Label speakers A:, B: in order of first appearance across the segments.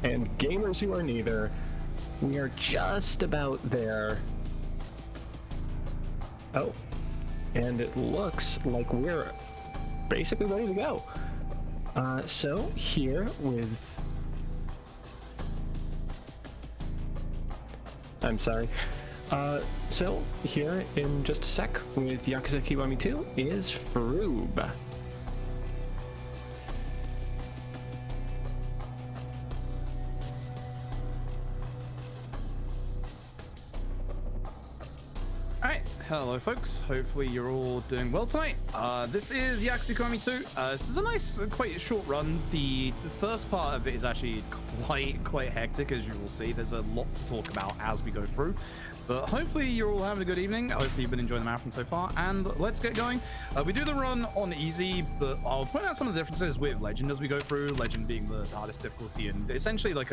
A: and gamers who are neither. We are just about there. Oh, and it looks like we're basically ready to go. So here with... I'm sorry. So here in just a sec with Yakuza Kiwami 2 is Froob.
B: Hello folks, hopefully you're all doing well tonight. This is Yakuza Kiwami 2. This is a nice, quite short run. The first part of it is actually quite hectic, as you will see. There's a lot to talk about as we go through. But hopefully you're all having a good evening. Hopefully you've been enjoying the marathon so far, and let's get going. We do the run on easy, but I'll point out some of the differences with Legend as we go through. Legend being the hardest difficulty, and essentially like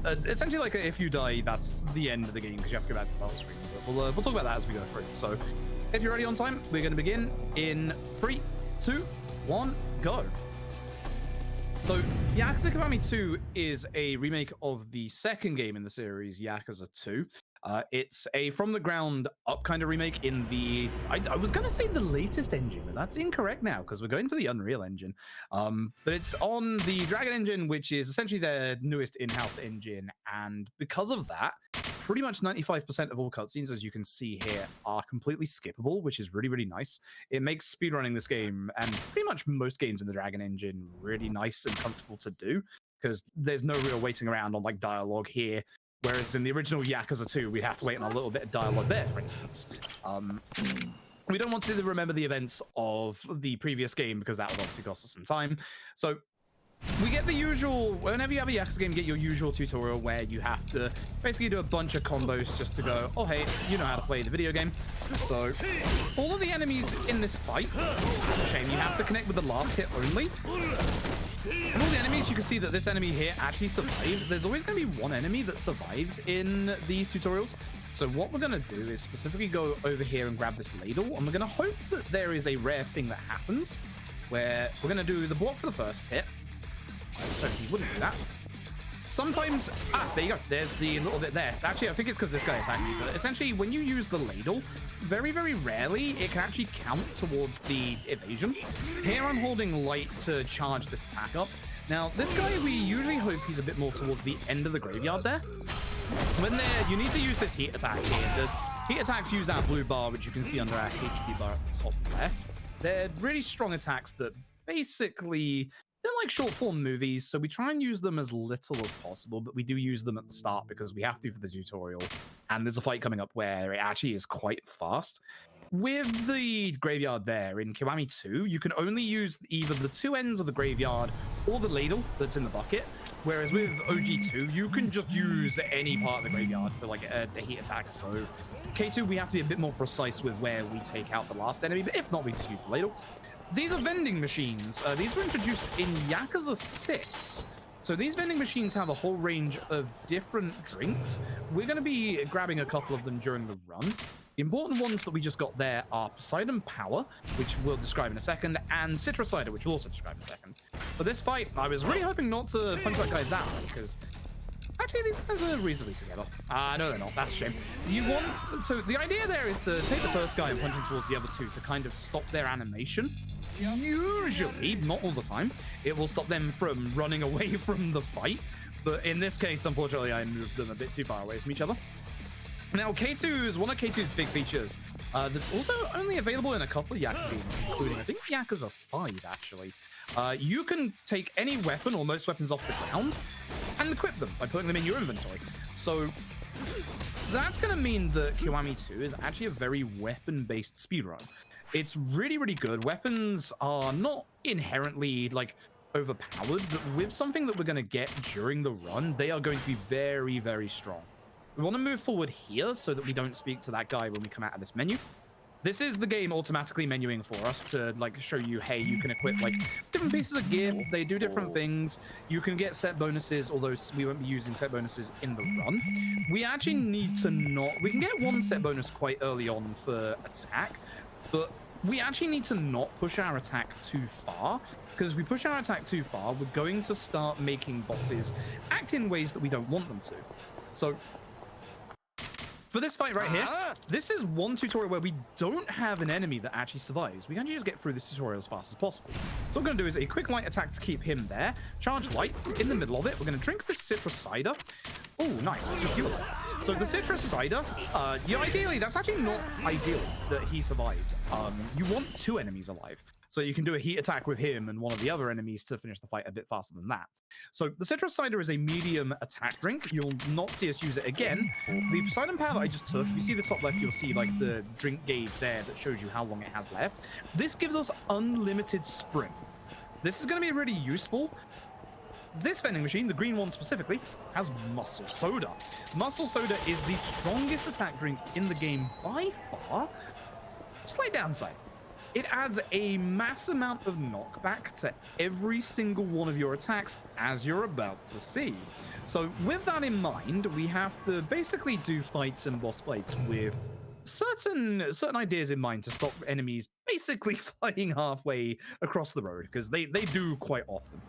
B: if you die, that's the end of the game because you have to go back to the title screen. But we'll talk about that as we go through. So if you're ready on time, we're going to begin in 3, 2, 1, go. So Yakuza Kiwami 2 is a remake of the second game in the series, Yakuza 2. It's a from the ground up kind of remake in the, I was going to say the latest engine, but that's incorrect now because we're going to the Unreal Engine. But it's on the Dragon Engine, which is essentially their newest in-house engine. And because of that, pretty much 95% of all cutscenes, as you can see here, are completely skippable, which is really, really nice. It makes speedrunning this game and pretty much most games in the Dragon Engine really nice and comfortable to do because there's no real waiting around on like dialogue here. Whereas in the original Yakuza 2, we'd have to wait on a little bit of dialogue there, for instance. We don't want to remember the events of the previous game because that would obviously cost us some time. So we get the usual, whenever you have a Yakuza game, you get your usual tutorial where you have to basically do a bunch of combos just to go, oh, hey, you know how to play the video game. So all of the enemies in this fight, shame you have to connect with the last hit only. And all the enemies, you can see that this enemy here actually survived. There's always going to be one enemy that survives in these tutorials. So what we're going to do is specifically go over here and grab this ladle. And we're going to hope that there is a rare thing that happens where we're going to do the block for the first hit. So he wouldn't do that. Sometimes, there you go. There's the little bit there. Actually, I think it's because this guy attacked me. But essentially, when you use the ladle, very, very rarely, it can actually count towards the evasion. Here, I'm holding light to charge this attack up. Now, this guy, we usually hope he's a bit more towards the end of the graveyard there. When you need to use this heat attack here. The heat attacks use our blue bar, which you can see under our HP bar at the top left. They're really strong attacks that basically... they're like short form movies, so we try and use them as little as possible, but we do use them at the start because we have to for the tutorial. And there's a fight coming up where it actually is quite fast. With the graveyard there in Kiwami 2, you can only use either the two ends of the graveyard or the ladle that's in the bucket. Whereas with OG2, you can just use any part of the graveyard for like a heat attack. So K2, we have to be a bit more precise with where we take out the last enemy, but if not, we just use the ladle. These are vending machines. These were introduced in Yakuza 6. So these vending machines have a whole range of different drinks. We're going to be grabbing a couple of them during the run. The important ones that we just got there are Poseidon Power, which we'll describe in a second, and Citra Cider, which we'll also describe in a second. For this fight, I was really hoping not to punch that guy that way, because actually these guys are reasonably together. No, they're not. That's a shame. So the idea there is to take the first guy and punch him towards the other two to kind of stop their animation. Usually, not all the time, it will stop them from running away from the fight. But in this case, unfortunately, I moved them a bit too far away from each other. Now, K2 is one of K2's big features that's also only available in a couple of Yakuza games, including, I think, Yakuza 5, actually. You can take any weapon or most weapons off the ground and equip them by putting them in your inventory. So that's going to mean that Kiwami 2 is actually a very weapon-based speedrun. It's really, really good. Weapons are not inherently, like, overpowered, but with something that we're going to get during the run, they are going to be very, very strong. We want to move forward here so that we don't speak to that guy when we come out of this menu. This is the game automatically menuing for us to like show you, hey, you can equip like different pieces of gear. They do different things. You can get set bonuses, although we won't be using set bonuses in the run. We actually need to not... We can get one set bonus quite early on for attack, but we actually need to not push our attack too far, because if we push our attack too far, we're going to start making bosses act in ways that we don't want them to. So for this fight right here, this is one tutorial where we don't have an enemy that actually survives. We can just get through this tutorial as fast as possible. So what we're going to do is a quick light attack to keep him there. Charge light in the middle of it. We're going to drink this citrus cider. Oh, nice. Just you alive. So the citrus cider, yeah, ideally, that's actually not ideal that he survived. You want 2 enemies alive. So you can do a heat attack with him and one of the other enemies to finish the fight a bit faster than that. So the citrus cider is a medium attack drink. You'll not see us use it again. The Poseidon power that I just took, if you see the top left, you'll see like the drink gauge there that shows you how long it has left. This gives us unlimited sprint. This is going to be really useful. This vending machine, the green one specifically, has muscle soda. Muscle soda is the strongest attack drink in the game by far. Slight downside. It adds a mass amount of knockback to every single one of your attacks, as you're about to see. So with that in mind, we have to basically do fights and boss fights with certain ideas in mind to stop enemies basically flying halfway across the road, because they do quite often.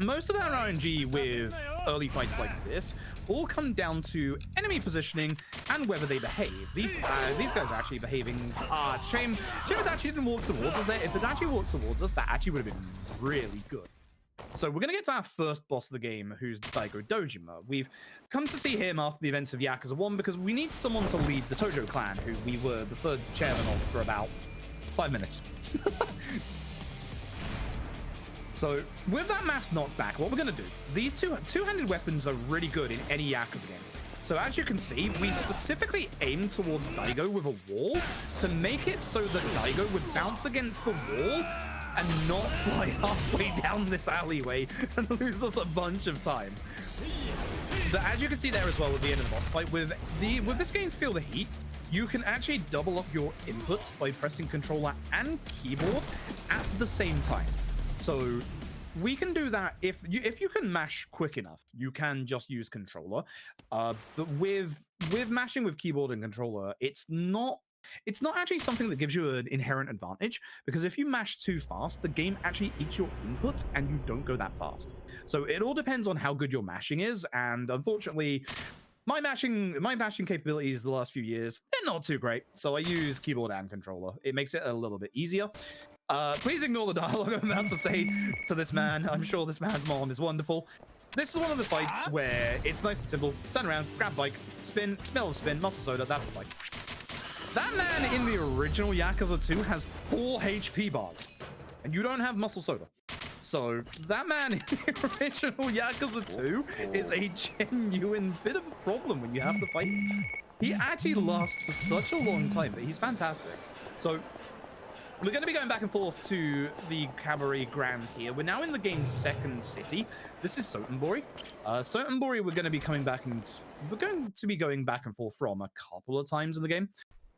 B: Most of our RNG with early fights like this all come down to enemy positioning and whether they behave. These guys are actually behaving. It's a shame it actually didn't walk towards us there. If it actually walked towards us, that actually would have been really good. So we're going to get to our first boss of the game, who's Daigo Dojima. We've come to see him after the events of Yakuza 1 because we need someone to lead the Tojo clan, who we were the third chairman of for about 5 minutes. So with that mass knockback, what we're going to do, these two-handed weapons are really good in any Yakuza game. So as you can see, we specifically aim towards Daigo with a wall to make it so that Daigo would bounce against the wall and not fly halfway down this alleyway and lose us a bunch of time. But as you can see there as well at the end of the boss fight, with this game's Feel the Heat, you can actually double up your inputs by pressing controller and keyboard at the same time. So we can do that if you can mash quick enough, you can just use controller. But with mashing with keyboard and controller, it's not actually something that gives you an inherent advantage, because if you mash too fast, the game actually eats your inputs and you don't go that fast. So it all depends on how good your mashing is, and unfortunately, my mashing capabilities the last few years, they're not too great. So I use keyboard and controller. It makes it a little bit easier. Please ignore the dialogue I'm about to say to this man. I'm sure this man's mom is wonderful. This is one of the fights where it's nice and simple. Turn around, grab bike, spin, smell the spin, muscle soda, that's the fight. That man in the original Yakuza 2 has 4 HP bars, and you don't have muscle soda. So that man in the original Yakuza 2 is a genuine bit of a problem when you have to fight. He actually lasts for such a long time, but he's fantastic. So we're going to be going back and forth to the Cabaret Grand here. We're now in the game's second city. This is Sotenbori. Sotenbori we're going to be going back and forth from a couple of times in the game.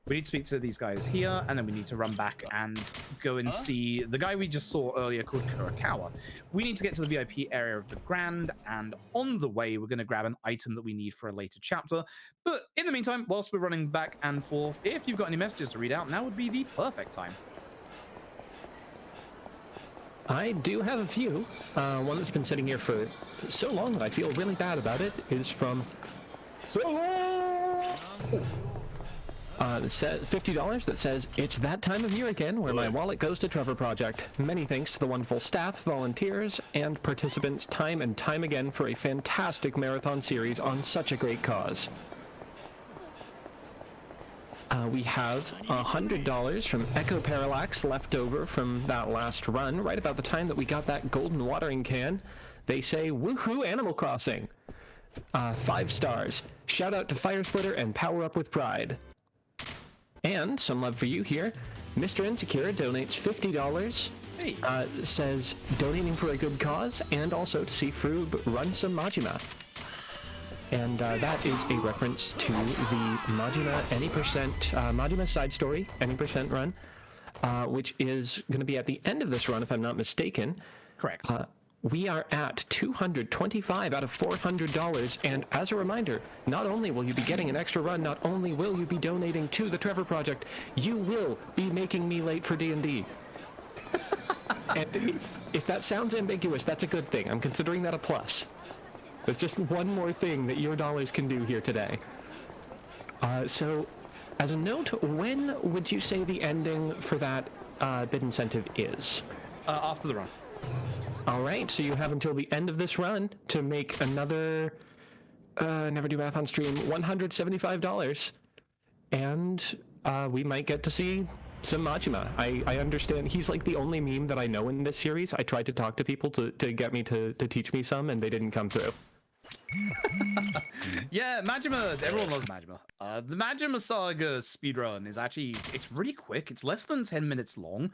B: We need to speak to these guys here, and then we need to run back and go and see the guy we just saw earlier called Kurakawa. We need to get to the VIP area of the Grand, and on the way, we're going to grab an item that we need for a later chapter. But in the meantime, whilst we're running back and forth, if you've got any messages to read out, now would be the perfect time.
A: I do have a few. One that's been sitting here for so long that I feel really bad about it is from that says $50 that says, "It's that time of year again where my wallet goes to Trevor Project. Many thanks to the wonderful staff, volunteers, and participants time and time again for a fantastic marathon series on such a great cause." We have $100 from Echo Parallax left over from that last run, right about the time that we got that golden watering can. They say, "Woohoo, Animal Crossing." 5 stars. Shout out to Fire Splitter and Power Up with Pride. And some love for you here. Mr. Insecure donates $50.
B: Hey.
A: Says, donating for a good cause and also to see Froob run some Majima. And that is a reference to the Majima Majima side story, Any Percent run, which is going to be at the end of this run, if I'm not mistaken.
B: Correct.
A: we are at $225 out of $400, and as a reminder, not only will you be getting an extra run, not only will you be donating to the Trevor Project, you will be making me late for D&D. And if that sounds ambiguous, that's a good thing. I'm considering that a plus. There's just one more thing that your dollars can do here today. So, as a note, when would you say the ending for that bid incentive is?
B: After the run.
A: All right, so you have until the end of this run to make another, never do math on stream, $175. And we might get to see some Majima. I understand he's like the only meme that I know in this series. I tried to talk to people to get me to teach me some, and they didn't come through.
B: Yeah, Majima, everyone loves Majima. The Majima Saga speedrun is actually, it's really quick. It's less than 10 minutes long.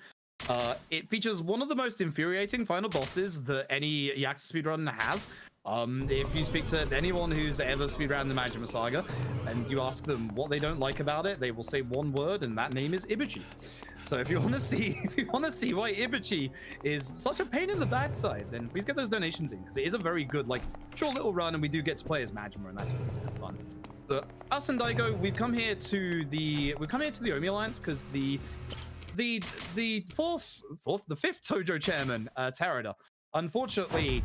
B: It features one of the most infuriating final bosses that any Yakuza speedrun has. If you speak to anyone who's ever speedrun the Majima Saga and you ask them what they don't like about it, they will say one word, and that name is Ibuchi. So if you want to see, why Ibuchi is such a pain in the backside, then please get those donations in, because it is a very good, like, short little run, and we do get to play as Majima, and that's good fun. But us and Daigo, we've come here to the Omi Alliance because the fifth Tojo chairman, Terada, unfortunately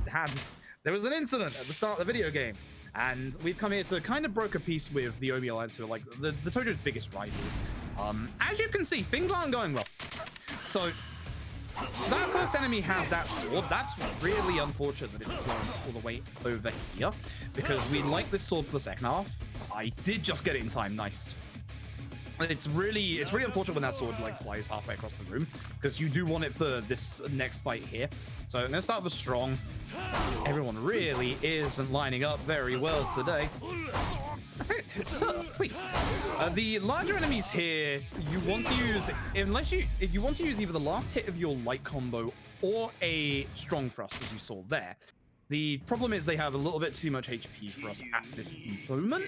B: there was an incident at the start of the video game, and we've come here to kind of broker peace with the Omi Alliance, who are like the Tojo's biggest rivals. As you can see, things aren't going well. So that first enemy has that sword. That's really unfortunate that it's flown all the way over here, because we like this sword for the second half. I did just get it in time. Nice. It's really unfortunate when that sword like flies halfway across the room, because you do want it for this next fight here. So I'm gonna start with strong. Everyone really isn't lining up very well today. So, please. The larger enemies here, you want to use, if you want to use either the last hit of your light combo or a strong thrust, as you saw there. The problem is they have a little bit too much HP for us at this moment.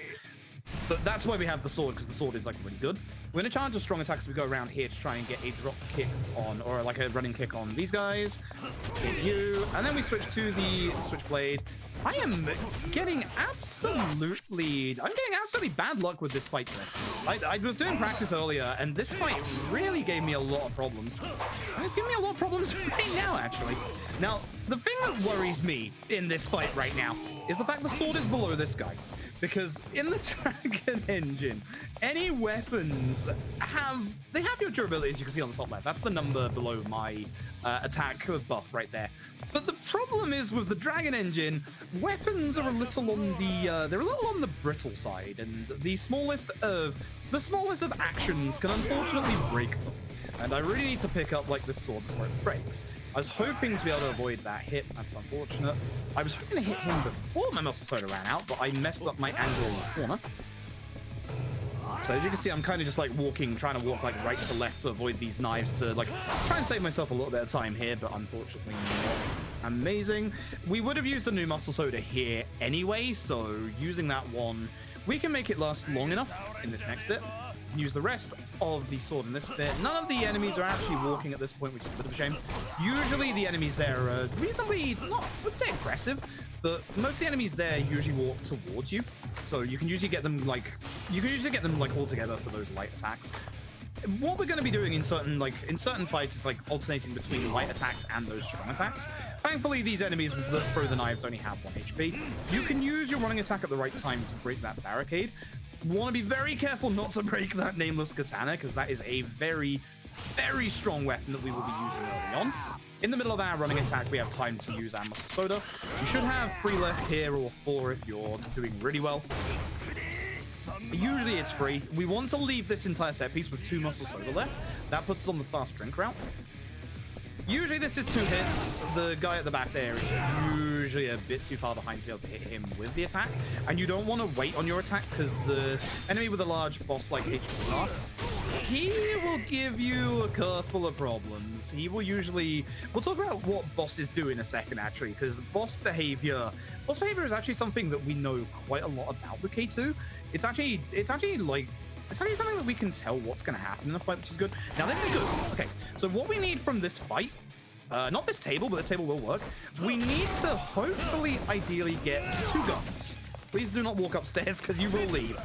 B: But that's why we have the sword, because the sword is like really good. We're going to challenge a strong attack as we go around here to try and get a drop kick on, or like a running kick on these guys. Hit you, and then we switch to the switchblade. I am getting absolutely bad luck with this fight today. I was doing practice earlier, and this fight really gave me a lot of problems. And it's giving me a lot of problems right now, actually. Now, the thing that worries me in this fight right now is the fact the sword is below this guy. Because in the Dragon Engine, any weapons have your durability, as you can see on the top left. That's the number below my attack buff right there. But the problem is with the Dragon Engine, weapons are a little on the brittle side, and the smallest of actions can unfortunately break them. And I really need to pick up like this sword before it breaks. I was hoping to be able to avoid that hit. That's unfortunate. I was hoping to hit him before my muscle soda ran out, but I messed up my angle in the corner. So as you can see, I'm kind of just like trying to walk like right to left to avoid these knives to like try and save myself a little bit of time here, but unfortunately not amazing. We would have used a new muscle soda here anyway, so using that one, we can make it last long enough in this next bit. Use the rest of the sword in this bit. None of the enemies are actually walking at this point, which is a bit of a shame. Usually the enemies there are reasonably, not, I would say aggressive, but most of the enemies there usually walk towards you. So you can usually get them like all together for those light attacks. What we're going to be doing in certain fights is like alternating between light attacks and those strong attacks. Thankfully, these enemies that throw the knives only have 1 HP. You can use your running attack at the right time to break that barricade. Want to be very careful not to break that nameless katana, because that is a very, very strong weapon that we will be using early on. In the middle of our running attack, we have time to use our muscle soda. You should have 3 left here, or 4 if you're doing really well. Usually it's free. We want to leave this entire set piece with 2 muscle soda left. That puts us on the fast drink route. Usually this is 2 hits. The guy at the back there is usually a bit too far behind to be able to hit him with the attack. And you don't want to wait on your attack, because the enemy with a large boss-like HP, he will give you a couple of problems. He will usually... We'll talk about what bosses do in a second, actually, because boss behavior is actually something that we know quite a lot about with K2. It's actually something that we can tell what's going to happen in the fight, which is good. Now, this is good. Okay, so what we need from this fight, not this table, but this table will work. We need to hopefully, ideally, get 2 guns. Please do not walk upstairs, because you will leave.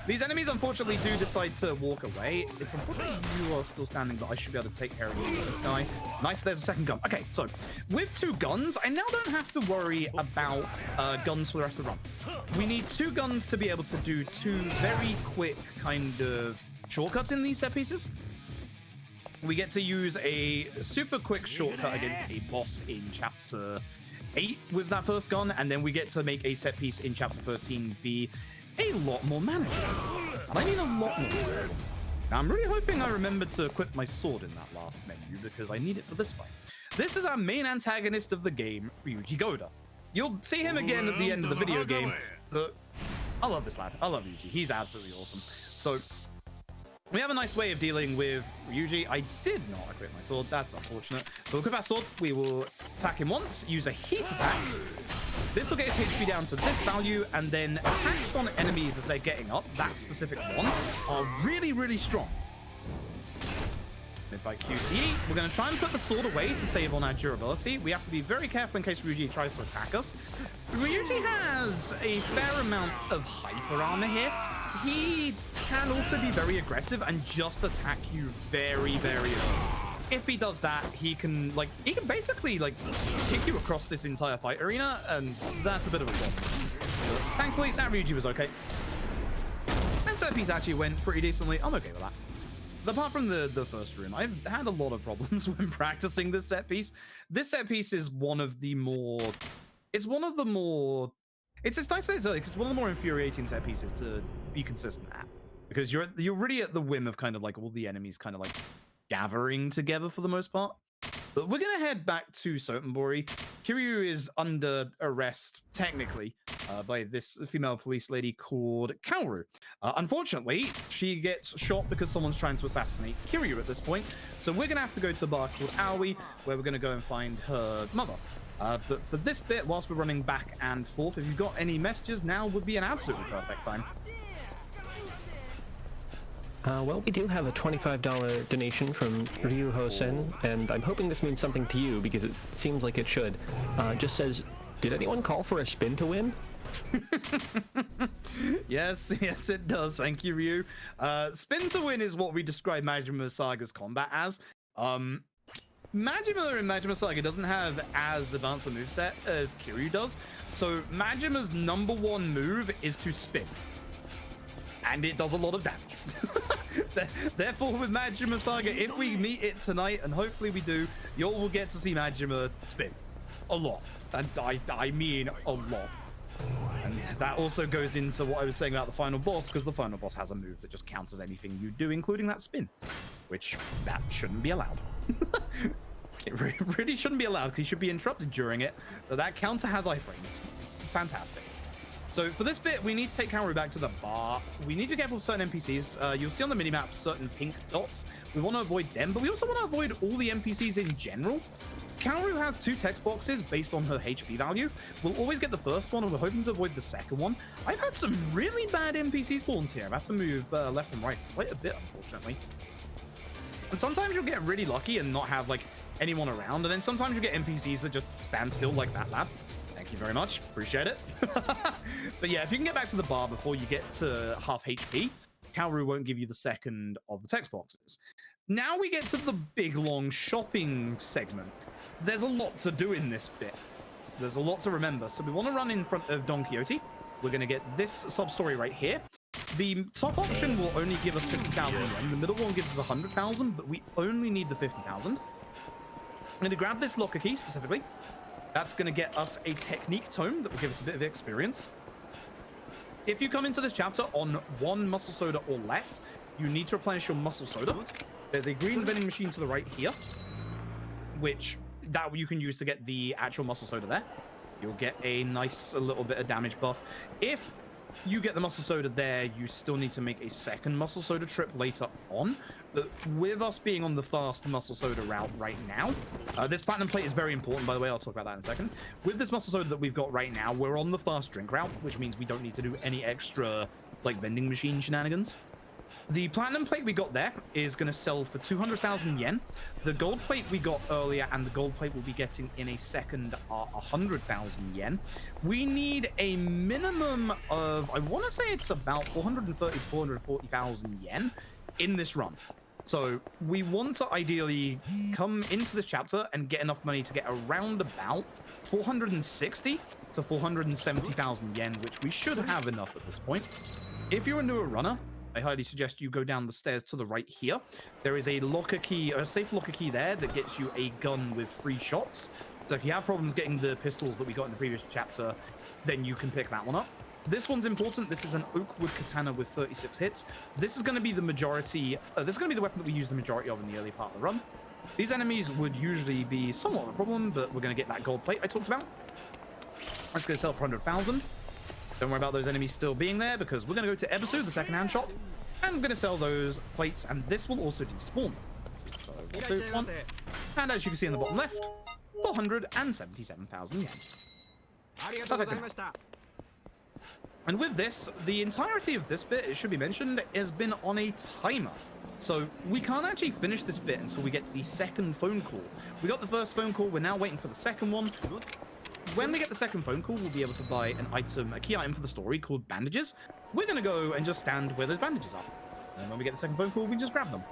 B: These enemies, unfortunately, do decide to walk away. It's unfortunate you are still standing, but I should be able to take care of you, this guy. Nice, there's a second gun. Okay, so with 2 guns, I now don't have to worry about guns for the rest of the run. We need 2 guns to be able to do 2 very quick kind of shortcuts in these set pieces. We get to use a super quick shortcut against a boss in Chapter 8 with that first gun, and then we get to make a set piece in Chapter 13 be a lot more manageable. And I mean a lot more. Now, I'm really hoping I remember to equip my sword in that last menu, because I need it for this fight. This is our main antagonist of the game, Ryuji Goda. You'll see him again at the end of the video game, but I love this lad. I love Ryuji. He's absolutely awesome. So we have a nice way of dealing with Ryuji. I did not equip my sword. That's unfortunate. So we'll equip our sword. We will attack him once, use a heat attack. This will get his HP down to this value, and then attacks on enemies as they're getting up, that specific one, are really, really strong. Mid-fight QTE, we're going to try and put the sword away to save on our durability. We have to be very careful in case Ryuji tries to attack us. Ryuji has a fair amount of hyper armor here. He can also be very aggressive and just attack you very, very early. If he does that, he can basically kick you across this entire fight arena, and that's a bit of a problem. Thankfully, that Ryuji was okay. And set piece actually went pretty decently. I'm okay with that. Apart from the first room, I've had a lot of problems when practicing this set piece. This set piece is one of the more... It's nice to say it's early, because it's one of the more infuriating set pieces to be consistent at. Because you're really at the whim of kind of all the enemies kind of gathering together for the most part. But we're going to head back to Sotenbori. Kiryu is under arrest, technically, by this female police lady called Kaoru. Unfortunately, she gets shot because someone's trying to assassinate Kiryu at this point. So we're going to have to go to a bar called Aoi, where we're going to go and find her mother. But for this bit, whilst we're running back and forth, if you've got any messages, now would be an absolutely perfect time.
A: Well, we do have a $25 donation from Ryu Hosen, and I'm hoping this means something to you, because it seems like it should. Just says, did anyone call for a spin to win?
B: Yes, it does. Thank you, Ryu. Spin to win is what we describe Majima Saga's combat as. Majima in Majima Saga doesn't have as advanced a moveset as Kiryu does, so Majima's #1 move is to spin. And it does a lot of damage. Therefore, with Majima Saga, if we meet it tonight, and hopefully we do, you all will get to see Majima spin. A lot. And I mean a lot. And that also goes into what I was saying about the final boss, because the final boss has a move that just counters anything you do, including that spin. Which, that shouldn't be allowed. It really shouldn't be allowed, because you should be interrupted during it. But that counter has iframes. It's fantastic. So for this bit, we need to take Kaoru back to the bar. We need to be careful with certain NPCs. You'll see on the minimap certain pink dots. We want to avoid them, but we also want to avoid all the NPCs in general. Kaoru has 2 text boxes based on her HP value. We'll always get the first one, and we're hoping to avoid the second one. I've had some really bad NPC spawns here. I've had to move left and right quite a bit, unfortunately. And sometimes you'll get really lucky and not have anyone around, and then sometimes you get NPCs that just stand still like that lab. Thank you very much. Appreciate it. But yeah, if you can get back to the bar before you get to half HP, Kaoru won't give you the second of the text boxes. Now we get to the big, long shopping segment. There's a lot to do in this bit. So there's a lot to remember. So we want to run in front of Don Quixote. We're going to get this sub-story right here. The top option will only give us 50,000 yen. The middle one gives us 100,000, but we only need the 50,000. I'm going to grab this locker key specifically. That's going to get us a technique tome that will give us a bit of experience. If you come into this chapter on 1 muscle soda or less, you need to replenish your muscle soda. There's a green vending machine to the right here, which that you can use to get the actual muscle soda there. You'll get a nice little bit of damage buff. If you get the muscle soda there, you still need to make a second muscle soda trip later on. But with us being on the fast muscle soda route right now, this platinum plate is very important, by the way. I'll talk about that in a second. With this muscle soda that we've got right now, we're on the fast drink route, which means we don't need to do any extra vending machine shenanigans. The platinum plate we got there is going to sell for 200,000 yen. The gold plate we got earlier and the gold plate we'll be getting in a second are 100,000 yen. We need a minimum of, I want to say it's about 430 to 440,000 yen in this run. So we want to ideally come into this chapter and get enough money to get around about 460 to 470,000 yen, which we should have enough at this point. If you're a newer runner, I highly suggest you go down the stairs to the right here. There is a locker key, a safe locker key there that gets you a gun with 3 shots. So if you have problems getting the pistols that we got in the previous chapter, then you can pick that one up. This one's important. This is an oak wood katana with 36 hits. This is going to be the majority. This is going to be the weapon that we use the majority of in the early part of the run. These enemies would usually be somewhat of a problem, but we're going to get that gold plate I talked about. Let's go sell for 100,000. Don't worry about those enemies still being there because we're going to go to Ebisu, the second-hand shop, and I'm going to sell those plates, and this will also despawn. So, 1, 2, 1. And as you can see in the bottom left, 477,000 yen. Perfect. And with this, the entirety of this bit, it should be mentioned, has been on a timer. So we can't actually finish this bit until we get the second phone call. We got the first phone call, we're now waiting for the second one. When we get the second phone call, we'll be able to buy an item, a key item for the story called bandages. We're going to go and just stand where those bandages are. And when we get the second phone call, we just grab them.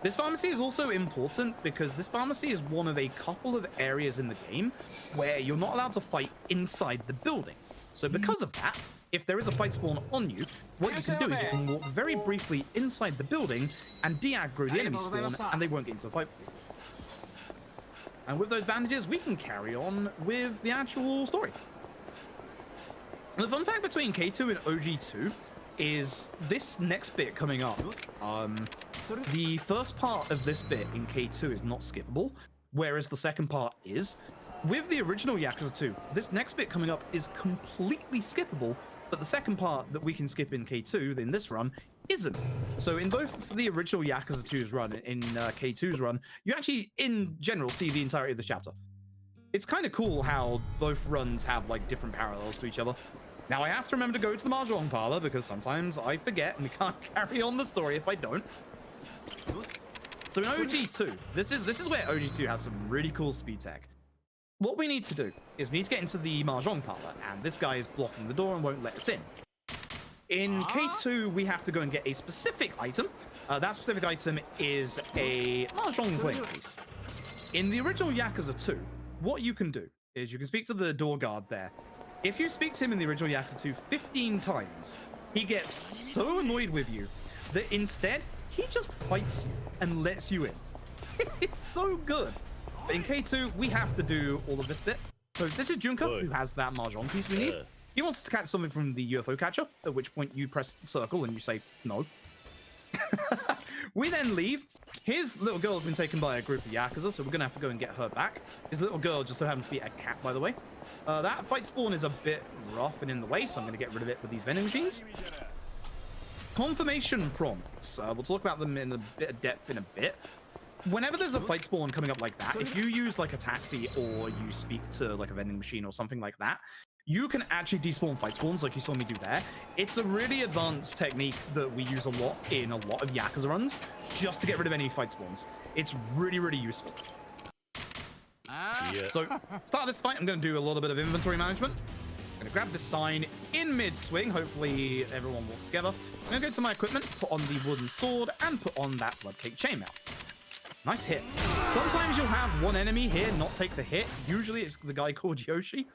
B: This pharmacy is also important because this pharmacy is one of a couple of areas in the game where you're not allowed to fight inside the building. So because of that, if there is a fight spawn on you, what you can do is you can walk very briefly inside the building and de-aggro the enemy spawn, and they won't get into a fight with you. And with those bandages, we can carry on with the actual story. And the fun fact between K2 and OG2 is this next bit coming up. The first part of this bit in K2 is not skippable, whereas the second part is. With the original Yakuza 2, this next bit coming up is completely skippable, but the second part that we can skip in K2 in this run isn't. So in both the original Yakuza 2's run and in K2's run, you actually, in general, see the entirety of the chapter. It's kind of cool how both runs have like different parallels to each other. Now I have to remember to go to the Mahjong parlor because sometimes I forget and we can't carry on the story if I don't. So in OG2, this is where OG2 has some really cool speed tech. What we need to do is we need to get into the Mahjong parlor, and this guy is blocking the door and won't let us in. In K2, we have to go and get a specific item. That specific item is a Mahjong playing piece. In the original Yakuza 2, what you can do is you can speak to the door guard there. If you speak to him in the original Yakuza 2 15 times, he gets so annoyed with you that instead, he just fights you and lets you in. It's so good. But in K2, we have to do all of this bit. So this is Junka, who has that Mahjong piece we need. He wants to catch something from the UFO catcher, at which point you press circle and you say no. We then leave. His little girl has been taken by a group of Yakuza, so we're going to have to go and get her back. His little girl just so happens to be a cat, by the way. That fight spawn is a bit rough and in the way, so I'm going to get rid of it with these vending machines. Confirmation prompts. We'll talk about them in a bit of depth in a bit. Whenever there's a fight spawn coming up like that, if you use like a taxi or you speak to like a vending machine or something like that, you can actually despawn fight spawns like you saw me do there. It's a really advanced technique that we use a lot in a lot of Yakuza runs just to get rid of any fight spawns. It's really, really useful. So, start this fight, I'm going to do a little bit of inventory management. I'm going to grab this sign in mid-swing. Hopefully everyone walks together. I'm going to go to my equipment, put on the wooden sword, and put on that blood cake chainmail. Nice hit. Sometimes you'll have one enemy here not take the hit. Usually it's the guy called Yoshi.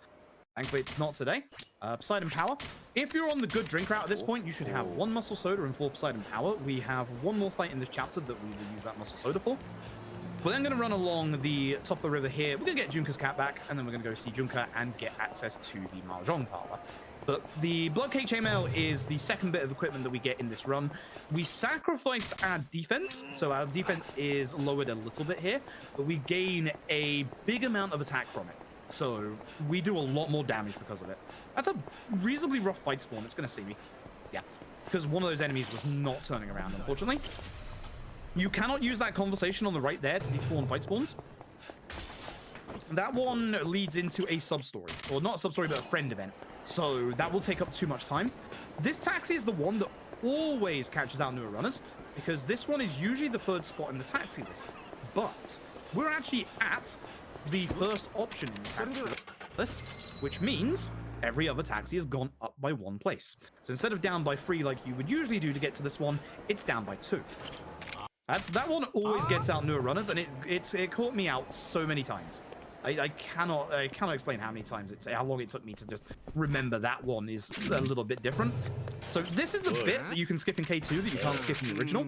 B: Thankfully it's not today. Poseidon Power. If you're on the good drink route at this point, you should have 1 muscle soda and 4 Poseidon Power. We have one more fight in this chapter that we will use that muscle soda for. We're then going to run along the top of the river here. We're going to get Junka's cat back, and then we're going to go see Junka and get access to the Mahjong parlor. But the blood cake chainmail is the second bit of equipment that we get in this run. We sacrifice our defense, so our defense is lowered a little bit here, but we gain a big amount of attack from it. So we do a lot more damage because of it. That's a reasonably rough fight spawn. It's going to see me. Yeah, because one of those enemies was not turning around, unfortunately. You cannot use that conversation on the right there to despawn fight spawns. That one leads into a sub-story, or not a sub-story, but a friend event. So that will take up too much time. This taxi is the one that always catches out newer runners because this one is usually the third spot in the taxi list. But we're actually at the first option in the taxi list, which means every other taxi has gone up by 1 place. So instead of down by 3 like you would usually do to get to this one, it's down by 2. That one always gets out newer runners, and it caught me out so many times. I cannot explain how many times how long it took me to just remember that one is a little bit different. So this is the bit that you can skip in K2 that you can't skip in the original.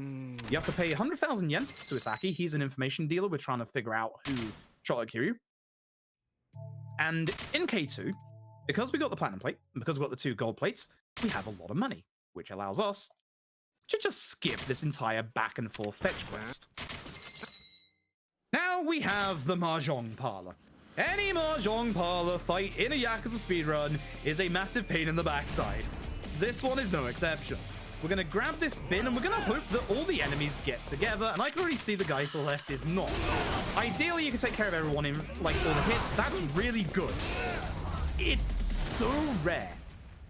B: You have to pay 100,000 yen to Isaki. He's an information dealer. We're trying to figure out who shot at Kiryu. And in K2, because we got the platinum plate, and because we got the 2 gold plates, we have a lot of money, which allows us to just skip this entire back and forth fetch quest. Now we have the Mahjong Parlor. Any Mahjong Parlor fight in a Yakuza speedrun is a massive pain in the backside. This one is no exception. We're going to grab this bin and we're going to hope that all the enemies get together, and I can already see the guy to the left is not. Ideally, you can take care of everyone in like all the hits. That's really good. It's so rare.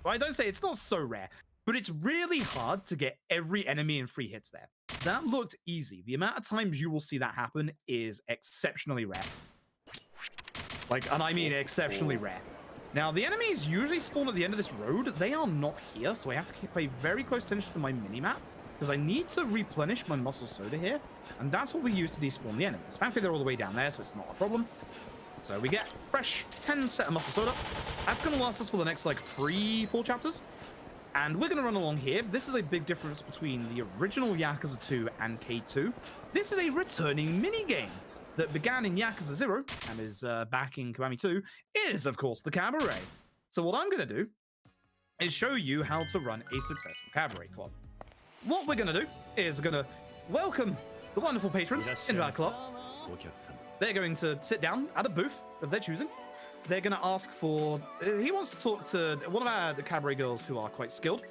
B: Well, I don't say it's not so rare, but it's really hard to get every enemy in 3 hits there. That looked easy. The amount of times you will see that happen is exceptionally rare. And I mean exceptionally rare. Now, the enemies usually spawn at the end of this road. They are not here, so I have to pay very close attention to my mini-map, because I need to replenish my muscle soda here, and that's what we use to despawn the enemies. Thankfully, they're all the way down there, so it's not a problem. So we get fresh 10 set of muscle soda. That's going to last us for the next, 3-4 chapters. And we're going to run along here. This is a big difference between the original Yakuza 2 and K2. This is a returning mini-game that began in Yakuza 0 and is back in Kiwami 2, is, of course, the cabaret. So what I'm going to do is show you how to run a successful cabaret club. What we're going to do is we're going to welcome the wonderful patrons into our club. They're going to sit down at a booth of their choosing. They're going to ask for... he wants to talk to one of the cabaret girls who are quite skilled.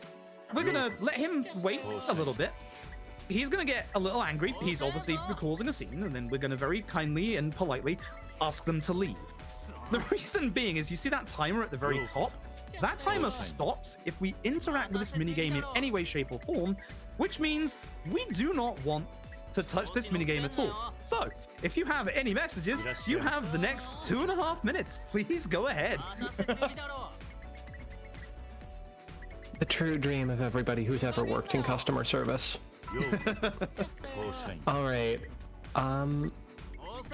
B: We're going to let him wait a little bit. He's going to get a little angry. He's obviously causing a scene, and then we're going to very kindly and politely ask them to leave. The reason being is you see that timer at the very top? That timer stops if we interact with this minigame in any way, shape, or form, which means we do not want to touch this minigame at all. So, if you have any messages, you have the next 2.5 minutes. Please go ahead.
A: The true dream of everybody who's ever worked in customer service. All right.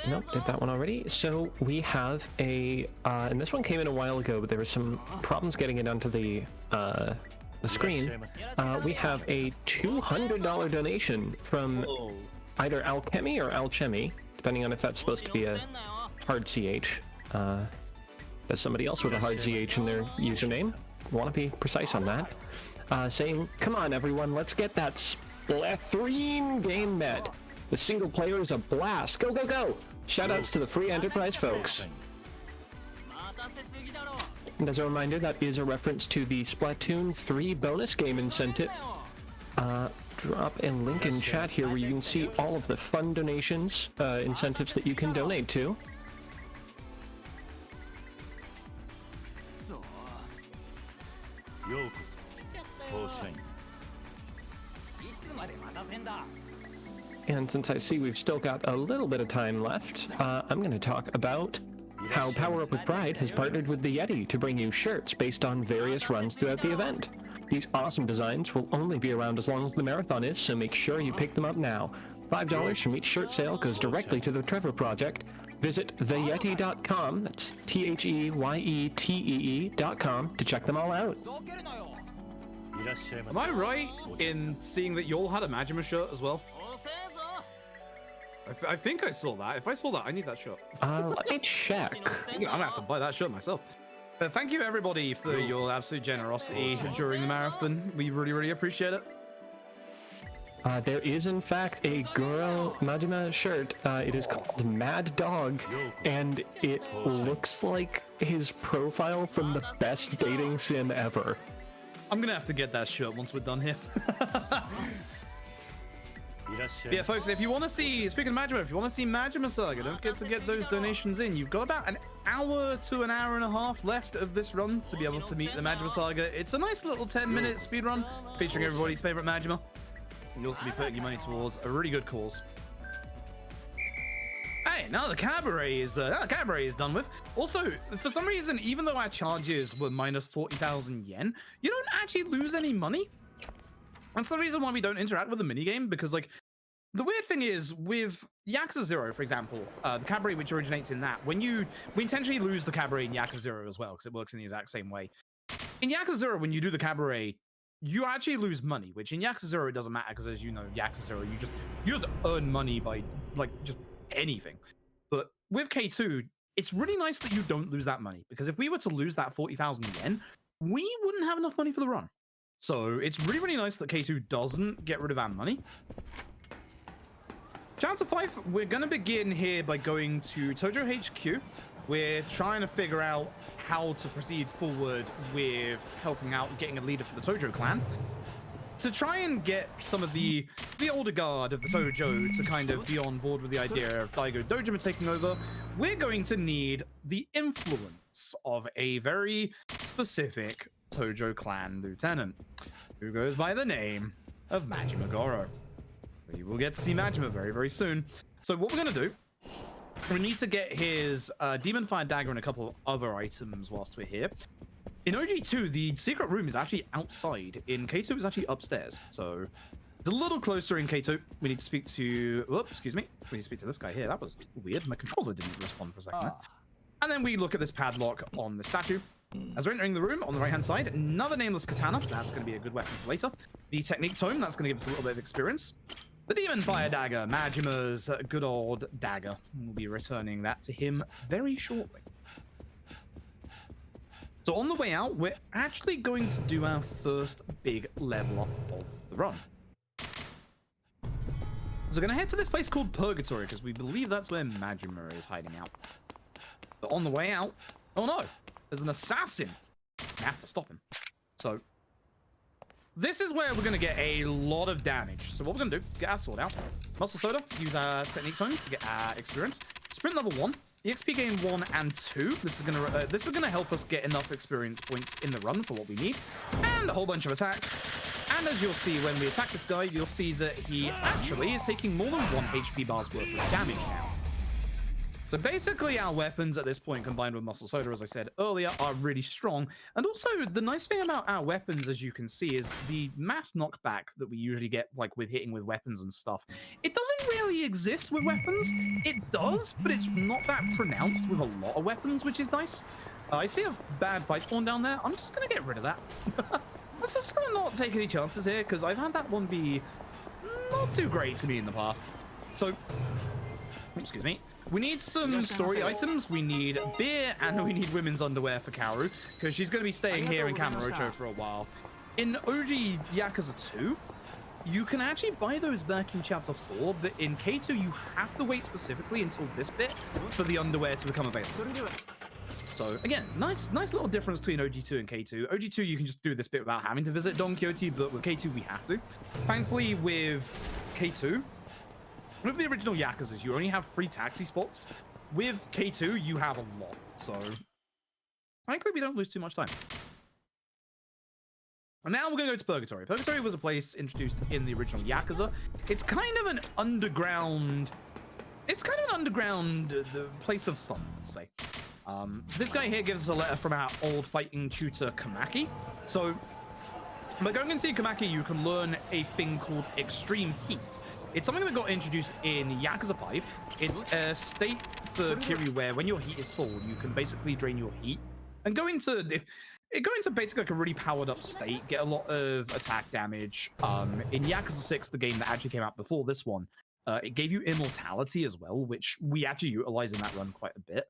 A: Nope, did that one already. So we have a, and this one came in a while ago, but there were some problems getting it onto the screen. We have a $200 donation from either Alchemy or Alchemy, depending on if that's supposed to be a hard CH. There's somebody else with a hard CH in their username. Want to be precise on that. Saying, come on everyone, let's get that Splathrine game met. The single player is a blast. Go, go, go! Shoutouts to the Free Enterprise folks. And as a reminder, that is a reference to the Splatoon 3 bonus game incentive. Drop a link in chat here where you can see all of the fun donations, incentives that you can donate to. And since I see we've still got a little bit of time left, I'm going to talk about how Power Up with Pride has partnered with the Yeti to bring you shirts based on various runs throughout the event. These awesome designs will only be around as long as the marathon is, so make sure you pick them up now. $5 from each shirt sale goes directly to the Trevor Project. Visit theyeti.com, that's THEYETEE.com, to check them all out.
B: Am I right in seeing that you all had a Majima shirt as well? I think I saw that. If I saw that, I need that shirt.
A: Let me check.
B: I'm gonna have to buy that shirt myself. But thank you everybody for your absolute generosity during the marathon. We really, really appreciate it.
A: There is in fact a Goro Majima shirt. It is called Mad Dog, and it looks like his profile from the best dating sim ever.
B: I'm gonna have to get that shirt once we're done here. Yeah, folks, if you want to see, speaking of Majima, if you want to see Majima Saga, don't forget to get those donations in. You've got about an hour to an hour and a half left of this run to be able to meet the Majima Saga. It's a nice little 10-minute speed run featuring everybody's favorite Majima. You'll also be putting your money towards a really good cause. Hey, now the cabaret is done with. Also, for some reason, even though our charges were minus 40,000 yen, you don't actually lose any money. That's the reason why we don't interact with the minigame, because like the weird thing is with Yakuza 0, for example, the cabaret which originates in that, we intentionally lose the cabaret in Yakuza 0 as well, because it works in the exact same way. In Yakuza 0, when you do the cabaret, you actually lose money, which in Yakuza 0 it doesn't matter, because as you know, Yakuza 0, you just earn money by like just anything. But with K2, it's really nice that you don't lose that money, because if we were to lose that 40,000 yen, we wouldn't have enough money for the run. So it's really, really nice that K2 doesn't get rid of our money. Chapter 5, we're going to begin here by going to Tojo HQ. We're trying to figure out how to proceed forward with helping out and getting a leader for the Tojo clan. To try and get some of the older guard of the Tojo to kind of be on board with the idea of Daigo Dojima taking over, we're going to need the influence of a very specific Tojo clan lieutenant who goes by the name of Majima Goro. We will get to see Majima very, very soon. So what we're going to do, we need to get his Demon Fire Dagger and a couple of other items whilst we're here. In OG2, the secret room is actually outside. In K2, it's actually upstairs. So it's a little closer in K2. We need to speak to... Oh, excuse me. We need to speak to this guy here. That was weird. My controller didn't respond for a second there. And then we look at this padlock on the statue. As we're entering the room, on the right-hand side, another nameless katana. That's going to be a good weapon for later. The technique tome, that's going to give us a little bit of experience. The Demon Fire Dagger, Majima's good old dagger. We'll be returning that to him very shortly. So on the way out, we're actually going to do our first big level up of the run. So we're going to head to this place called Purgatory, because we believe that's where Majima is hiding out. But on the way out, oh no, there's an assassin. We have to stop him. So this is where we're going to get a lot of damage. So what we're going to do, get our sword out. Muscle Soda, use our technique tomes to get our experience. Sprint level 1. EXP gain 1 and 2. This is gonna help us get enough experience points in the run for what we need. And a whole bunch of attack. And as you'll see when we attack this guy, you'll see that he actually is taking more than 1 HP bar's worth of damage now. So basically our weapons at this point, combined with Muscle Soda, as I said earlier, are really strong. And also the nice thing about our weapons, as you can see, is the mass knockback that we usually get like with hitting with weapons and stuff. It doesn't really exist with weapons. It does, but it's not that pronounced with a lot of weapons, which is nice. I see a bad fight spawn down there. I'm just going to get rid of that. I'm just going to not take any chances here, because I've had that one be not too great to me in the past. So, excuse me. We need some story items. We need beer, and we need women's underwear for Kaoru, because she's going to be staying here in Kamurocho for a while. In OG Yakuza 2, you can actually buy those back in Chapter 4, but in K2, you have to wait specifically until this bit for the underwear to become available. So again, nice little difference between OG2 and K2. OG2, you can just do this bit without having to visit Don Quixote, but with K2, we have to. Thankfully, with K2, with the original Yakuzas, you only have 3 taxi spots. With K2, you have a lot. So, frankly, we don't lose too much time. And now we're going to go to Purgatory. Purgatory was a place introduced in the original Yakuza. It's kind of an underground... It's kind of an underground place of fun, let's say. This guy here gives us a letter from our old fighting tutor, Kamaki. So, by going and seeing Kamaki, you can learn a thing called Extreme Heat. It's something that got introduced in Yakuza 5. It's a state for Kiri where when your heat is full, you can basically drain your heat and go into basically like a really powered up state, get a lot of attack damage. In Yakuza 6, the game that actually came out before this one, it gave you immortality as well, which we actually utilize in that run quite a bit.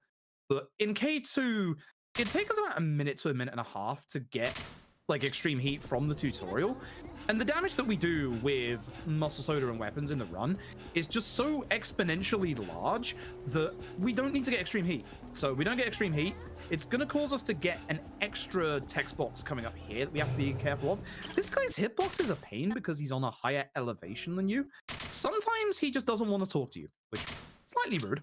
B: But in K2, it takes us about a minute to a minute and a half to get like extreme heat from the tutorial. And the damage that we do with muscle soda and weapons in the run is just so exponentially large that we don't need to get extreme heat. So we don't get extreme heat. It's going to cause us to get an extra text box coming up here that we have to be careful of. This guy's hitbox is a pain because he's on a higher elevation than you. Sometimes he just doesn't want to talk to you, which is slightly rude.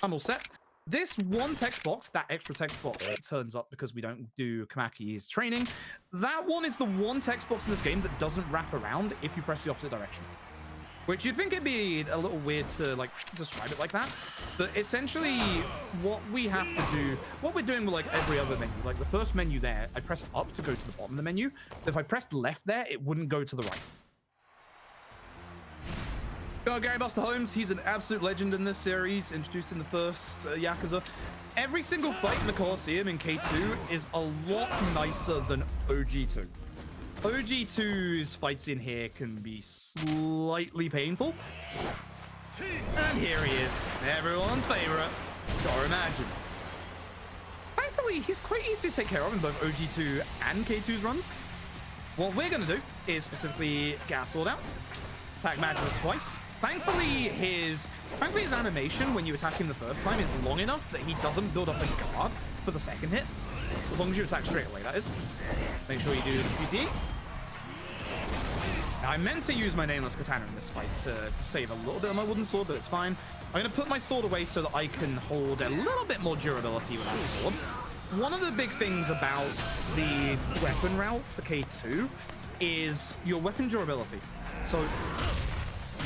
B: I'm all set. This one text box, that extra text box that turns up because we don't do Kamaki's training, that one is the one text box in this game that doesn't wrap around if you press the opposite direction. Which you'd think it'd be a little weird to like describe it like that, but essentially what we have to do, what we're doing with like every other menu, like the first menu there, I press up to go to the bottom of the menu. If I pressed left there, it wouldn't go to the right. Gary Buster Holmes, he's an absolute legend in this series, introduced in the first Yakuza. Every single fight in the Coliseum in K2 is a lot nicer than OG2. OG2's fights in here can be slightly painful. And here he is, everyone's favorite, Gotta Imagine. Thankfully, he's quite easy to take care of in both OG2 and K2's runs. What we're gonna do is specifically get our sword out, attack Majima twice. Thankfully his animation when you attack him the first time is long enough that he doesn't build up a guard for the second hit. As long as you attack straight away, that is. Make sure you do the QTE. Now, I meant to use my nameless katana in this fight to save a little bit of my wooden sword, but it's fine. I'm going to put my sword away so that I can hold a little bit more durability with that sword. One of the big things about the weapon route for K2 is your weapon durability. So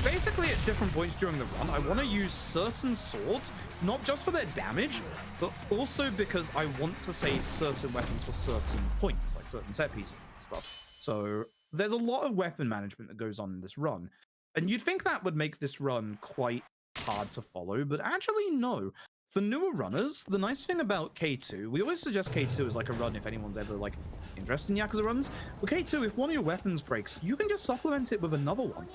B: basically at different points during the run, I want to use certain swords, not just for their damage, but also because I want to save certain weapons for certain points, like certain set pieces and stuff. So there's a lot of weapon management that goes on in this run. And you'd think that would make this run quite hard to follow, but actually no. For newer runners, the nice thing about K2, we always suggest K2 as like a run if anyone's ever like interested in Yakuza runs. With K2, if one of your weapons breaks, you can just supplement it with another one.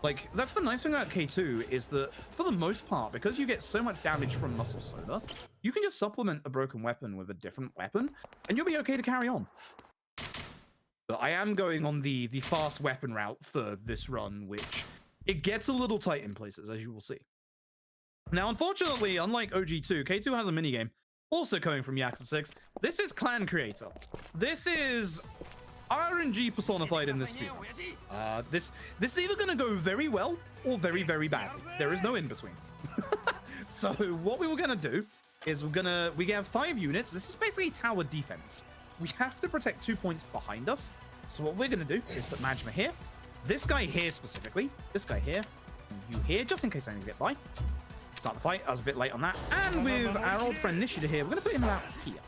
B: Like, that's the nice thing about K2 is that, for the most part, because you get so much damage from muscle soda, you can just supplement a broken weapon with a different weapon, and you'll be okay to carry on. But I am going on the fast weapon route for this run, which it gets a little tight in places, as you will see. Now, unfortunately, unlike OG2, K2 has a minigame, also coming from Yakuza 6. This is Clan Creator. This is RNG personified in this speed. This is either going to go very well or very, very badly. There is no in between. So what we were going to do is we have 5 units. This is basically tower defense. We have to protect 2 points behind us. So what we're going to do is put Majima here, this guy here specifically, this guy here, and you here, just in case I need to get by. Start the fight. I was a bit late on that. And with our old friend Nishida here, we're going to put him out here.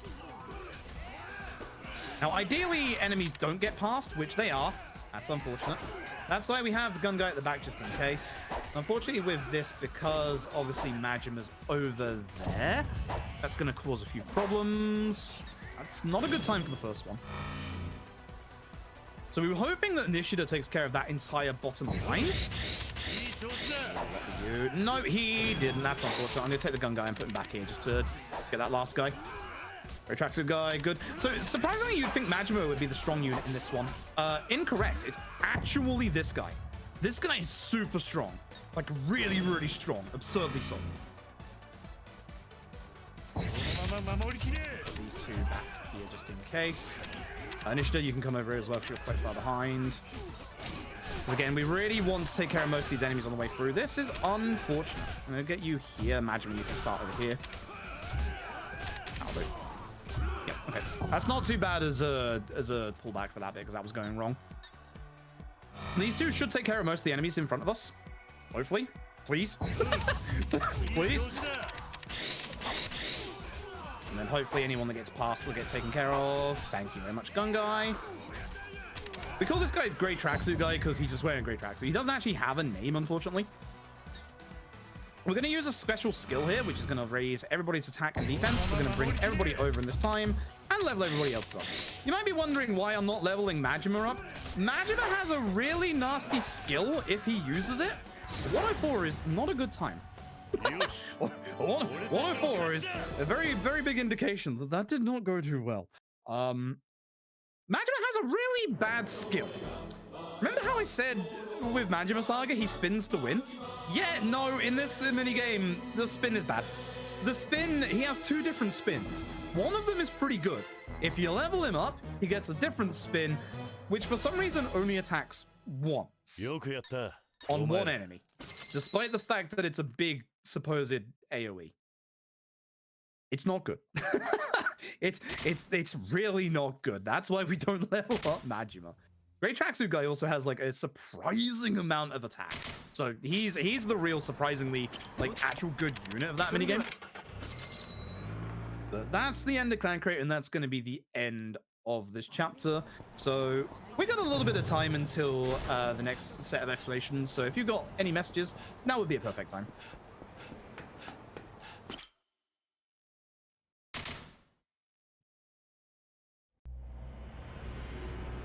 B: Now, ideally, enemies don't get past, which they are. That's unfortunate. That's why we have the gun guy at the back, just in case. Unfortunately, with this, because obviously Majima's over there, that's going to cause a few problems. That's not a good time for the first one. So we were hoping that Nishida takes care of that entire bottom line. No, he didn't. That's unfortunate. I'm going to take the gun guy and put him back here just to get that last guy. Very tracksuit guy, good. So surprisingly, you'd think Majima would be the strong unit in this one. Incorrect. It's actually this guy. This guy is super strong. Like really, really strong. Absurdly so. These two back here just in case. Nishida, you can come over here as well because you're quite far behind. Because again, we really want to take care of most of these enemies on the way through. This is unfortunate. I'm going to get you here. Majima, you can start over here. That'll do. Yep, okay. That's not too bad as a pullback for that bit because that was going wrong. These two should take care of most of the enemies in front of us. Hopefully. Please. Please. And then hopefully anyone that gets past will get taken care of. Thank you very much, gun guy. We call this guy Grey Tracksuit Guy because he's just wearing grey tracksuit. He doesn't actually have a name, unfortunately. We're going to use a special skill here, which is going to raise everybody's attack and defense. We're going to bring everybody over in this time and level everybody else up. You might be wondering why I'm not leveling Majima up. Majima has a really nasty skill if he uses it. 104 is not a good time. 104 is a very, very big indication that that did not go too well. Majima has a really bad skill. Remember how I said with Majima Saga, he spins to win? Yeah, no, in this minigame, the spin is bad. The spin, he has two different spins. One of them is pretty good. If you level him up, he gets a different spin, which for some reason only attacks once on one enemy, despite the fact that it's a big supposed AoE. It's not good. It's really not good. That's why we don't level up Majima. Great Tracksuit Guy also has like a surprising amount of attack. So he's the real surprisingly like actual good unit of that minigame. But that's the end of Clan Crate, and that's going to be the end of this chapter. So we got a little bit of time until the next set of explanations. So if you've got any messages, now would be a perfect time.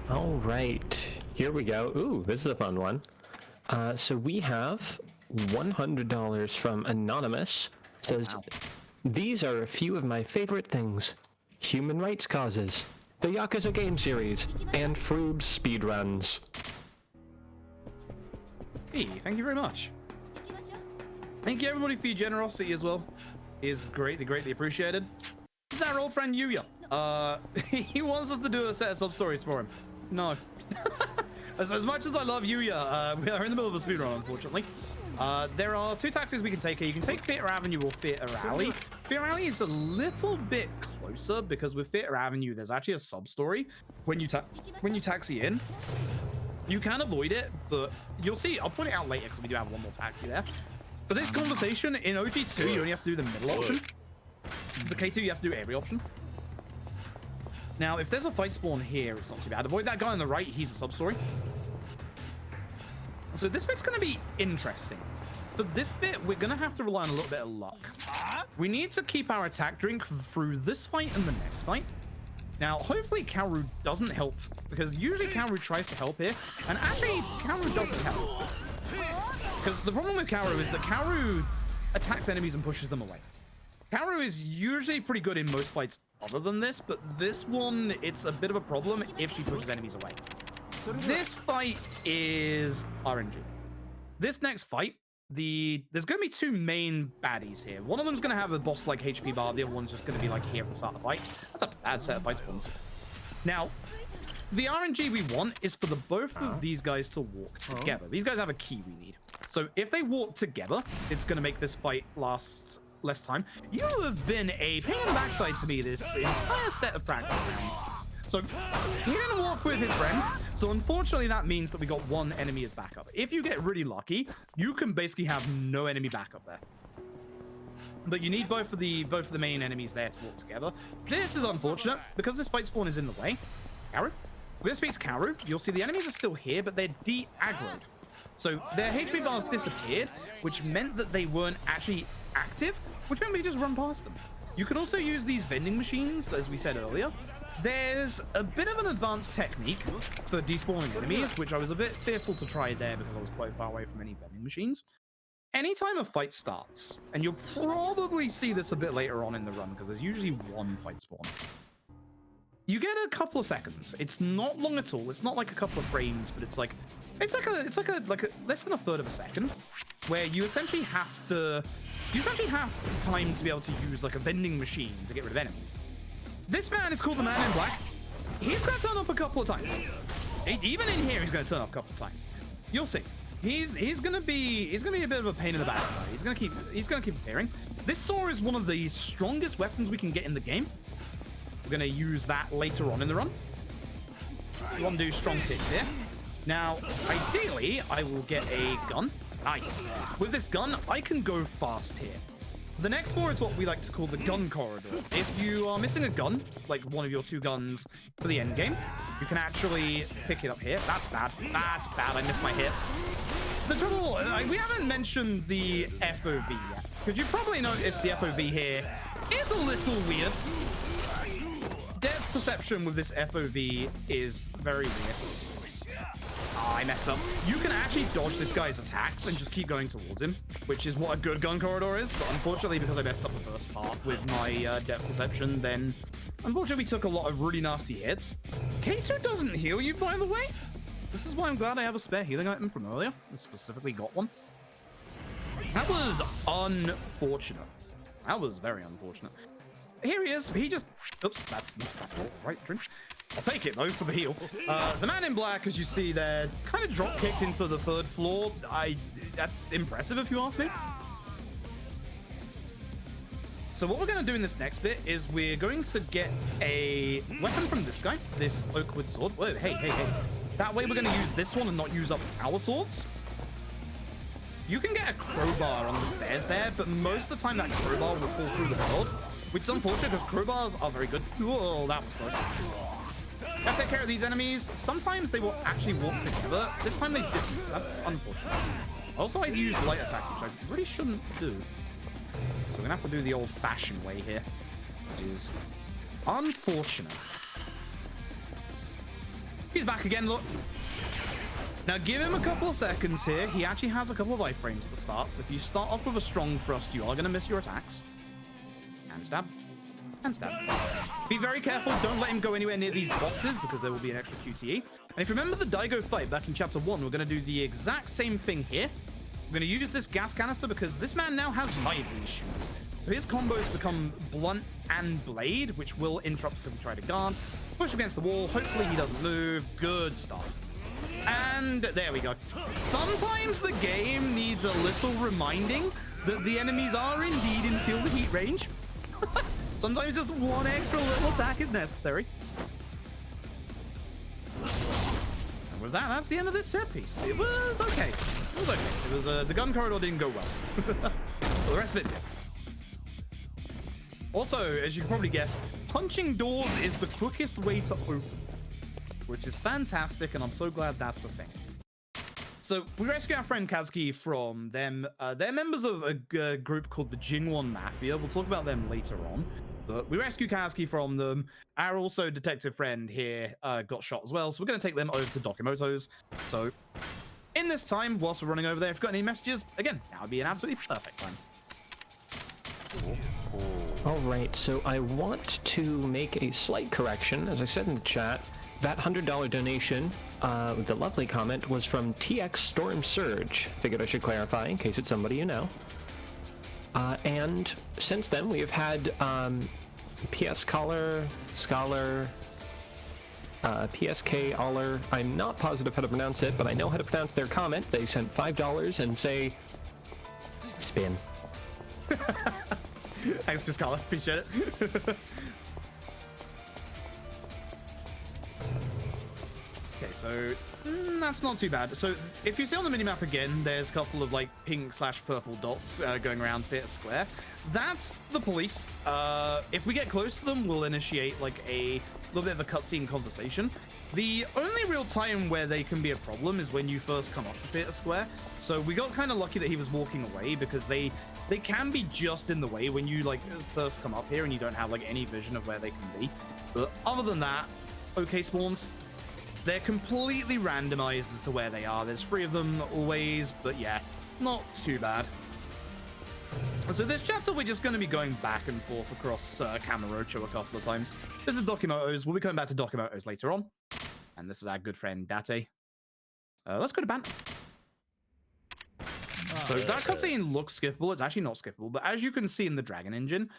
A: All right, here we go. Ooh, this is a fun one. So we have $100 from Anonymous. It says,
B: wow.
A: These are a few of my favorite things. Human rights causes, the Yakuza game series, and Froob speedruns.
B: Hey, thank you very much. Thank you everybody for your generosity as well. Is greatly appreciated. This is our old friend Yuya. He wants us to do a set of sub-stories for him. No. As much as I love Yuya, we are in the middle of a speedrun, unfortunately. There are two taxis we can take here. You can take Theatre Avenue or Theatre Alley. Theatre Alley is a little bit closer because with Theatre Avenue, there's actually a sub-story. When you taxi in, you can avoid it, but you'll see. I'll point it out later because we do have one more taxi there. For this conversation, in OG2, you only have to do the middle option. The K2, you have to do every option. Now, if there's a fight spawn here, it's not too bad. Avoid that guy on the right. He's a sub-story. So this bit's going to be interesting. For this bit, we're going to have to rely on a little bit of luck. We need to keep our attack drink through this fight and the next fight. Now, hopefully Kaoru doesn't help, because usually Kaoru tries to help here, and actually, Kaoru doesn't help. Because the problem with Kaoru is that Kaoru attacks enemies and pushes them away. Kaoru is usually pretty good in most fights other than this, but this one, it's a bit of a problem if she pushes enemies away. This fight is RNG. This next fight, there's going to be two main baddies here. One of them's going to have a boss-like HP bar. The other one's just going to be like here at the start of the fight. That's a bad set of fight spawns. Now, the RNG we want is for the both of these guys to walk together. These guys have a key we need. So if they walk together, it's going to make this fight last less time. You have been a pain in the backside to me this entire set of practice rounds. So he didn't walk with his friend. So unfortunately, that means that we got one enemy as backup. If you get really lucky, you can basically have no enemy backup there. But you need both of the main enemies there to walk together. This is unfortunate because this fight spawn is in the way. Kaoru. We're going to speak to Kaoru. You'll see the enemies are still here, but they're de-aggroed. So their HP bars disappeared, which meant that they weren't actually active, which meant we just run past them. You can also use these vending machines, as we said earlier. There's a bit of an advanced technique for despawning enemies, which I was a bit fearful to try there because I was quite far away from any vending machines. Anytime a fight starts, and you'll probably see this a bit later on in the run because there's usually one fight spawn, you get a couple of seconds. It's not long at all. It's not like a couple of frames, but it's like less than a third of a second, where you essentially have time to be able to use like a vending machine to get rid of enemies. This man is called the Man in Black. He's going to turn up a couple of times. Even in here, he's going to turn up a couple of times. You'll see. He's going to be a bit of a pain in the backside. He's going to keep appearing. This saw is one of the strongest weapons we can get in the game. We're going to use that later on in the run. We want to do strong kicks here. Now, ideally, I will get a gun. Nice. With this gun, I can go fast here. The next floor is what we like to call the gun corridor. If you are missing a gun, like one of your two guns for the end game, you can actually pick it up here. That's bad. That's bad. I missed my hit. The trouble, we haven't mentioned the FOV yet. Because you probably noticed the FOV here is a little weird. Depth perception with this FOV is very weird. Oh, I messed up. You can actually dodge this guy's attacks and just keep going towards him, which is what a good gun corridor is. But unfortunately, because I messed up the first part with my depth perception, then Unfortunately, we took a lot of really nasty hits. K2 doesn't heal you, by the way. This is why I'm glad I have a spare healing item from earlier. I specifically got one. That was unfortunate. That was very unfortunate. Here he is. He just... Oops, that's not the right drink. I'll take it, though, for the heal. The man in black, as you see there, kind of drop-kicked into the 3rd floor. That's impressive, if you ask me. So what we're going to do in this next bit is we're going to get a weapon from this guy, this oakwood sword. Whoa, hey. That way we're going to use this one and not use up our swords. You can get a crowbar on the stairs there, but most of the time that crowbar will fall through the world, which is unfortunate because crowbars are very good. Whoa, that was close. Gotta take care of these enemies. Sometimes they will actually walk together. This time they didn't. That's unfortunate. Also, I used light attack, which I really shouldn't do. So we're gonna have to do the old-fashioned way here, which is unfortunate. He's back again, look. Now give him a couple of seconds here. He actually has a couple of iframes at the start, so if you start off with a strong thrust, you are gonna miss your attacks. And stab. And stab. Be very careful, don't let him go anywhere near these boxes, because there will be an extra QTE. And if you remember the Daigo fight back in chapter 1, we're gonna do the exact same thing here. We're going to use this gas canister because this man now has knives in his shoes. So his combos become blunt and blade, which will interrupt us if we try to guard. Push against the wall. Hopefully he doesn't move. Good stuff. And there we go. Sometimes the game needs a little reminding that the enemies are indeed in feel the heat range. Sometimes just one extra little attack is necessary. And with that, that's the end of this set piece. It was okay. It was okay. It was the gun corridor didn't go well. But the rest of it did. Also, as you can probably guess, punching doors is the quickest way to open, which is fantastic, and I'm so glad that's a thing. So we rescue our friend Kazuki from them. They're members of a group called the Jingwon Mafia. We'll talk about them later on. But we rescue Kazuki from them. Our also detective friend here got shot as well. So we're going to take them over to Dokimoto's. So in this time, whilst we're running over there, if you've got any messages, again, that would be an absolutely perfect time.
A: All right, so I want to make a slight correction. As I said in the chat, that $100 donation, the lovely comment, was from TX Storm Surge. Figured I should clarify in case it's somebody you know. And since then, we have had PS Scholar, PSK Aller. I'm not positive how to pronounce it, but I know how to pronounce their comment. They sent $5 and say, spin.
B: Thanks, Piscala. Appreciate it. Okay, so that's not too bad. So if you see on the minimap again, there's a couple of like pink/purple dots going around Theatre Square. That's the police. If we get close to them, we'll initiate like a little bit of a cutscene conversation. The only real time where they can be a problem is when you first come up to Theatre Square. So we got kind of lucky that he was walking away, because they can be just in the way when you like first come up here and you don't have like any vision of where they can be. But other than that, okay spawns. They're completely randomized as to where they are. There's 3 of them always, but yeah, not too bad. So this chapter, we're just going to be going back and forth across Kamurocho a couple of times. This is Dokimoto's. We'll be coming back to Dokimoto's later on. And this is our good friend Date. Let's go to Banter. So that cutscene looks skippable. It's actually not skippable, but as you can see in the Dragon Engine,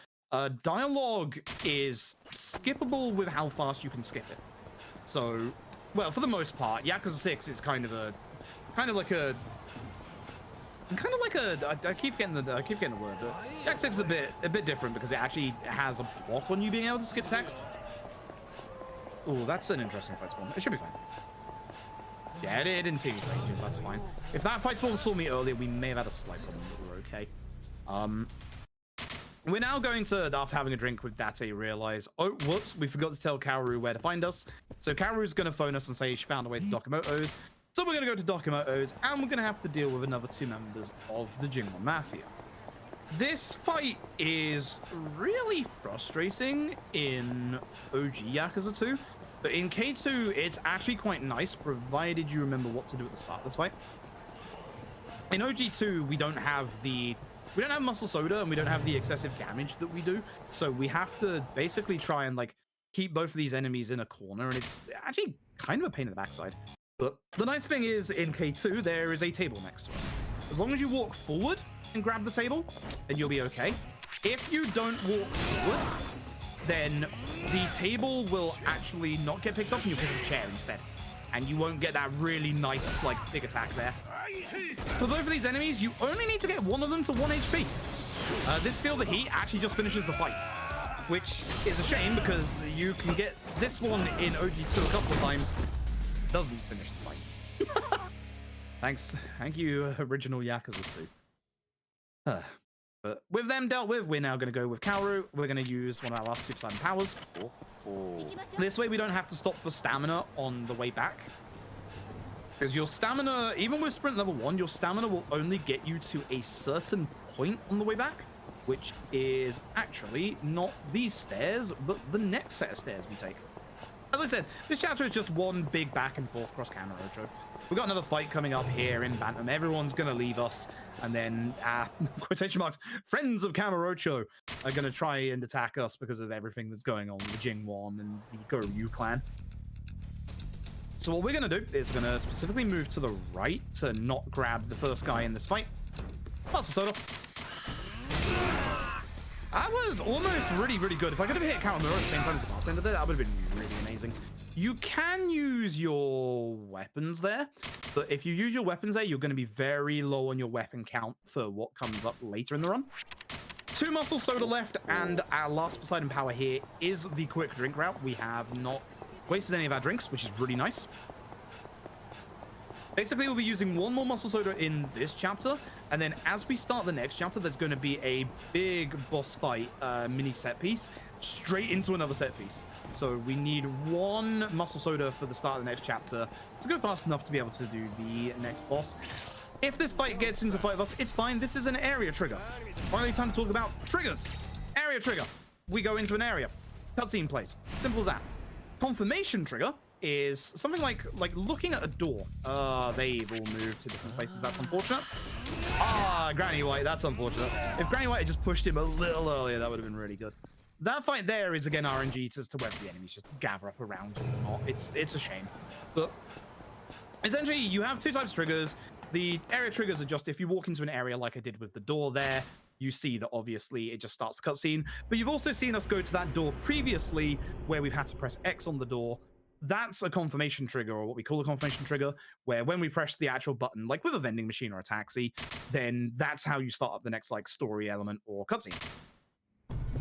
B: dialogue is skippable with how fast you can skip it. So, well, for the most part, Yakuza 6 is kind of like a I keep getting the word, but Yakuza 6 is a bit different because it actually has a block on you being able to skip text. Oh, that's an interesting fight spawn. It should be fine. Yeah, it didn't see me for ages. That's fine. If that fight spawn saw me earlier, we may have had a slight problem, but we're okay. We're now going to, after having a drink with Date, realize, oh, whoops, we forgot to tell Kaoru where to find us. So Kaoru's going to phone us and say she found a way to Dokimoto's. So we're going to go to Dokimoto's, and we're going to have to deal with another 2 members of the Jingwon Mafia. This fight is really frustrating in OG Yakuza 2, but in K2, it's actually quite nice, provided you remember what to do at the start of this fight. In OG2, we don't have muscle soda, and we don't have the excessive damage that we do, so we have to basically try and like keep both of these enemies in a corner, and it's actually kind of a pain in the backside. But the nice thing is, in K2, there is a table next to us. As long as you walk forward and grab the table, then you'll be okay. If you don't walk forward, then the table will actually not get picked up, and you'll pick up a chair instead. And you won't get that really nice, like, big attack there. For both of these enemies, you only need to get one of them to 1 HP. This Feel the Heat actually just finishes the fight, which is a shame because you can get this one in OG2 a couple of times. Doesn't finish the fight. Thanks. Thank you, original Yakuza 2. But with them dealt with, we're now going to go with Kaoru. We're going to use one of our last Super Saiyan powers. This way we don't have to stop for stamina on the way back. Because your stamina, even with Sprint level 1, your stamina will only get you to a certain point on the way back, which is actually not these stairs, but the next set of stairs we take. As I said, this chapter is just one big back and forth cross Kamurocho. We've got another fight coming up here in Bantam. Everyone's going to leave us. And then, quotation marks, friends of Kamurocho are going to try and attack us because of everything that's going on with the Jingwon and the Goryu clan. So what we're going to do is we're going to specifically move to the right to not grab the first guy in this fight. Master Soda. That was almost really, really good. If I could have hit Kawamura at the same time as the last end of it, that would have been really amazing. You can use your weapons there, but if you use your weapons there, you're going to be very low on your weapon count for what comes up later in the run. 2 Muscle Soda left, and our last Poseidon power here is the quick drink route. We have not wasted any of our drinks, which is really nice. Basically, we'll be using 1 more Muscle Soda in this chapter, and then as we start the next chapter, there's going to be a big boss fight mini set piece straight into another set piece. So we need 1 Muscle Soda for the start of the next chapter to go fast enough to be able to do the next boss. If this fight gets into fight of us, it's fine. This is an area trigger. It's finally time to talk about triggers. Area trigger. We go into an area. Cutscene plays. Simple as that. Confirmation trigger is something like looking at a door. They've all moved to different places. That's unfortunate. Granny White. That's unfortunate. If Granny White had just pushed him a little earlier, that would have been really good. That fight there is, again, RNG as to whether the enemies just gather up around you or not. It's a shame. But essentially, you have 2 types of triggers. The area triggers are just if you walk into an area like I did with the door there, you see that obviously it just starts the cutscene. But you've also seen us go to that door previously where we've had to press X on the door. That's a confirmation trigger, or what we call a confirmation trigger, where when we press the actual button, like with a vending machine or a taxi, then that's how you start up the next like story element or cutscene.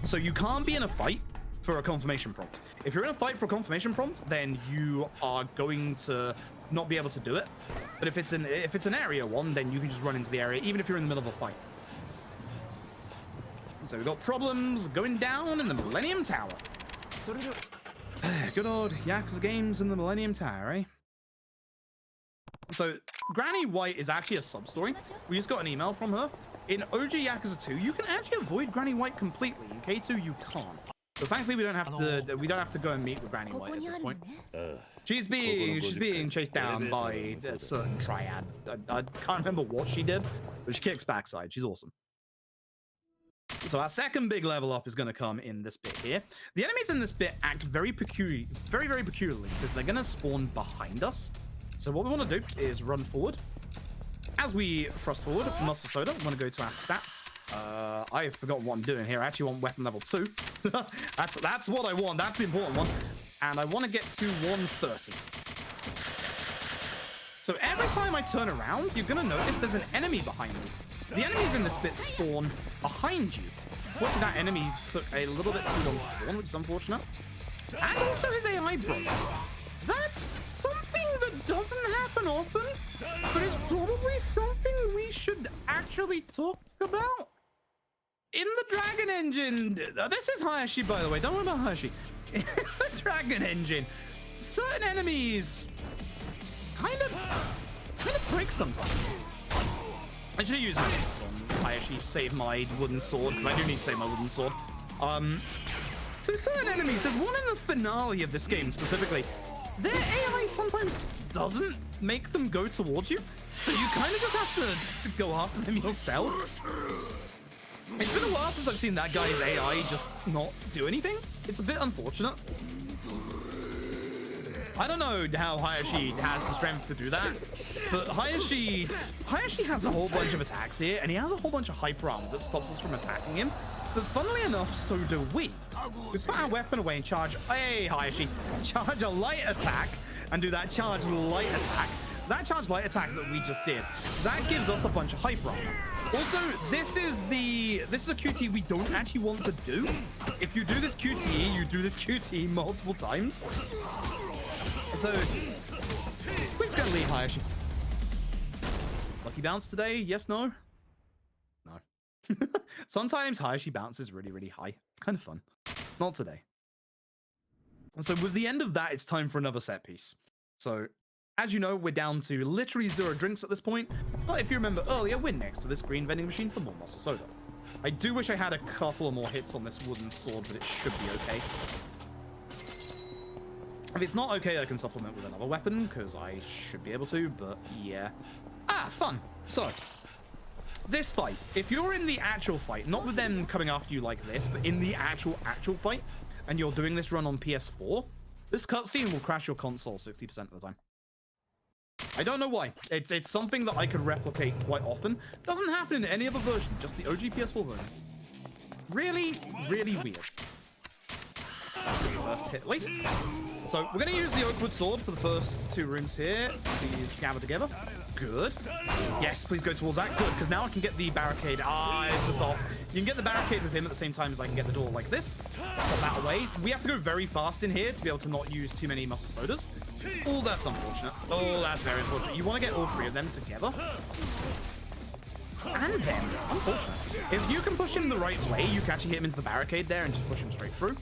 B: So you can't be in a fight for a confirmation prompt. If you're in a fight for a confirmation prompt, then you are going to not be able to do it. But if it's an area one, then you can just run into the area, even if you're in the middle of a fight. So we've got problems going down in the Millennium Tower. Good old Yakuza games in the Millennium Tower, eh? So Granny White is actually a sub-story. We just got an email from her. In OG Yakuza 2, you can actually avoid Granny White completely. In K2, you can't. So thankfully, we don't have to go and meet with Granny White at this point. She's being chased down by a certain triad. I can't remember what she did, but she kicks backside. She's awesome. So our second big level up is going to come in this bit here. The enemies in this bit act very peculiarly because they're going to spawn behind us. So what we want to do is run forward. As we thrust forward, Muscle Soda, we want to go to our stats. I forgot what I'm doing here. I actually want weapon level 2. That's what I want. That's the important one. And I want to get to 130. So every time I turn around, you're going to notice there's an enemy behind me. The enemies in this bit spawn behind you. Fortunately, that enemy took a little bit too long to spawn, which is unfortunate. And also his AI broke. That's something that doesn't happen often, but it's probably something we should actually talk about. In the Dragon Engine, this is Hayashi, by the way, don't worry about Hayashi. In the Dragon Engine, certain enemies kind of break sometimes. I should have used my weapons on Hayashi to save my wooden sword, because I do need to save my wooden sword. So certain enemies, there's one in the finale of this game specifically. Their AI sometimes doesn't make them go towards you, so you kind of just have to go after them yourself. It's been a while since I've seen that guy's AI just not do anything. It's a bit unfortunate. I don't know how Hayashi has the strength to do that, but Hayashi has a whole bunch of attacks here, and he has a whole bunch of hyper armor that stops us from attacking him. But funnily enough, so do we. We put our weapon away and charge, hey Hayashi, charge a light attack and do that charge light attack. That charge light attack that we just did, that gives us a bunch of hyper armor. Also, this is a QT we don't actually want to do. If you do this QT, you do this QT multiple times. So, we're just gonna leave Hayashi. Lucky bounce today? Yes, no? No. Sometimes Hayashi bounces really, really high. It's kind of fun. Not today. And so with the end of that, it's time for another set piece. So, as you know, we're down to literally 0 drinks at this point. But if you remember earlier, we're next to this green vending machine for more muscle soda. I do wish I had a couple more hits on this wooden sword, but it should be okay. If it's not okay, I can supplement with another weapon, because I should be able to, but yeah. Ah, fun. So, this fight, if you're in the actual fight, not with them coming after you like this, but in the actual fight, and you're doing this run on PS4, this cutscene will crash your console 60% of the time. I don't know why. It's something that I could replicate quite often. Doesn't happen in any other version, just the OG PS4 version. Really, really weird. First hit at least. So we're going to use the Oakwood Sword for the first 2 rooms here. Please gather together. Good. Yes, please go towards that. Good, because now I can get the barricade. Ah, it's just off. You can get the barricade with him at the same time as I can get the door like this. Put that away. We have to go very fast in here to be able to not use too many muscle sodas. Oh, that's unfortunate. Oh, that's very unfortunate. You want to get all 3 of them together. And then, unfortunate. If you can push him the right way, you can actually hit him into the barricade there and just push him straight through.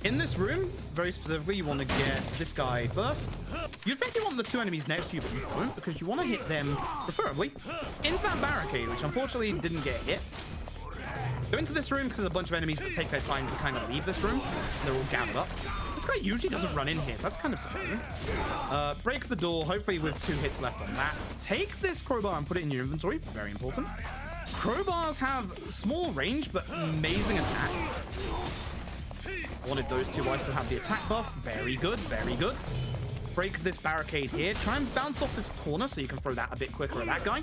B: In this room, very specifically, you want to get this guy first. You think you want the 2 enemies next to you, but you don't, because you want to hit them, preferably, into that barricade, which unfortunately didn't get hit. Go into this room, because there's a bunch of enemies that take their time to kind of leave this room. They're all gathered up. This guy usually doesn't run in here, so that's kind of surprising. Break the door, hopefully with 2 hits left on that. Take this crowbar and put it in your inventory. Very important. Crowbars have small range, but amazing attack. I wanted those 2 guys to have the attack buff. Very good, very good. Break this barricade here. Try and bounce off this corner so you can throw that a bit quicker at that guy.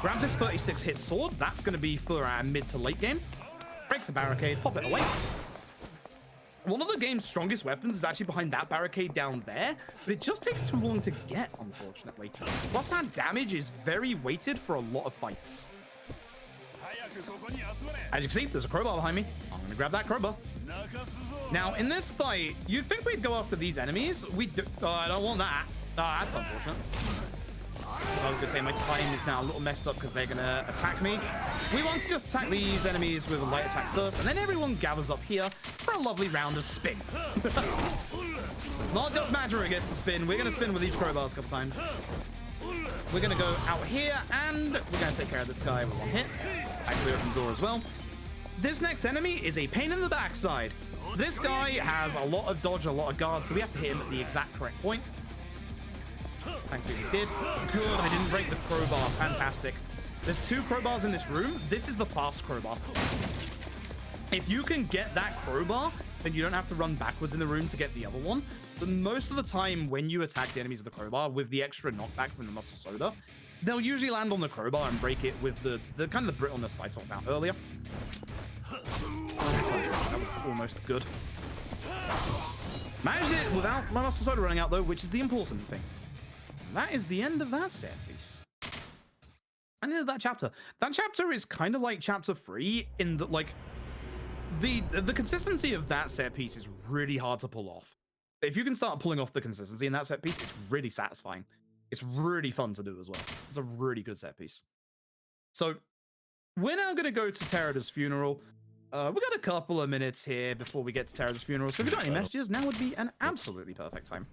B: Grab this 36 hit sword. That's going to be for our mid to late game. Break the barricade, pop it away. One of the game's strongest weapons is actually behind that barricade down there, but it just takes too long to get, unfortunately. Plus, our damage is very weighted for a lot of fights. As you can see, there's a crowbar behind me. I'm going to grab that crowbar. Now, in this fight, you'd think we'd go after these enemies. I don't want that. That's unfortunate. I was going to say, my time is now a little messed up because they're going to attack me. We want to just attack these enemies with a light attack first, and then everyone gathers up here for a lovely round of spin. So it's not just Madra who gets to spin. We're going to spin with these crowbars a couple times. We're going to go out here, and we're going to take care of this guy with 1 hit. Actually, open the door as well. This next enemy is a pain in the backside. This guy has a lot of dodge, a lot of guard, so we have to hit him at the exact correct point. Thankfully we did. Good, I didn't break the crowbar. Fantastic. There's 2 crowbars in this room. This is the fast crowbar. If you can get that crowbar, then you don't have to run backwards in the room to get the other one. But most of the time, when you attack the enemies of the crowbar with the extra knockback from the muscle soda, they'll usually land on the crowbar and break it with the kind of the brittleness I talked about earlier. That's unfortunate. That was almost good. Managed it without my muscle soda running out, though, which is the important thing. And that is the end of that set piece. And the end of that chapter. That chapter is kind of like chapter 3 in that, like, the consistency of that set piece is really hard to pull off. If you can start pulling off the consistency in that set piece, it's really satisfying. It's really fun to do as well. It's a really good set piece. So, we're now going to go to Terada's funeral. We've got a couple of minutes here before we get to Terada's funeral, so if you've got any messages, now would be an absolutely perfect time.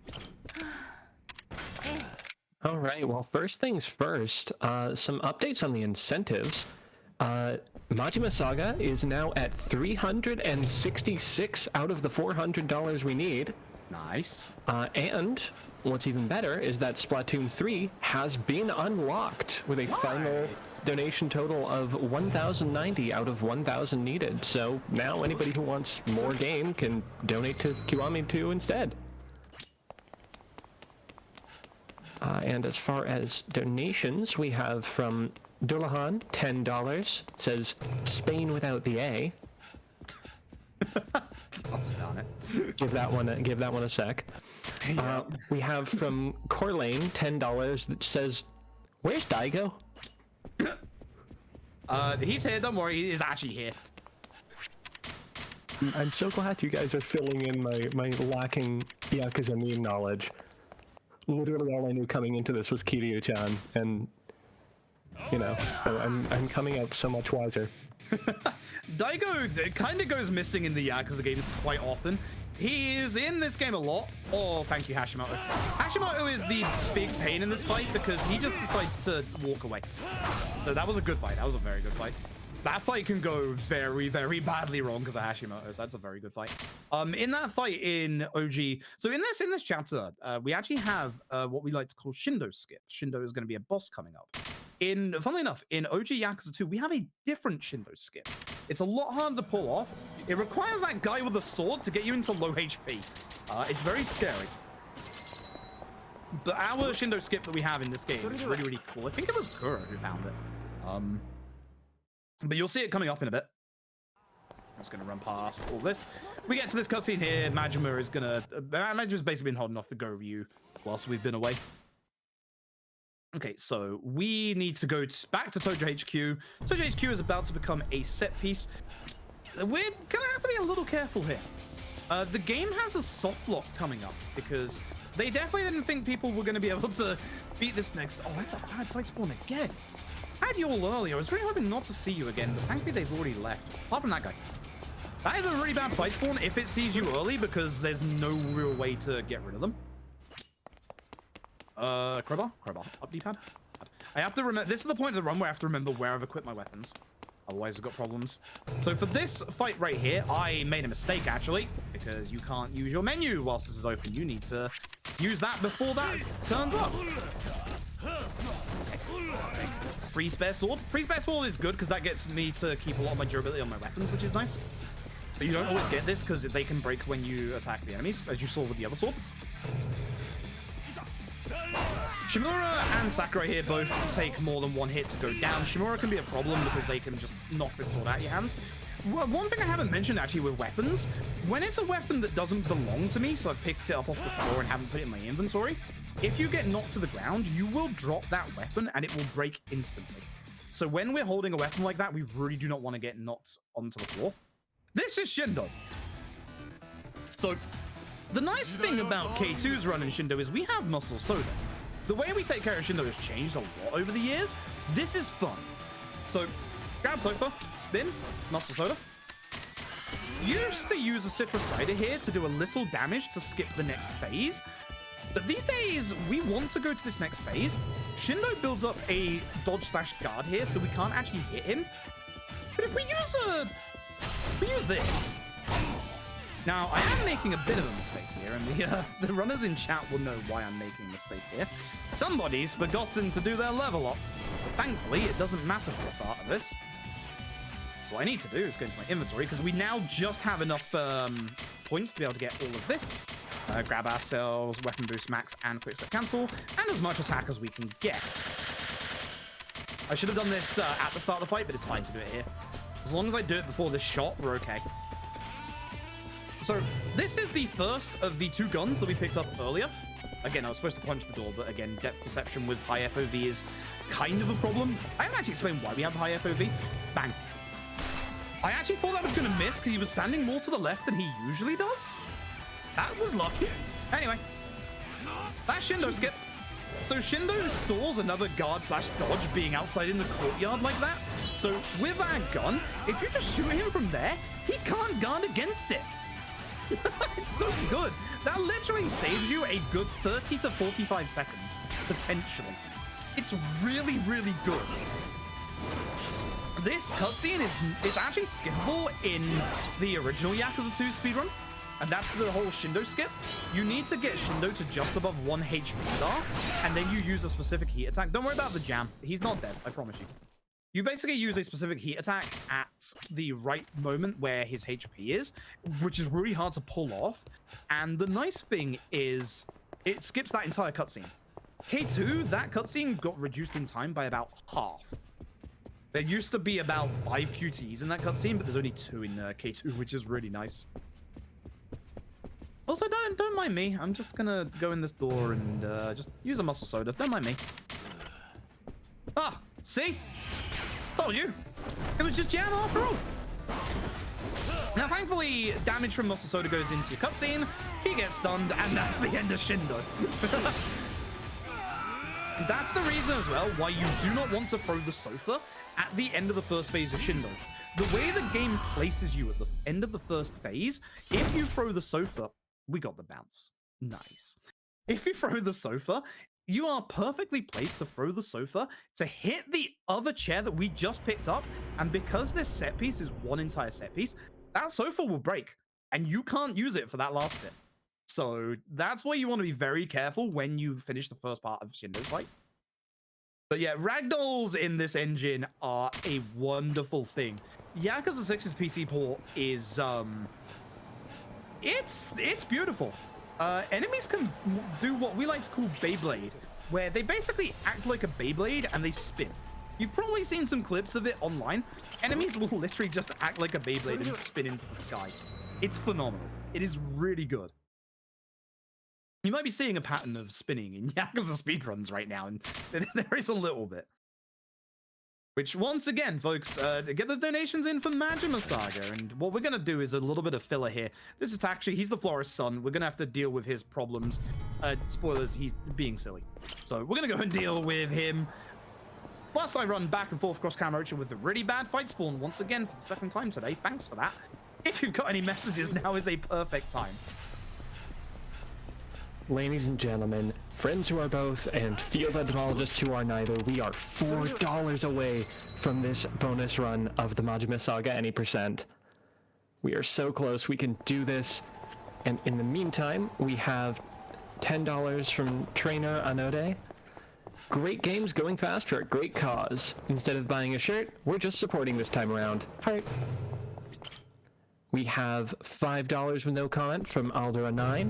A: All right, well, first things first, some updates on the incentives. Majima Saga is now at 366 out of the $400 we need.
B: Nice.
A: And what's even better is that Splatoon 3 has been unlocked with a final donation total of 1,090 out of 1,000 needed. So now anybody who wants more game can donate to Kiwami 2 instead. And as far as donations, we have from Dulahan, $10. It says Spain without the A.
B: Oh, darn it.
A: Give that one a sec.
B: Yeah.
A: We have from Corlane, $10 that says, "Where's Daigo?"
B: He's here. Don't worry. He is actually here.
A: I'm so glad you guys are filling in my lacking Yakuza meme knowledge. Literally all I knew coming into this was Kiryu-chan, and you know, I'm coming out so much wiser.
B: Daigo kind of goes missing in the Yakuza games quite often. He is in this game a lot. Oh, thank you, Hashimoto. Hashimoto is the big pain in this fight because he just decides to walk away. So that was a good fight. That was a very good fight. That fight can go very, very badly wrong because of Hashimoto's. That's a very good fight. In that fight in OG, so in this chapter, we actually have what we like to call Shindo skip. Shindo is going to be a boss coming up. Funnily enough, in OG Yakuza 2, we have a different Shindo skip. It's a lot harder to pull off. It requires that guy with a sword to get you into low HP. It's very scary. But our Shindo skip that we have in this game is really, really cool. I think it was Kuro who found it. But you'll see it coming up in a bit. I'm just going to run past all this. We get to this cutscene here. Majima is going to... Majima's basically been holding off the Go-Ryu whilst we've been away. Okay, so we need to go back to Tojo HQ. Tojo HQ is about to become a set piece. We're going to have to be a little careful here. The game has a soft lock coming up because they definitely didn't think people were going to be able to beat this next... Oh, that's a bad fight spawn again. I had you all earlier. I was really hoping not to see you again, but thankfully they've already left. Apart from that guy. That is a really bad fight spawn if it sees you early because there's no real way to get rid of them. Crowbar? Up D-pad? I have to remember... This is the point of the run where I have to remember where I've equipped my weapons. Otherwise, I've got problems. So for this fight right here, I made a mistake, actually, because you can't use your menu whilst this is open. You need to use that before that turns up. Okay. Free spare sword. Free spare sword is good because that gets me to keep a lot of my durability on my weapons, which is nice. But you don't always get this because they can break when you attack the enemies, as you saw with the other sword. Shimura and Sakurai here both take more than one hit to go down. Shimura can be a problem because they can just knock this sword out of your hands. One thing I haven't mentioned actually with weapons, when it's a weapon that doesn't belong to me, so I picked it up off the floor and haven't put it in my inventory, if you get knocked to the ground, you will drop that weapon and it will break instantly. So when we're holding a weapon like that, we really do not want to get knocked onto the floor. This is Shindo. So the nice thing about K2's run in Shindo is we have Muscle Soda. The way we take care of Shindo has changed a lot over the years. This is fun. So grab Sofa, spin, Muscle Soda. Used to use a Citrus Cider here to do a little damage to skip the next phase. But these days, we want to go to this next phase. Shindo builds up a dodge/guard here, so we can't actually hit him. But if we use this. Now, I am making a bit of a mistake here, and the runners in chat will know why I'm making a mistake here. Somebody's forgotten to do their level up. But thankfully, it doesn't matter for the start of this. So what I need to do is go into my inventory, because we now just have enough points to be able to get all of this. Grab ourselves Weapon Boost Max and Quick Step Cancel, and as much attack as we can get. I should have done this at the start of the fight, but it's fine to do it here. As long as I do it before this shot, we're okay. So this is the first of the two guns that we picked up earlier. Again, I was supposed to punch the door, but again, depth perception with high FOV is kind of a problem. I haven't actually explained why we have high FOV. Bang. I actually thought that was going to miss because he was standing more to the left than he usually does. That was lucky. Anyway, that's Shindo skip. So Shindo stores another guard/dodge being outside in the courtyard like that. So with our gun, if you just shoot him from there, he can't guard against it. It's so good. That literally saves you a good 30 to 45 seconds, potentially. It's really, really good. This cutscene is actually skippable in the original Yakuza 2 speedrun. And that's the whole Shindo skip. You need to get Shindo to just above 1 HP bar, and then you use a specific heat attack. Don't worry about the jam. He's not dead, I promise you. You basically use a specific heat attack at the right moment where his HP is, which is really hard to pull off. And the nice thing is, it skips that entire cutscene. K2, that cutscene got reduced in time by about half. There used to be about 5 QTs in that cutscene, but there's only 2 in K2, which is really nice. Also, don't mind me. I'm just gonna go in this door and just use a muscle soda. Don't mind me. Ah, see? Told you. It was just jam after all. Now, thankfully, damage from muscle soda goes into your cutscene. He gets stunned, and that's the end of Shindo. That's the reason as well why you do not want to throw the sofa at the end of the first phase of Shindo. The way the game places you at the end of the first phase, if you throw the sofa, we got the bounce. Nice. If you throw the sofa, you are perfectly placed to throw the sofa to hit the other chair that we just picked up. And because this set piece is one entire set piece, that sofa will break and you can't use it for that last bit. So that's why you want to be very careful when you finish the first part of Shindo's fight. But yeah, ragdolls in this engine are a wonderful thing. Yakuza 6's PC port is it's beautiful. Enemies can do what we like to call Beyblade, where they basically act like a Beyblade and they spin. You've probably seen some clips of it online. Enemies will literally just act like a Beyblade and spin into the sky. It's phenomenal. It is really good. You might be seeing a pattern of spinning in Yakuza speedruns right now, and there is a little bit. Which, once again, folks, get those donations in for Majima Saga, and what we're going to do is a little bit of filler here. This is actually, he's the florist's son. We're going to have to deal with his problems. Spoilers, he's being silly. So we're going to go and deal with him. Whilst I run back and forth across Kamurocho with the really bad fight spawn once again for the second time today. Thanks for that. If you've got any messages, now is a perfect time.
A: Ladies and gentlemen, friends who are both and field etymologists who are neither, we are $4 away from this bonus run of the Majima Saga any percent. We are so close, we can do this. And in the meantime, we have $10 from trainer Anode. Great games going fast for a great cause. Instead of buying a shirt, we're just supporting this time around. Heart. We have $5 with no comment from Aldera9.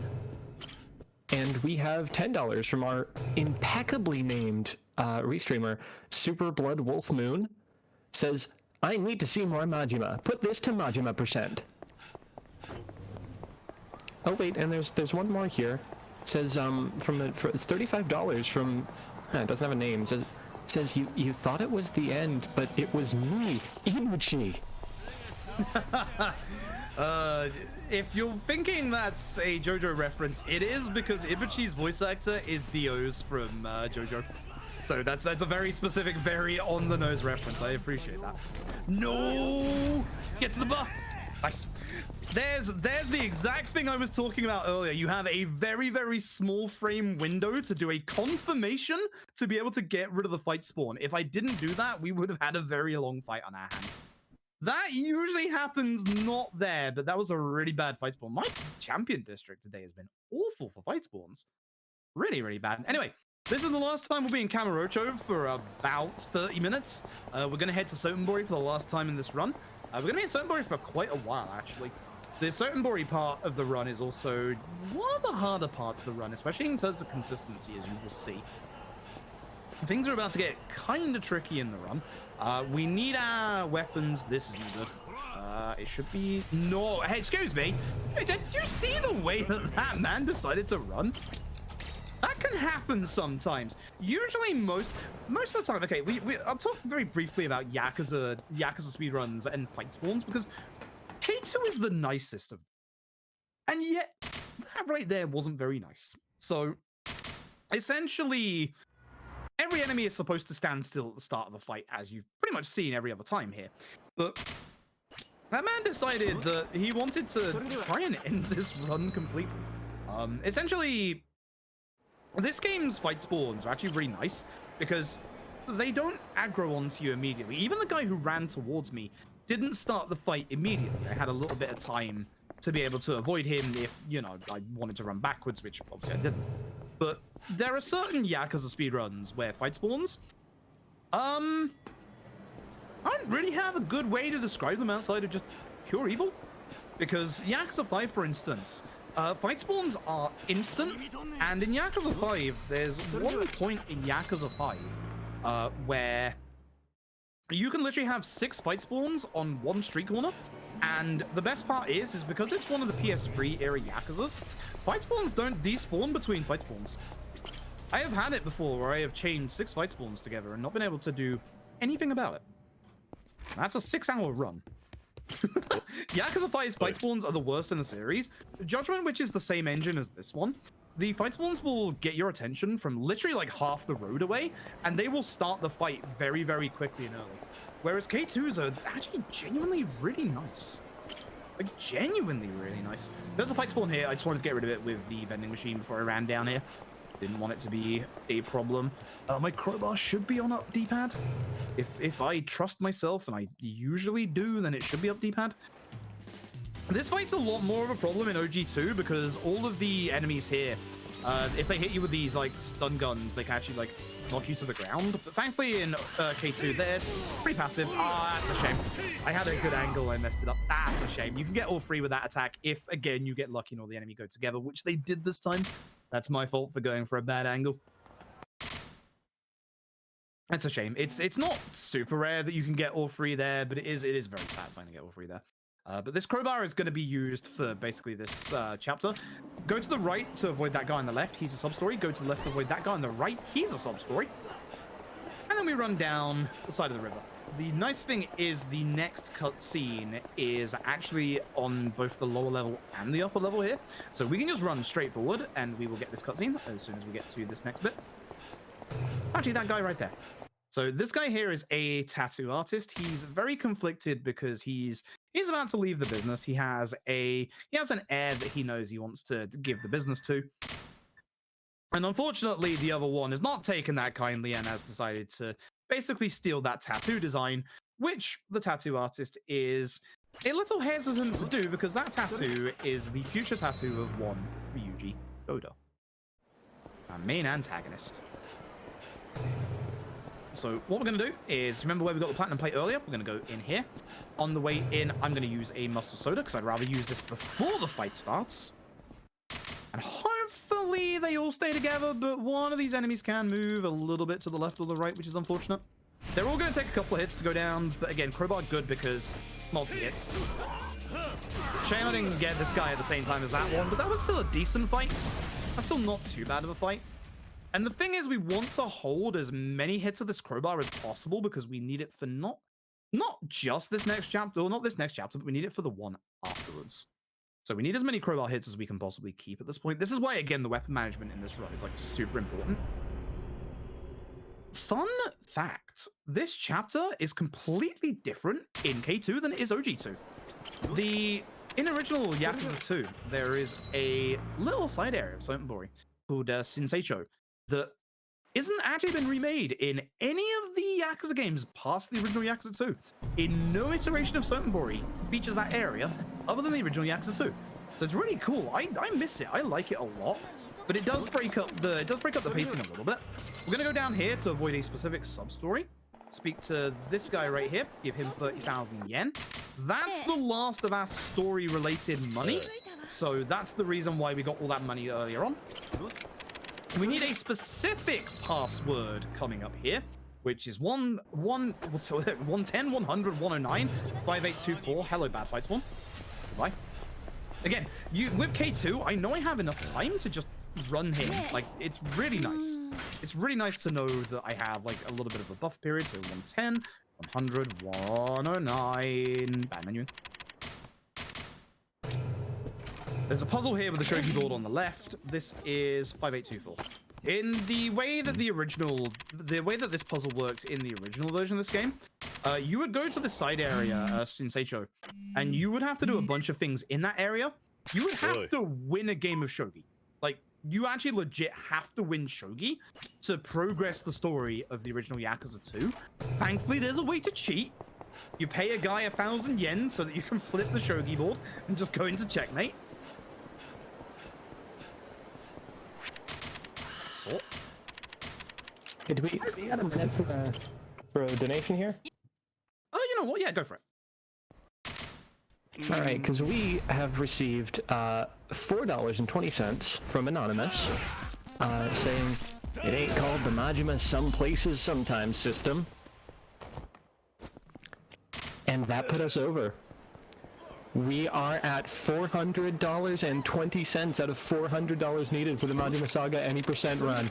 A: And we have $10 from our impeccably named restreamer, Super Blood Wolf Moon. Says, I need to see more Majima. Put this to Majima percent. Oh wait, and there's one more here. It says it's $35 from. It doesn't have a name. It says you thought it was the end, but it was me, Ibuchi.
B: If you're thinking that's a JoJo reference, it is, because Ibuchi's voice actor is Dio's from JoJo. So that's a very specific, very on-the-nose reference. I appreciate that. No! Get to the bar! Nice. There's the exact thing I was talking about earlier. You have a very, very small frame window to do a confirmation to be able to get rid of the fight spawn. If I didn't do that, we would have had a very long fight on our hands. That usually happens not there, but that was a really bad fight spawn. My champion district today has been awful for fight spawns. Really, really bad. Anyway, this is the last time we'll be in Kamurocho for about 30 minutes. We're going to head to Sotenbori for the last time in this run. We're going to be in Sotenbori for quite a while, actually. The Sotenbori part of the run is also one of the harder parts of the run, especially in terms of consistency, as you will see. Things are about to get kind of tricky in the run. We need our weapons. This isn't good. It should be... No. Hey, excuse me. Hey, did you see the way that man decided to run? That can happen sometimes. Usually most of the time. Okay, I'll talk very briefly about Yakuza speedruns and fight spawns, because K2 is the nicest of them. And yet, that right there wasn't very nice. So, essentially, every enemy is supposed to stand still at the start of a fight, as you've pretty much seen every other time here. But that man decided that he wanted to try and end this run completely. Essentially, this game's fight spawns are actually really nice, because they don't aggro onto you immediately. Even the guy who ran towards me didn't start the fight immediately. I had a little bit of time to be able to avoid him if, you know, I wanted to run backwards, which obviously I didn't. But there are certain Yakuza speedruns where fight spawns, I don't really have a good way to describe them outside of just pure evil. Because Yakuza 5, for instance, Fight spawns are instant, and in Yakuza 5, there's one point in Yakuza 5 where you can literally have 6 fight spawns on one street corner, and the best part is because it's one of the PS3 era Yakuzas, fight spawns don't despawn between fight spawns. I have had it before where I have chained 6 fight spawns together and not been able to do anything about it. That's a 6-hour run. Yakuza 5's fight spawns are the worst in the series. Judgment, which is the same engine as this one, the fight spawns will get your attention from literally like half the road away, and they will start the fight very, very quickly and early. Whereas K2s are actually genuinely really nice. Like, genuinely really nice. There's a fight spawn here. I just wanted to get rid of it with the vending machine before I ran down here. Didn't want it to be a problem. My crowbar should be on up D-pad. If I trust myself, and I usually do, then it should be up D-pad. This fight's a lot more of a problem in OG2 because all of the enemies here, if they hit you with these like stun guns, they can actually like knock you to the ground. But thankfully in K2, they're pretty passive. Ah, that's a shame. I had a good angle, I messed it up. That's a shame. You can get all 3 with that attack if, again, you get lucky and all the enemy go together, which they did this time. That's my fault for going for a bad angle. That's a shame. It's not super rare that you can get all 3 there, but it is very satisfying to get all 3 there. But this crowbar is going to be used for basically this chapter. Go to the right to avoid that guy on the left. He's a sub-story. Go to the left to avoid that guy on the right. He's a sub-story. And then we run down the side of the river. The nice thing is the next cutscene is actually on both the lower level and the upper level here. So we can just run straight forward and we will get this cutscene as soon as we get to this next bit. Actually, that guy right there. So this guy here is a tattoo artist. He's very conflicted because he's about to leave the business. He has an heir that he knows he wants to give the business to. And unfortunately, the other one is not taking that kindly and has decided to basically steal that tattoo design, which the tattoo artist is a little hesitant to do because that tattoo is the future tattoo of one Ryuji Oda, our main antagonist. So what we're going to do is, remember where we got the platinum plate earlier? We're going to go in here. On the way in, I'm going to use a muscle soda because I'd rather use this before the fight starts. And hopefully they all stay together, but one of these enemies can move a little bit to the left or the right, which is unfortunate. They're all going to take a couple of hits to go down, but again, crowbar good because multi-hits. Shame I didn't get this guy at the same time as that one, but that was still a decent fight. That's still not too bad of a fight. And the thing is, we want to hold as many hits of this crowbar as possible because we need it for not just this next chapter, or not this next chapter, but we need it for the one afterwards. So we need as many crowbar hits as we can possibly keep at this point. This is why, again, the weapon management in this run is like super important. Fun fact, this chapter is completely different in K2 than it is OG2. In original Yakuza 2, there is a little side area of Sotenbori called Shinseicho that isn't actually been remade in any of the Yakuza games past the original Yakuza 2. In no iteration of Sotenbori features that area other than the original Yakuza 2. So it's really cool. I miss it. I like it a lot, but it does break up the pacing a little bit. We're gonna go down here to avoid a specific sub-story. Speak to this guy right here. Give him 30,000 yen. That's the last of our story-related money. So that's the reason why we got all that money earlier on. We need a specific password coming up here, which is 110, 100, 109, 5824. Hello, bad fight spawn. Goodbye. Again, with K2, I know I have enough time to just run him. Like, it's really nice. It's really nice to know that I have like a little bit of a buffer period. So 110, 100, 109. Bad menu. There's a puzzle here with the shogi board on the left. This is 5824. In the way that this puzzle works in the original version of this game, you would go to the side area, Shinseicho, and you would have to do a bunch of things in that area. You would have to win a game of shogi. Like, you actually legit have to win shogi to progress the story of the original Yakuza 2. Thankfully, there's a way to cheat. You pay a guy 1,000 yen so that you can flip the shogi board and just go into checkmate.
A: Hey, do we got a minute for a donation here?
B: Oh, you know what? Yeah, go for it.
A: All right, because we have received $4.20 from Anonymous, saying, "It ain't called the Majima Some Places Sometimes system." And that put us over. We are at $400.20 out of $400 needed for the Majima Saga any percent run.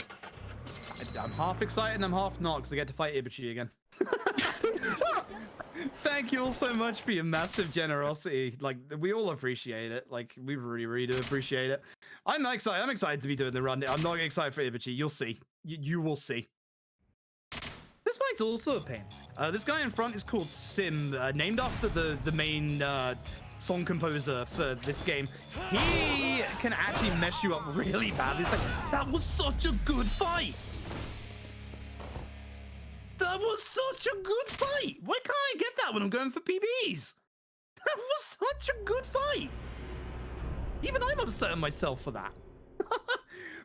B: I'm half excited and I'm half not because I get to fight Ibuchi again. Thank you all so much for your massive generosity. Like, we all appreciate it. Like, we really, really do appreciate it. I'm excited. I'm excited to be doing the run. I'm not excited for Ibuchi. You'll see. You will see. This fight's also a pain. This guy in front is called Sim, named after the main song composer for this game. He can actually mess you up really badly. It's like, that was such a good fight. That was such a good fight. Why can't I get that when I'm going for PBs? That was such a good fight. Even I'm upset at myself for that.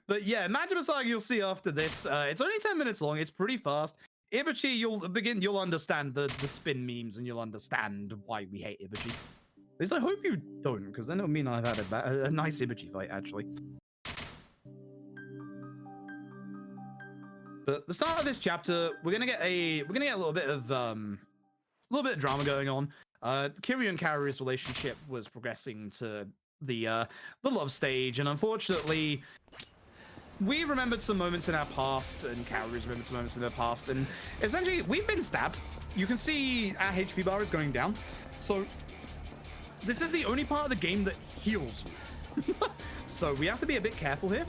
B: But yeah, Majima Saga you'll see after this. It's only 10 minutes long. It's pretty fast. Ibuchi, you'll understand the spin memes and you'll understand why we hate Ibuchi. At least I hope you don't, because then it'll mean I've had a nice Ibuchi fight, actually. But the start of this chapter, we're gonna get a little bit of drama going on. Kiryu and Kaoru's relationship was progressing to the love stage, and unfortunately, we remembered some moments in our past, and Kaoru's remembered some moments in their past, and essentially, we've been stabbed. You can see our HP bar is going down, so this is the only part of the game that heals you. So we have to be a bit careful here.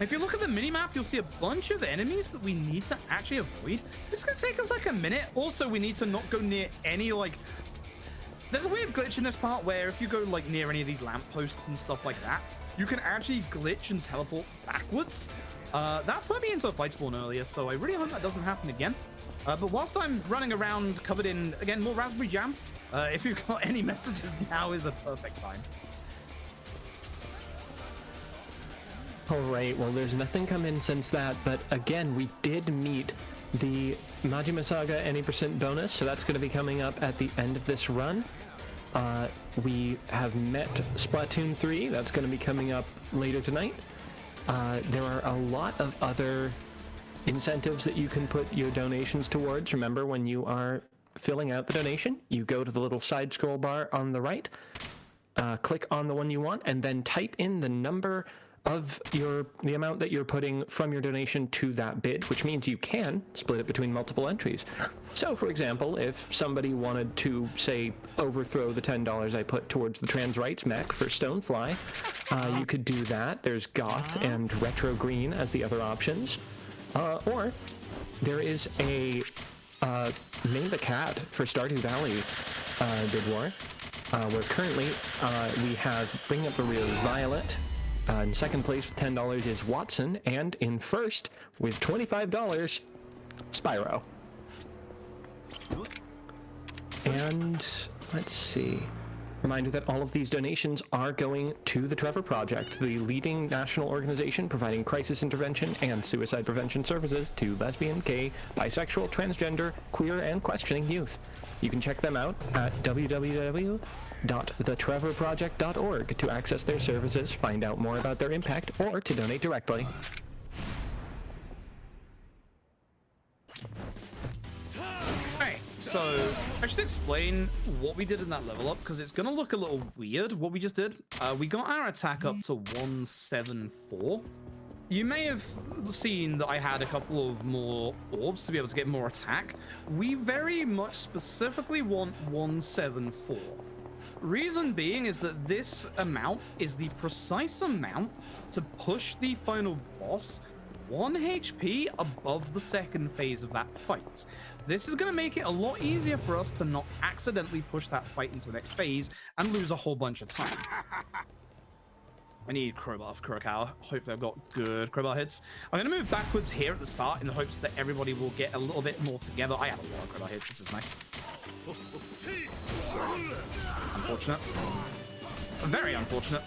B: If you look at the minimap, you'll see a bunch of enemies that we need to actually avoid. This is going to take us like a minute. Also, we need to not go near any, like... There's a weird glitch in this part where if you go, like, near any of these lampposts and stuff like that, you can actually glitch and teleport backwards. That put me into a fight spawn earlier, so I really hope that doesn't happen again. But whilst I'm running around covered in, again, more raspberry jam, if you've got any messages, now is a perfect time.
A: All right, well, there's nothing come in since that, but again, we did meet the Majima Saga any percent bonus, so that's going to be coming up at the end of this run. We have met Splatoon 3, that's going to be coming up later tonight. There are a lot of other incentives that you can put your donations towards. Remember, when you are filling out the donation, you go to the little side scroll bar on the right, click on the one you want, and then type in the number of the amount that you're putting from your donation to that bid, which means you can split it between multiple entries. So, for example, if somebody wanted to, say, overthrow the $10 I put towards the trans rights mech for Stonefly, you could do that. There's Goth and Retro Green as the other options. Or there is a Name the Cat for Stardew Valley bid war, where currently we have Bring Up the Rear Violet. In second place with $10 is Watson, and in first with $25, Spyro. And let's see. Reminder that all of these donations are going to the Trevor Project, the leading national organization providing crisis intervention and suicide prevention services to lesbian, gay, bisexual, transgender, queer, and questioning youth. You can check them out at www.thetrevorproject.org to access their services, find out more about their impact, or to donate directly.
B: Alright, so I should explain what we did in that level up, because it's going to look a little weird, what we just did. We got our attack up to 174. You may have seen that I had a couple of more orbs to be able to get more attack. We very much specifically want 174. Reason being is that this amount is the precise amount to push the final boss 1 HP above the second phase of that fight. This is going to make it a lot easier for us to not accidentally push that fight into the next phase and lose a whole bunch of time. I need crowbar for Kurokawa. Hopefully I've got good crowbar hits. I'm going to move backwards here at the start in the hopes that everybody will get a little bit more together. I have a lot of crowbar hits. This is nice. Unfortunate. Very unfortunate.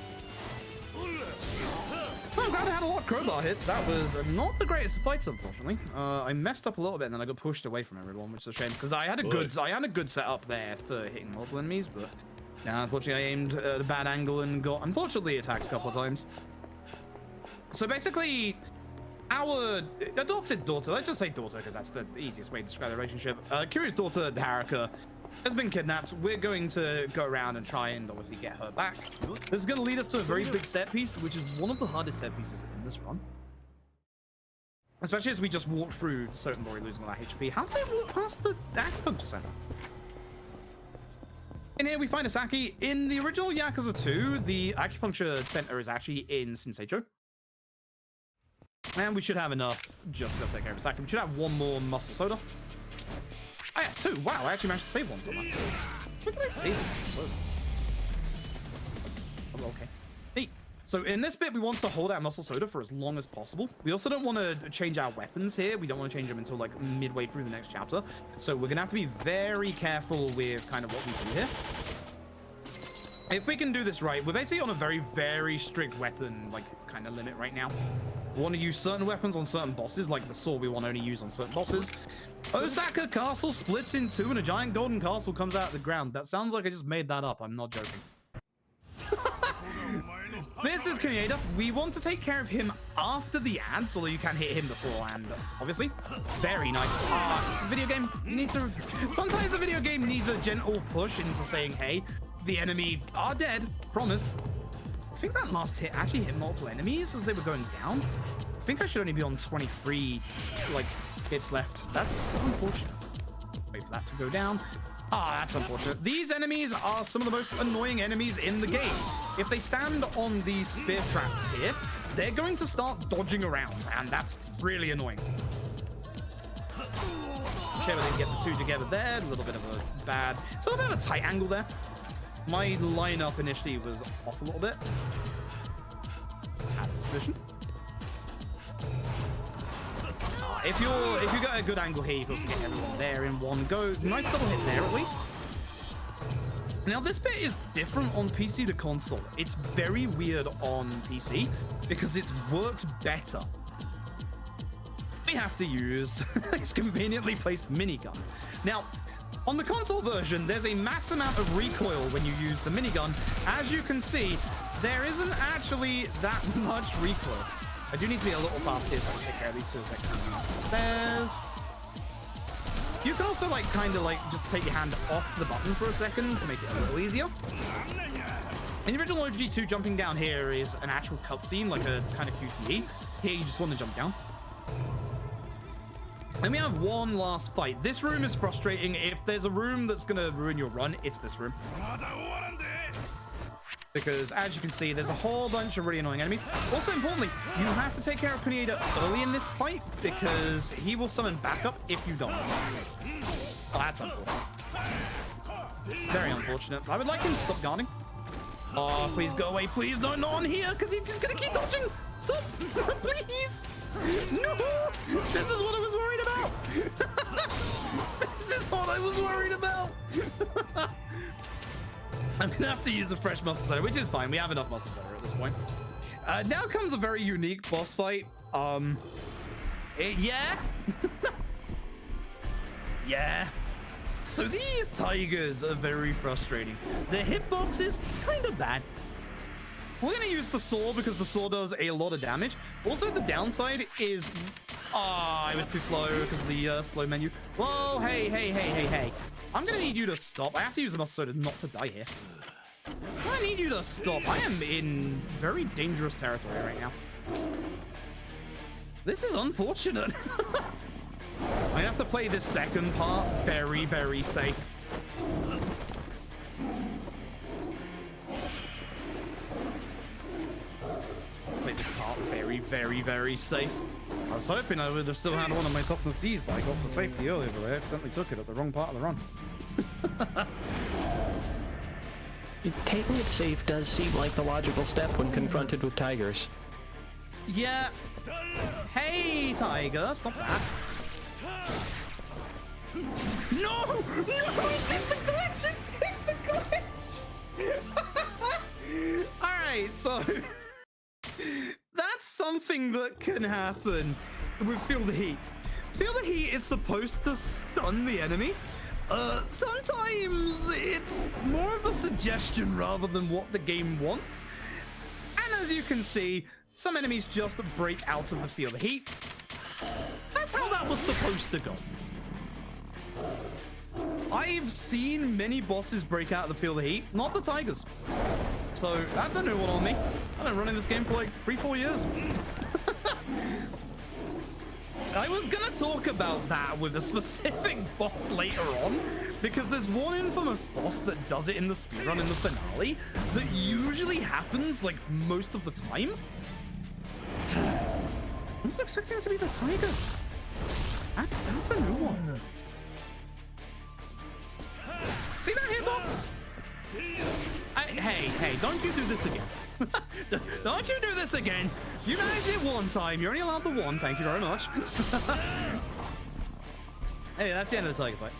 B: Well, I'm glad I had a lot of crowbar hits. That was not the greatest of fights, unfortunately. I messed up a little bit and then I got pushed away from everyone, which is a shame because I had a good setup there for hitting multiple enemies, but Now, unfortunately, I aimed at a bad angle and got, unfortunately, attacked a couple of times. So basically, our adopted daughter, let's just say daughter, because that's the easiest way to describe the relationship. Kiryu's daughter, Haruka, has been kidnapped. We're going to go around and try and obviously get her back. This is going to lead us to a very big set piece, which is one of the hardest set pieces in this run. Especially as we just walked through Sotenbori losing all that HP. How did they walk past the acupuncture center? In here we find Asaki. In the original Yakuza 2, the acupuncture center is actually in Shinseicho. And we should have enough just to take care of Asaki. We should have one more muscle soda. I have two. Wow, I actually managed to save one somehow. Where did I save one? Oh, okay. Neat. So in this bit, we want to hold our muscle soda for as long as possible. We also don't want to change our weapons here. We don't want to change them until like midway through the next chapter. So we're going to have to be very careful with kind of what we do here. If we can do this right, we're basically on a very, very strict weapon, like kind of limit right now. We want to use certain weapons on certain bosses, like the sword we want to only use on certain bosses. Osaka Castle splits in two and a giant golden castle comes out of the ground. That sounds like I just made that up. I'm not joking. This is Kaneda. We want to take care of him after the ads, although you can hit him beforehand, obviously. Very nice. Video game, you need to... Sometimes the video game needs a gentle push into saying, hey, the enemy are dead. Promise. I think that last hit actually hit multiple enemies as they were going down. I think I should only be on 23, like, hits left. That's unfortunate. Wait for that to go down. That's unfortunate. These enemies are some of the most annoying enemies in the game. If they stand on these spear traps here, they're going to start dodging around, and that's really annoying. Okay, we didn't get the two together there. A little bit of a bad... It's a little bit of a tight angle there. My lineup initially was off a little bit. Had suspicion. If you got a good angle here, you can also get everyone there in one go. Nice double hit there, at least. Now, this bit is different on PC to console. It's very weird on PC because it works better. We have to use this conveniently placed minigun. Now, on the console version, there's a mass amount of recoil when you use the minigun. As you can see, there isn't actually that much recoil. I do need to be a little fast here so I can take care of these two as I come up the stairs. You can also like kind of like just take your hand off the button for a second to make it a little easier. In the original OG2, jumping down here is an actual cutscene, like a kind of QTE. Here you just want to jump down. And we have one last fight. This room is frustrating. If there's a room that's going to ruin your run, it's this room. Because as you can see, there's a whole bunch of really annoying enemies. Also importantly, you have to take care of Kaneda early in this fight because he will summon backup if you don't. Oh, that's unfortunate. Very unfortunate. I would like him to stop guarding. Oh, please go away. Please, no, not on here because he's just going to keep dodging. Stop, please. No, this is what I was worried about. This is what I was worried about. I'm gonna have to use a fresh muscle center, which is fine. We have enough muscle center at this point. Now comes a very unique boss fight. Yeah. Yeah. So these tigers are very frustrating. Their hitbox is kind of bad. We're gonna use the sword because the sword does a lot of damage. Also, the downside is... I was too slow because of the slow menu. Whoa, hey. I'm gonna need you to stop. I have to use the muscle soda not to die here. I need you to stop. I am in very dangerous territory right now. This is unfortunate. I have to play this second part very, very safe. Play this part very, very, very safe. I was hoping I would have still had one of my toughness C's that I got for safety earlier, but I accidentally took it at the wrong part of the run.
A: Taking it safe does seem like the logical step when confronted with tigers.
B: Yeah. Hey, tiger, stop that. No! No! It did the glitch! It did the glitch! Alright, so... That's something that can happen with Feel the Heat. Feel the Heat is supposed to stun the enemy, Sometimes it's more of a suggestion rather than what the game wants. And as you can see, some enemies just break out of the field of heat. That's how that was supposed to go. I've seen many bosses break out of the field of heat, not the tigers. So that's a new one on me. I've been running this game for like 3-4 years. I was gonna talk about that with a specific boss later on, because there's one infamous boss that does it in the speedrun in the finale that usually happens like most of the time. I was expecting it to be the tigers. That's a new one. See that hitbox? Hey, don't you do this again. Don't you do this again. You managed it one time. You're only allowed the one. Thank you very much. Hey, that's the end of the tiger fight.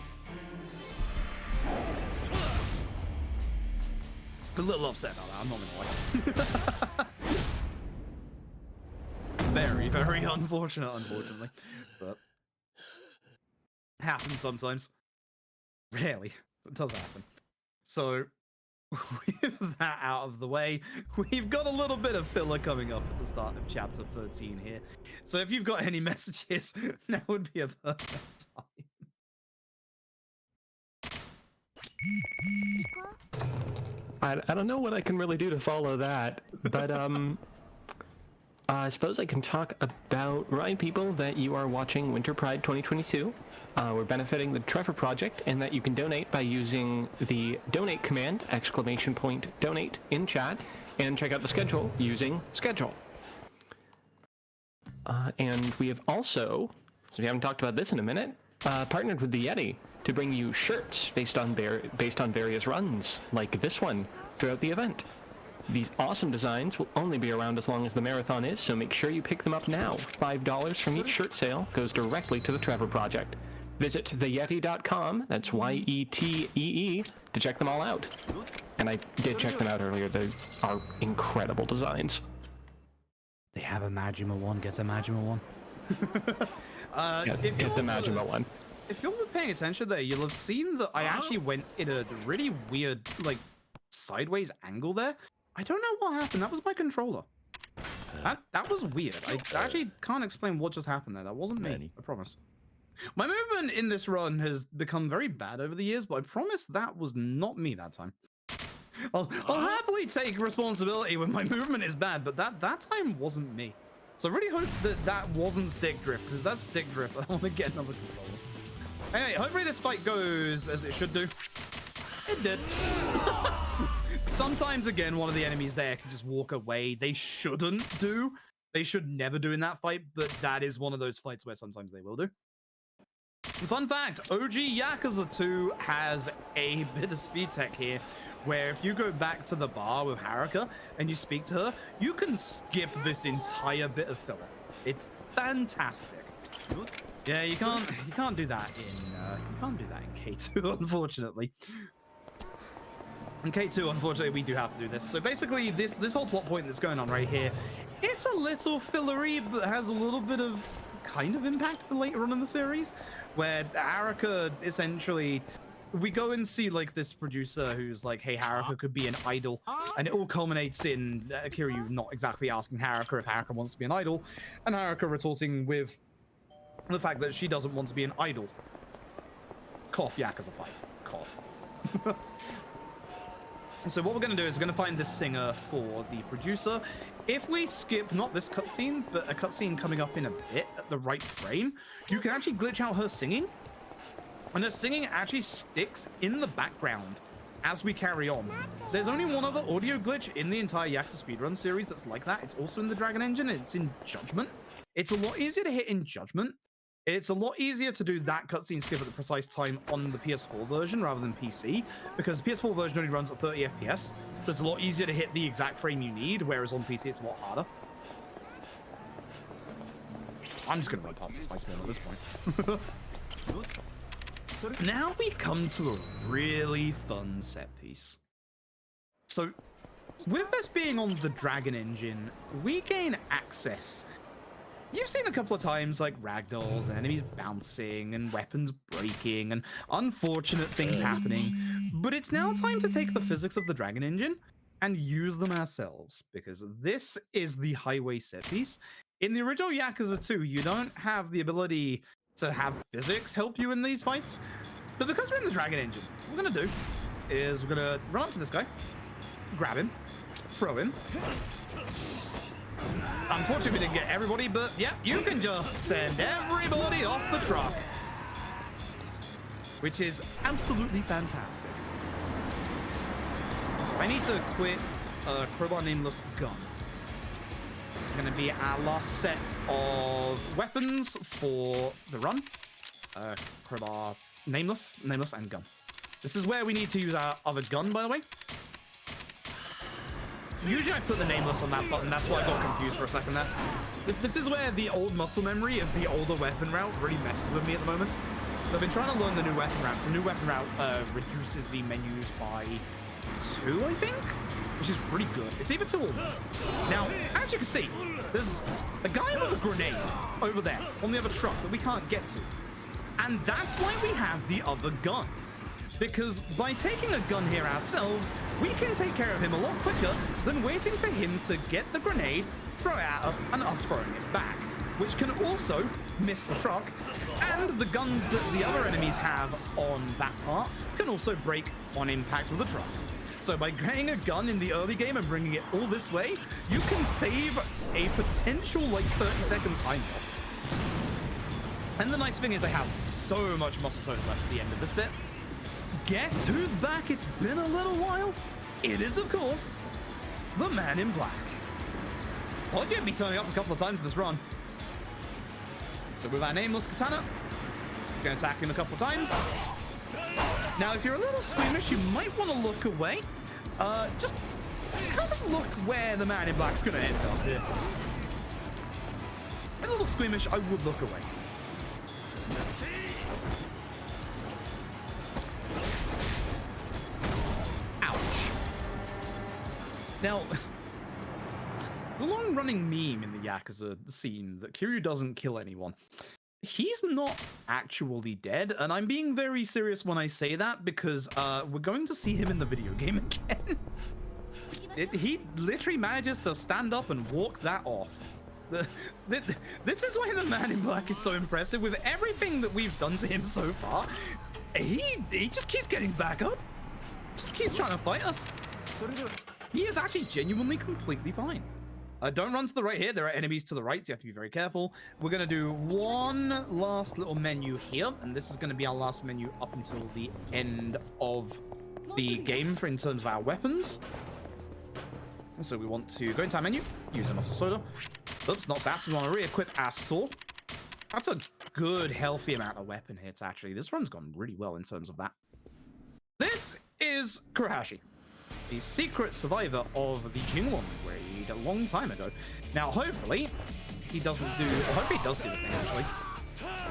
B: A little upset about that, I'm not gonna lie. Very, very unfortunate, unfortunately. But happens sometimes. Rarely, but it does happen. So with that out of the way, we've got a little bit of filler coming up at the start of chapter 13 here. So if you've got any messages, now would be a perfect time.
A: I don't know what I can really do to follow that, but I suppose I can talk about, remind people that you are watching Winter Pride 2022. We're benefiting the Trevor Project, and that you can donate by using the donate command, !donate in chat, and check out the schedule using schedule. And we have also, so we haven't talked about this in a minute, partnered with the Yeti to bring you shirts based on various runs, like this one, throughout the event. These awesome designs will only be around as long as the marathon is, so make sure you pick them up now. $5 from each shirt sale goes directly to the Trevor Project. Visit theyeti.com, that's YETEE, to check them all out. And I did check them out earlier. They are incredible designs.
B: They have a Majima one. Get the Majima one.
A: Get the Majima one.
B: If you're paying attention there, you'll have seen that I actually went in a really weird, like, sideways angle there. I don't know what happened. That was my controller. That was weird. I actually can't explain what just happened there. That wasn't me. I promise. My movement in this run has become very bad over the years, but I promise that was not me that time. I'll happily take responsibility when my movement is bad, but that time wasn't me. So I really hope that wasn't stick drift, because if that's stick drift, I want to get another controller. Anyway, hopefully this fight goes as it should do. It did. Sometimes, again, one of the enemies there can just walk away. They shouldn't do. They should never do in that fight, but that is one of those fights where sometimes they will do. Fun fact, OG Yakuza 2 has a bit of speed tech here, where if you go back to the bar with Haruka and you speak to her, you can skip this entire bit of filler. It's fantastic. Yeah, you can't do that in K2, unfortunately. In K2, unfortunately, we do have to do this. So basically, this whole plot point that's going on right here, it's a little fillery, but has a little bit of kind of impact for later on in the series, where Haruka essentially, we go and see like this producer who's like, hey, Haruka could be an idol, and it all culminates in Kiryu not exactly asking Haruka if Haruka wants to be an idol, and Haruka retorting with the fact that she doesn't want to be an idol. Cough, Yakuza 5. Cough. So what we're going to do is we're going to find this singer for the producer. If we skip, not this cutscene, but a cutscene coming up in a bit at the right frame, you can actually glitch out her singing. And her singing actually sticks in the background as we carry on. There's only one other audio glitch in the entire Yakuza speedrun series that's like that. It's also in the Dragon Engine, and it's in Judgment. It's a lot easier to hit in Judgment. It's a lot easier to do that cutscene skip at the precise time on the PS4 version rather than PC, because the PS4 version only runs at 30 FPS, so it's a lot easier to hit the exact frame you need, whereas on PC it's a lot harder. I'm just going to run past this fight at this point. Now we come to a really fun set piece. So, with this being on the Dragon Engine, we gain access you've seen a couple of times like ragdolls and enemies bouncing and weapons breaking and unfortunate things happening, but it's now time to take the physics of the Dragon Engine and use them ourselves, because this is the highway set piece. In the original Yakuza 2, you don't have the ability to have physics help you in these fights, but because we're in the Dragon Engine, what we're gonna do is we're gonna run up to this guy, grab him, throw him. Unfortunately, we didn't get everybody, but yeah, you can just send everybody off the truck, which is absolutely fantastic. So I need to equip Crowbar Nameless Gun. This is going to be our last set of weapons for the run. Crowbar Nameless, and Gun. This is where we need to use our other gun, by the way. Usually I put the Nameless on that button, that's why I got confused for a second there. This is where the old muscle memory of the older weapon route really messes with me at the moment. So I've been trying to learn the new weapon route. So new weapon route reduces the menus by 2, I think? Which is really good. It's either 2 or 1. Now, as you can see, there's a guy with a grenade over there on the other truck that we can't get to. And that's why we have the other gun. Because by taking a gun here ourselves, we can take care of him a lot quicker than waiting for him to get the grenade, throw it at us, and us throwing it back, which can also miss the truck, and the guns that the other enemies have on that part can also break on impact with the truck. So by getting a gun in the early game and bringing it all this way, you can save a potential like 30-second time loss. And the nice thing is I have so much muscle soda left at the end of this bit. Guess who's back? It's been a little while. It is, of course, the Man in Black. Told you it'd be turning up a couple of times in this run. So with our Nameless Katana, we're going to attack him a couple of times. Now, if you're a little squeamish, you might want to look away. Just kind of look where the Man in Black's going to end up here. A little squeamish, I would look away. Ouch. Now, the long-running meme in the Yakuza scene that Kiryu doesn't kill anyone. He's not actually dead, and I'm being very serious when I say that because we're going to see him in the video game again. He literally manages to stand up and walk that off. This is why the Man in Black is so impressive. With everything that we've done to him so far, he just keeps getting back up. Just keeps trying to fight us. He is actually genuinely completely fine. Don't run to the right here. There are enemies to the right, so you have to be very careful. We're going to do one last little menu here, and this is going to be our last menu up until the end of the game in terms of our weapons. So we want to go into our menu, use a muscle soda. Oops, not that. So we want to re-equip our sword. That's a good, healthy amount of weapon hits, actually. This run's gone really well in terms of that. This is Kurahashi, the secret survivor of the Kiwami raid a long time ago. Now, hopefully, he doesn't do... Well, hopefully he does do the thing, actually.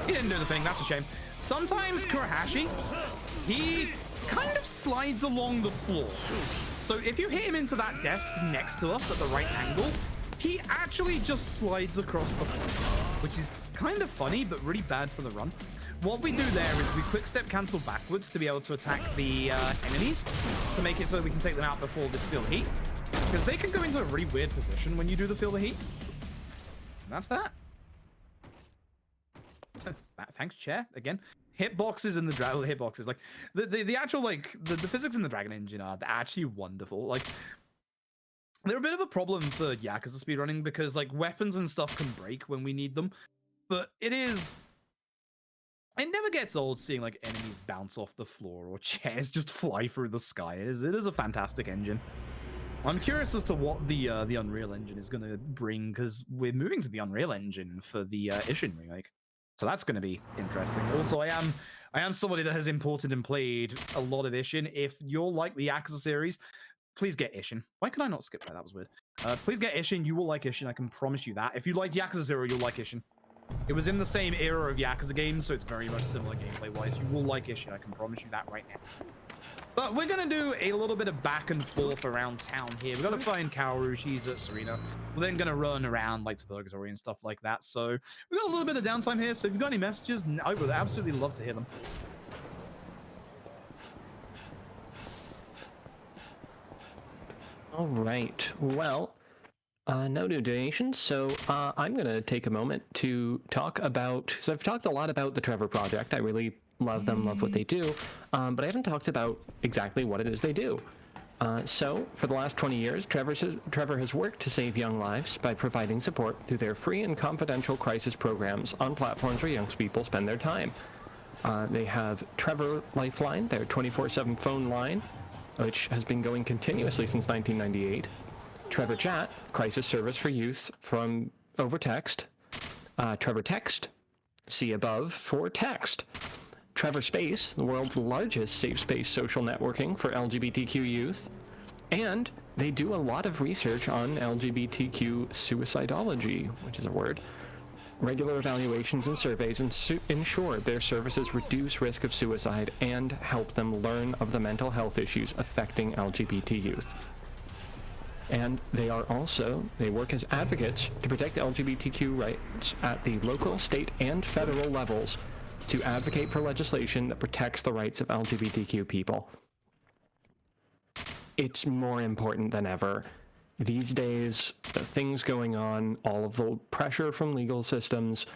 B: He didn't do the thing, that's a shame. Sometimes Kurahashi, he kind of slides along the floor. So if you hit him into that desk next to us at the right angle, he actually just slides across the floor, which is kind of funny, but really bad for the run. What we do there is we quick step cancel backwards to be able to attack the enemies, to make it so we can take them out before this feel the heat. Because they can go into a really weird position when you do the feel the heat. And that's that. Thanks, chair, again. Hitboxes in the hitboxes, like the actual like the physics in the Dragon Engine are actually wonderful. Like they're a bit of a problem for Yakuza speedrunning because like weapons and stuff can break when we need them, but it never gets old seeing like enemies bounce off the floor or chairs just fly through the sky. It is a fantastic engine. I'm curious as to what the Unreal Engine is going to bring, because we're moving to the Unreal Engine for the Ishin remake. So that's going to be interesting. Also, I am somebody that has imported and played a lot of Ishin. If you're like the Yakuza series, please get Ishin. Why could I not skip that? That was weird. Please get Ishin. You will like Ishin. I can promise you that. If you liked Yakuza 0, you'll like Ishin. It was in the same era of Yakuza games, so it's very much similar gameplay-wise. You will like Ishin. I can promise you that right now. But we're going to do a little bit of back and forth around town here. We've got to find Kaoru. She's at Serena. We're then going to run around like to Purgatory and stuff like that. So we've got a little bit of downtime here. So if you've got any messages, I would absolutely love to hear them.
A: All right. Well, no new donations, so I'm going to take a moment to talk about... So I've talked a lot about the Trevor Project. I really love them, love what they do, but I haven't talked about exactly what it is they do. So, for the last 20 years, Trevor has worked to save young lives by providing support through their free and confidential crisis programs on platforms where young people spend their time. They have Trevor Lifeline, their 24/7 phone line, which has been going continuously since 1998. Trevor Chat, crisis service for youth from over text. Trevor Text, see above for text. Trevor Space, the world's largest safe space social networking for LGBTQ youth. And they do a lot of research on LGBTQ suicidology, which is a word. Regular evaluations and surveys ensure their services reduce risk of suicide and help them learn of the mental health issues affecting LGBT youth. And they work as advocates to protect LGBTQ rights at the local, state, and federal levels to advocate for legislation that protects the rights of LGBTQ people. It's more important than ever. These days, the things going on, all of the pressure from legal systems,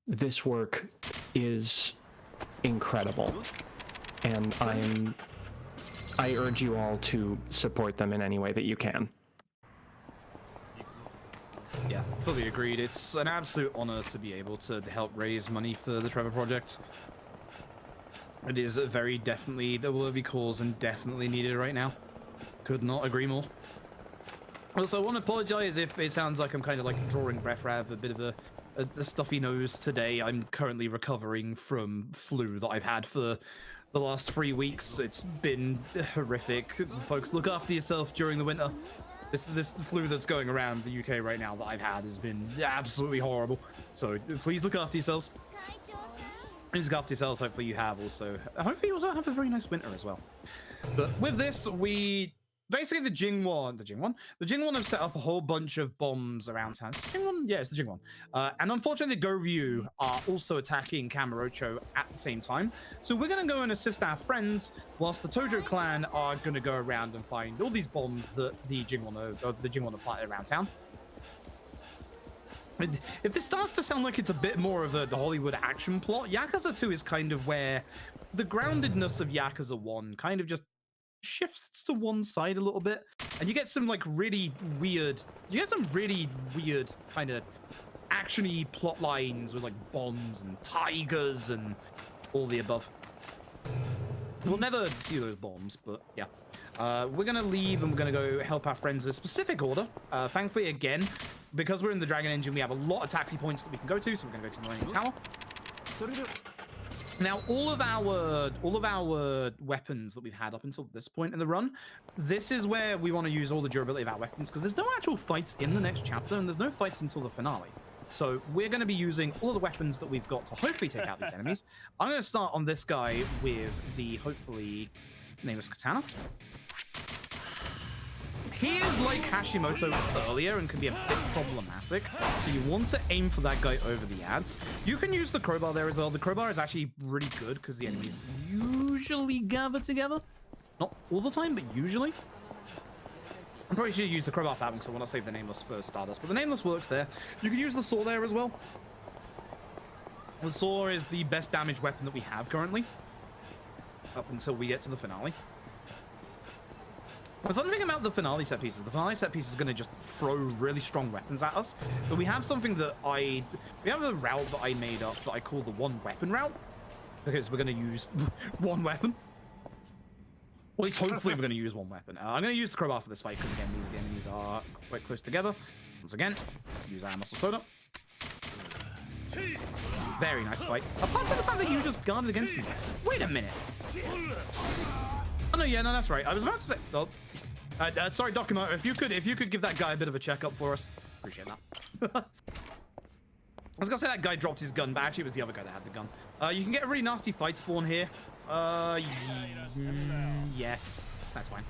A: this work is incredible. And I urge you all to support them in any way that you can.
B: Yeah, fully agreed. It's an absolute honor to be able to help raise money for the Trevor Project. It is very definitely the worthy cause and definitely needed right now. Could not agree more. Also, I want to apologize if it sounds like I'm kind of like drawing breath out of a bit of a stuffy nose today. I'm currently recovering from flu that I've had for the last 3 weeks. It's been horrific. Folks, look after yourself during the winter. This flu that's going around the UK right now that I've had has been absolutely horrible. So please look after yourselves. Please look after yourselves. Hopefully you have also. Hopefully you also have a very nice winter as well. But with this, we basically the Jingwon have set up a whole bunch of bombs around town. Is it Jingwon? Yeah, it's the Jingwon. And unfortunately, the Goryu are also attacking Kamurocho at the same time. So we're going to go and assist our friends, whilst the Tojo clan are going to go around and find all these bombs that the Jingwon are planted around town. If this starts to sound like it's a bit more of the Hollywood action plot, Yakuza 2 is kind of where the groundedness of Yakuza 1 kind of just shifts to one side a little bit, and you get some like really weird kind of actiony plot lines with like bombs and tigers and all the above. We'll never see those bombs, but yeah. We're gonna leave and we're gonna go help our friends in a specific order. Thankfully, again, because we're in the Dragon Engine, we have a lot of taxi points that we can go to, so we're gonna go to the Leaning Tower. Now, all of our weapons that we've had up until this point in the run, this is where we want to use all the durability of our weapons, because there's no actual fights in the next chapter, and there's no fights until the finale. So we're going to be using all of the weapons that we've got to hopefully take out these enemies. I'm going to start on this guy with the hopefully nameless katana. He is like Hashimoto earlier and can be a bit problematic, so you want to aim for that guy over the ads. You can use the crowbar there as well. The crowbar is actually really good because the enemies usually gather together. Not all the time, but usually. I'm probably should use the crowbar for that one because I want to save the Nameless for Stardust, but the Nameless works there. You can use the saw there as well. The saw is the best damage weapon that we have currently, up until we get to the finale. The fun thing about the finale set piece is going to just throw really strong weapons at us. But we have something that we have a route that I made up that I call the one weapon route, because we're going to use one weapon. Well, at least hopefully we're going to use one weapon. I'm going to use the crowbar for this fight because again, these enemies are quite close together. Once again, use our muscle soda. Very nice fight. Apart from the fact that you just guarded against me. Wait a minute. Oh no, yeah, no, that's right. I was about to say. Oh, sorry, Dokuma. If you could give that guy a bit of a checkup for us, appreciate that. I was gonna say that guy dropped his gun, but actually it was the other guy that had the gun. You can get a really nasty fight spawn here. Yes, that's fine.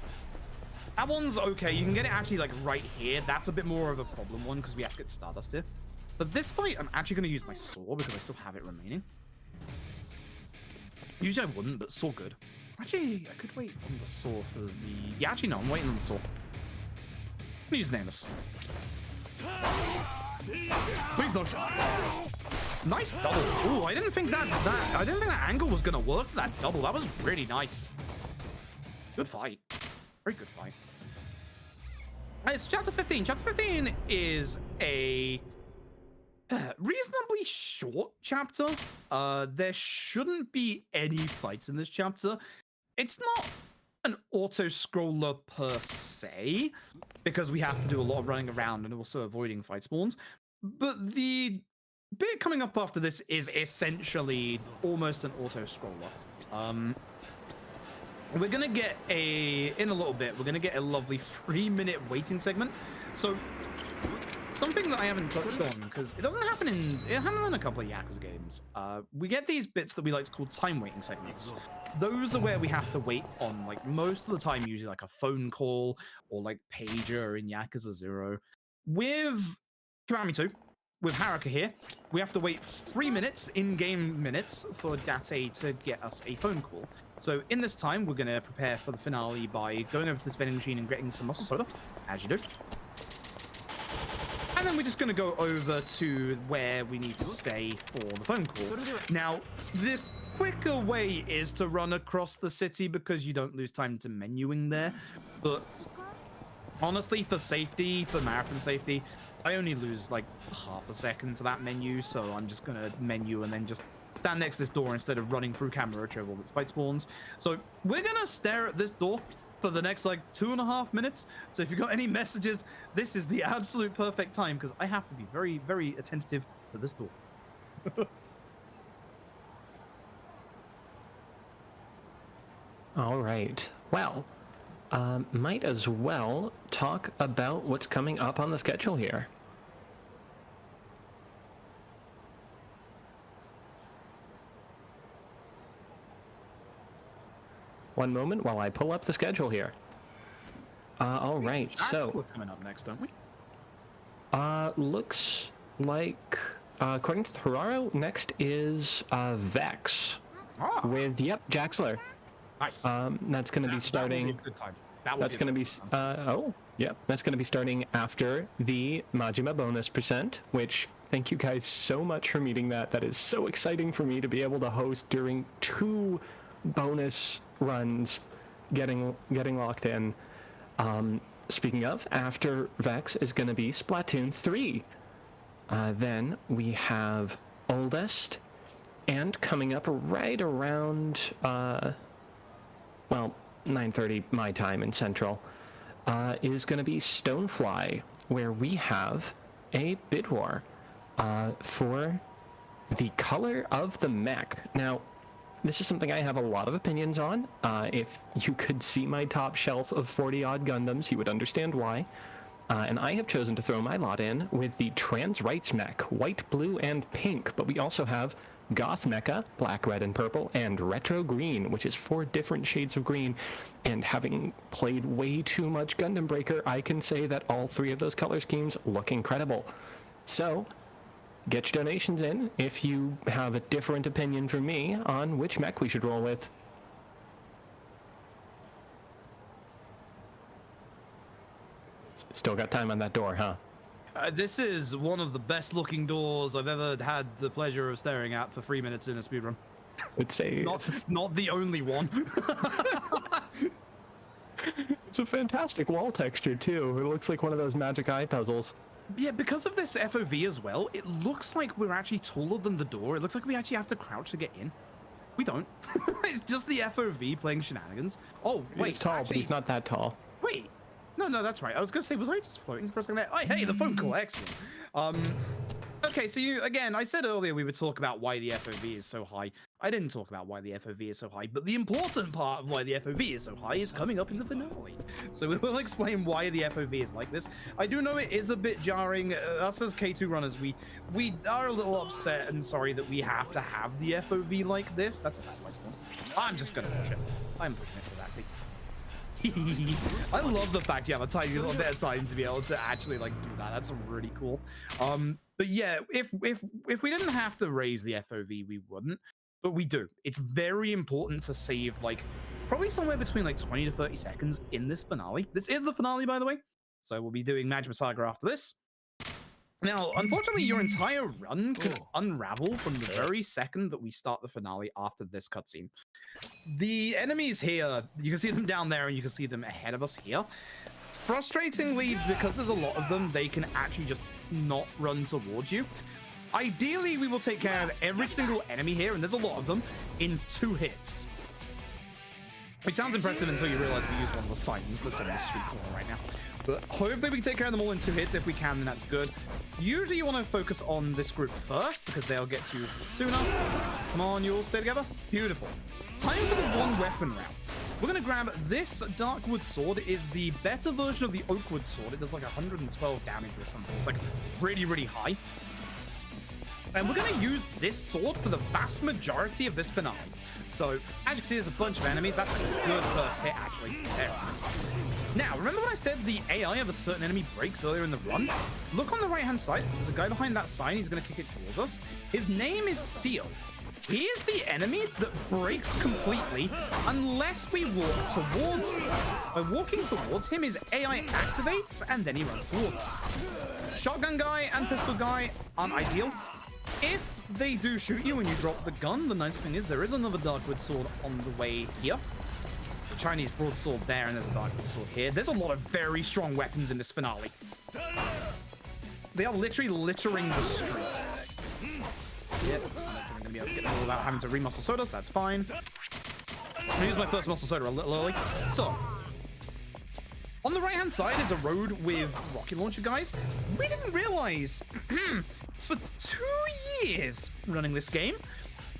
B: That one's okay. You can get it actually like right here. That's a bit more of a problem one because we have to get Stardust here. But this fight, I'm actually going to use my saw because I still have it remaining. Usually I wouldn't, but saw good. Actually, I could wait on the saw for the... Yeah, actually, no, I'm waiting on the saw. I'm gonna use Namus. Please no. Nice double. Ooh, I didn't think that angle was gonna work for that double. That was really nice. Good fight. Very good fight. It's chapter 15. Chapter 15 is a reasonably short chapter. There shouldn't be any fights in this chapter. It's not an auto-scroller per se, because we have to do a lot of running around and also avoiding fight spawns. But the bit coming up after this is essentially almost an auto-scroller. We're gonna get in a little bit, we're gonna get a lovely 3-minute waiting segment. So something that I haven't touched on, because it happened in a couple of Yakuza games. We get these bits that we like to call time waiting segments. Those are where we have to wait on, like, most of the time, usually like a phone call or like pager in Yakuza 0. With Kiwami 2, with Haruka here, we have to wait 3 minutes, in-game minutes, for Date to get us a phone call. So in this time, we're going to prepare for the finale by going over to this vending machine and getting some muscle soda, as you do. And then we're just going to go over to where we need to stay for the phone call. Now, the quicker way is to run across the city because you don't lose time to menuing there. But honestly, for safety, for marathon safety, I only lose like half a second to that menu, so I'm just going to menu and then just stand next to this door instead of running through camera to all its fight spawns. So we're going to stare at this door for the next like 2.5 minutes. So if you've got any messages, this is the absolute perfect time because I have to be very, very attentive to this door.
A: All right. Well, might as well talk about what's coming up on the schedule here. One moment while I pull up the schedule here. All right, so
B: coming up next, don't we?
A: looks like according to Hararo, next is Vex with Jaxler.
B: Nice.
A: That's going to be starting.
B: That will be a good time.
A: That's going to be that's going to be starting after the Majima bonus percent, which thank you guys so much for meeting that. That is so exciting for me to be able to host during 2 bonus runs, getting locked in. Speaking of, after Vex is going to be Splatoon 3. Then we have Oldest, and coming up right around 9:30 my time in Central, is going to be Stonefly, where we have a bid war for the color of the mech. Now, this is something I have a lot of opinions on. If you could see my top shelf of 40-odd Gundams, you would understand why. And I have chosen to throw my lot in with the trans rights mech, white, blue, and pink. But we also have Goth Mecha, black, red, and purple, and Retro Green, which is 4 different shades of green. And having played way too much Gundam Breaker, I can say that all 3 of those color schemes look incredible. So, get your donations in if you have a different opinion from me on which mech we should roll with. Still got time on that door, huh?
B: This is one of the best looking doors I've ever had the pleasure of staring at for 3 minutes in a speedrun.
A: It's a
B: not the only one.
A: It's a fantastic wall texture too. It looks like one of those magic eye puzzles.
B: Yeah, because of this FOV as well, it looks like we're actually taller than the door. It looks like we actually have to crouch to get in. We don't. It's just the FOV playing shenanigans. Oh, wait.
A: He's tall, actually, but he's not that tall.
B: Wait. No, that's right. I was going to say, was I just floating for a second there? Oh, hey, the phone call. Excellent. Okay, so again, I said earlier we would talk about why the FOV is so high. I didn't talk about why the FOV is so high, but the important part of why the FOV is so high is coming up in the finale. So we will explain why the FOV is like this. I do know it is a bit jarring. Us as K2 runners, we are a little upset and sorry that we have to have the FOV like this. That's a bad place. I'm just gonna push it. I'm pushing it for that. I love the fact you have a tiny little bit of time to be able to actually like do that. That's really cool. But yeah, if we didn't have to raise the FOV, we wouldn't. But we do. It's very important to save like probably somewhere between like 20 to 30 seconds in this finale. This is the finale, by the way. So we'll be doing Magma Saga after this. Now, unfortunately, your entire run could unravel from the very second that we start the finale after this cutscene. The enemies here, you can see them down there and you can see them ahead of us here. Frustratingly, because there's a lot of them, they can actually just not run towards you. Ideally, we will take care of every single enemy here, and there's a lot of them, in 2 hits. Which sounds impressive until you realize we use one of the signs that's in the street corner right now. But hopefully we can take care of them all in 2 hits. If we can, then that's good. Usually you want to focus on this group first because they'll get to you sooner. Come on, you all stay together. Beautiful. Time for the 1 weapon round. We're going to grab this Darkwood sword. It is the better version of the Oakwood sword. It does like 112 damage or something. It's like really, really high. And we're going to use this sword for the vast majority of this finale. So, as you can see, there's a bunch of enemies. That's a good first hit, actually. There it is. Now, remember when I said the AI of a certain enemy breaks earlier in the run? Look on the right-hand side. There's a guy behind that sign. He's going to kick it towards us. His name is Seal. He is the enemy that breaks completely unless we walk towards him. By walking towards him, his AI activates, and then he runs towards us. Shotgun guy and pistol guy aren't ideal. If they do shoot you when you drop the gun, the nice thing is there is another Darkwood sword on the way here. The Chinese broadsword there, and there's a Darkwood sword here. There's a lot of very strong weapons in this finale. They are literally littering the street. Yep, I'm gonna be able to get them all without having to re-muscle soda, so that's fine. I'm gonna use my first muscle soda a little early. So, on the right-hand side is a road with rocket launcher guys. We didn't realize for 2 years running this game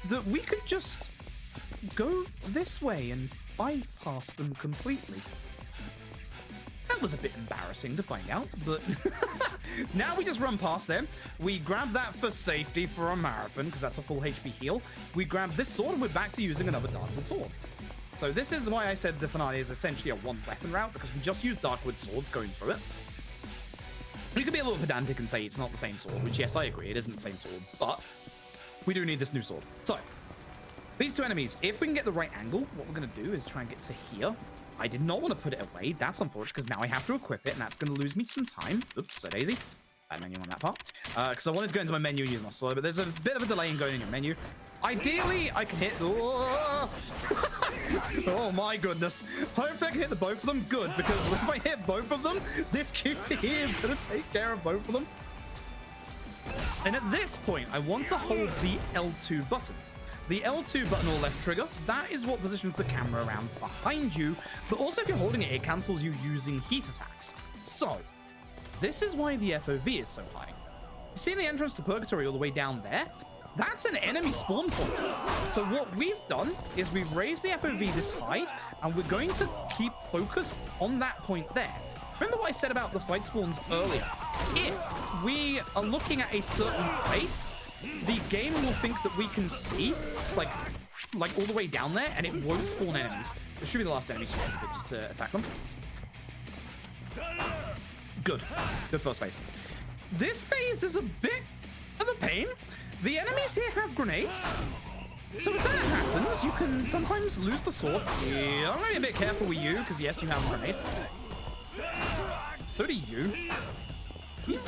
B: that we could just go this way and bypass them completely. That was a bit embarrassing to find out, but now we just run past them. We grab that for safety for a marathon, because that's a full HP heal. We grab this sword, and we're back to using another Darkwood sword. So this is why I said the finale is essentially a 1-weapon route, because we just use Darkwood swords going through it. You could be a little pedantic and say it's not the same sword, which, yes, I agree, it isn't the same sword, but we do need this new sword. So, these 2 enemies, if we can get the right angle, what we're going to do is try and get to here. I did not want to put it away. That's unfortunate, because now I have to equip it, and that's going to lose me some time. Oops, so daisy. Bad menu on that part. Because I wanted to go into my menu and use my sword, but there's a bit of a delay in going in your menu. Ideally, I can hit... Oh, oh my goodness. Hopefully I can hit the both of them. Good, because if I hit both of them, this QTE is going to take care of both of them. And at this point, I want to hold the L2 button. The L2 button or left trigger, that is what positions the camera around behind you, but also if you're holding it, it cancels you using heat attacks. So, this is why the FOV is so high. You see the entrance to Purgatory all the way down there? That's an enemy spawn point. So what we've done is we've raised the FOV this high, and we're going to keep focus on that point there. Remember what I said about the fight spawns earlier? If we are looking at a certain place, the game will think that we can see, like all the way down there, and it won't spawn enemies. This should be the last enemy spawn, just to attack them. Good. Good first phase. This phase is a bit of a pain. The enemies here have grenades. So if that happens, you can sometimes lose the sword. Yeah, I'm going to be a bit careful with you, because yes, you have a grenade. So do you. You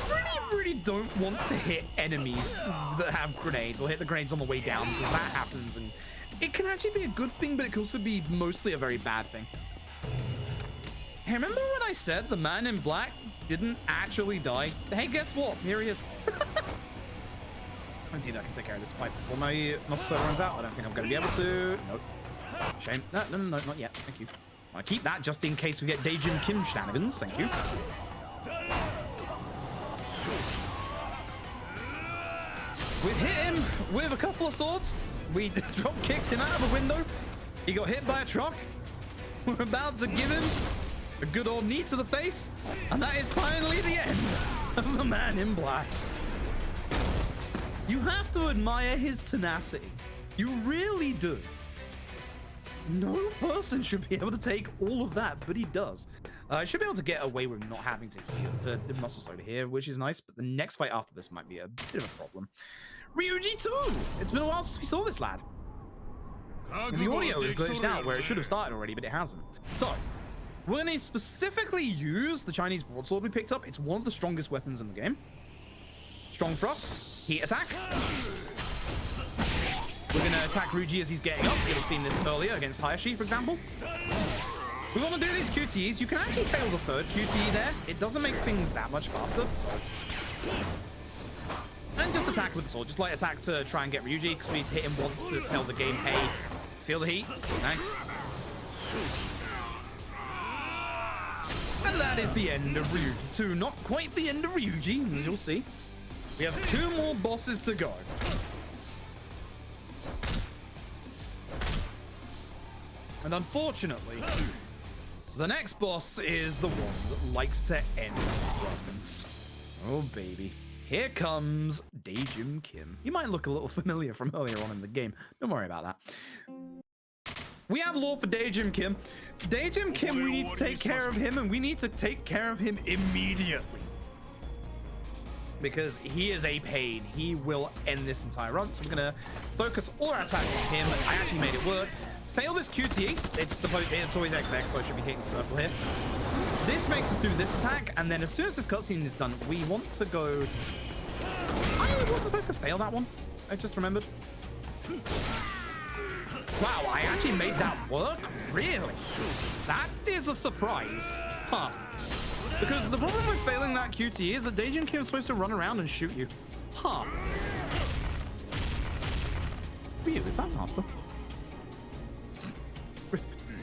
B: really don't want to hit enemies that have grenades, or hit the grenades on the way down, because that happens, and it can actually be a good thing, but it can also be mostly a very bad thing. Hey, remember when I said the man in black didn't actually die? Hey, guess what? Here he is. Indeed, I can take care of this fight before my muscle runs out. I don't think I'm going to be able to. Nope. Shame. No, not yet. Thank you. I'll keep that just in case we get Daejin Kim shenanigans. Thank you. We've hit him with a couple of swords. We drop kicked him out of a window. He got hit by a truck. We're about to give him a good old knee to the face. And that is finally the end of the Man in Black. You have to admire his tenacity. You really do. No person should be able to take all of that, but he does. I should be able to get away with not having to heal to the muscle soda here, which is nice, but the next fight after this might be a bit of a problem. Ryuji 2! It's been a while since we saw this lad. And the audio is glitched out where it should have started already, but it hasn't. So, we're going to specifically use the Chinese broadsword we picked up. It's one of the strongest weapons in the game. Strong thrust, heat attack. We're going to attack Ryuji as he's getting up. You'll have seen this earlier against Hayashi, for example. We want to do these QTEs. You can actually fail the third QTE there. It doesn't make things that much faster, so... And just attack with the sword. Just light attack to try and get Ryuji, because we need to hit him once to sell the game. Hey, feel the heat. Thanks. And that is the end of Ryuji 2. Not quite the end of Ryuji, as you'll see. We have 2 more bosses to go. And unfortunately, the next boss is the one that likes to end runs. Oh, baby. Here comes Daejim Kim. He might look a little familiar from earlier on in the game. Don't worry about that. We have lore for Daejim Kim. Daejim Kim, we need to take care of him, and we need to take care of him immediately. Because he is a pain. He will end this entire run. So we're going to focus all our attacks on him. I actually made it work. Fail this QTE. It's always XX, so I should be hitting circle here. This makes us do this attack, and then as soon as this cutscene is done, we want to go... I wasn't supposed to fail that one. I just remembered. Wow, I actually made that work? Really? That is a surprise. Huh. Because the problem with failing that QTE is that Daejim Kim is supposed to run around and shoot you. Huh. Ryu, is that faster?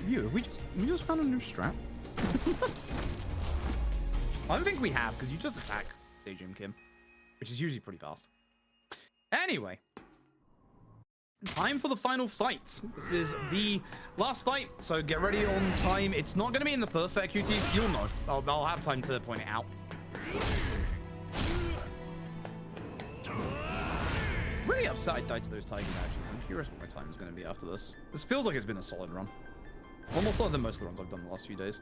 B: Ryu, we just found a new strat. I don't think we have, because you just attack Daejim Kim, which is usually pretty fast. Anyway, time for the final fight. This is the last fight, so get ready on time. It's not going to be in the first set of QTs. You'll know. I'll have time to point it out. Really upset I died to those tiger dashes. I'm curious what my time is going to be after this. This feels like it's been a solid run. Well, more solid than most of the runs I've done the last few days.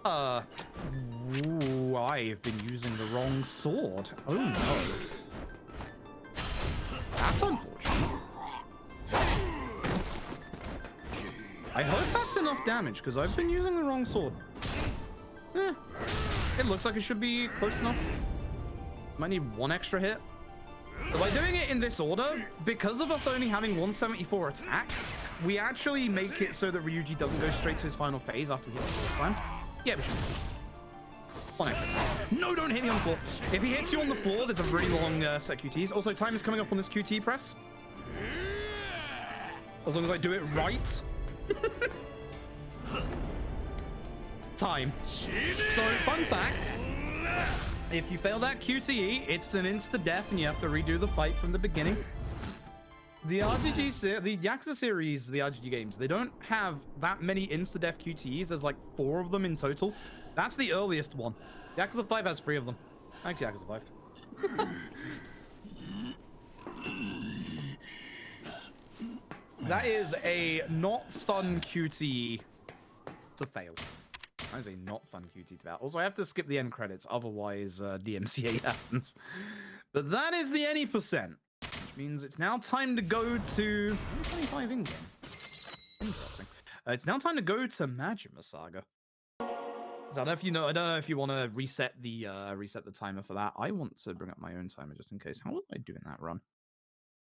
B: Ooh, I've been using the wrong sword. Oh no. That's unfortunate. I hope that's enough damage, because I've been using the wrong sword. It looks like it should be close enough. Might need 1 extra hit. But by doing it in this order, because of us only having 174 attack, we actually make it so that Ryuji doesn't go straight to his final phase after we hit him the first time. Yeah, we should. 1 extra. No, don't hit me on the floor. If he hits you on the floor, there's a really long set QTs. Also, time is coming up on this QT press. As long as I do it right. Time. So, fun fact. If you fail that QTE, it's an insta-death and you have to redo the fight from the beginning. The Yakuza series, the RGG games, they don't have that many insta-death QTEs. There's like 4 of them in total. That's the earliest one. Yakuza 5 has 3 of them. Thanks, Yakuza 5. That is a not fun QTE to fail. That is a not fun QTE to fail. Also, I have to skip the end credits, otherwise DMCA happens. But that is the any percent. Which means it's now time to go to 25 in game. Interesting. It's now time to go to Majima Saga. So I don't know if you know. I don't know if you want to reset the timer for that. I want to bring up my own timer just in case. How was I doing that run?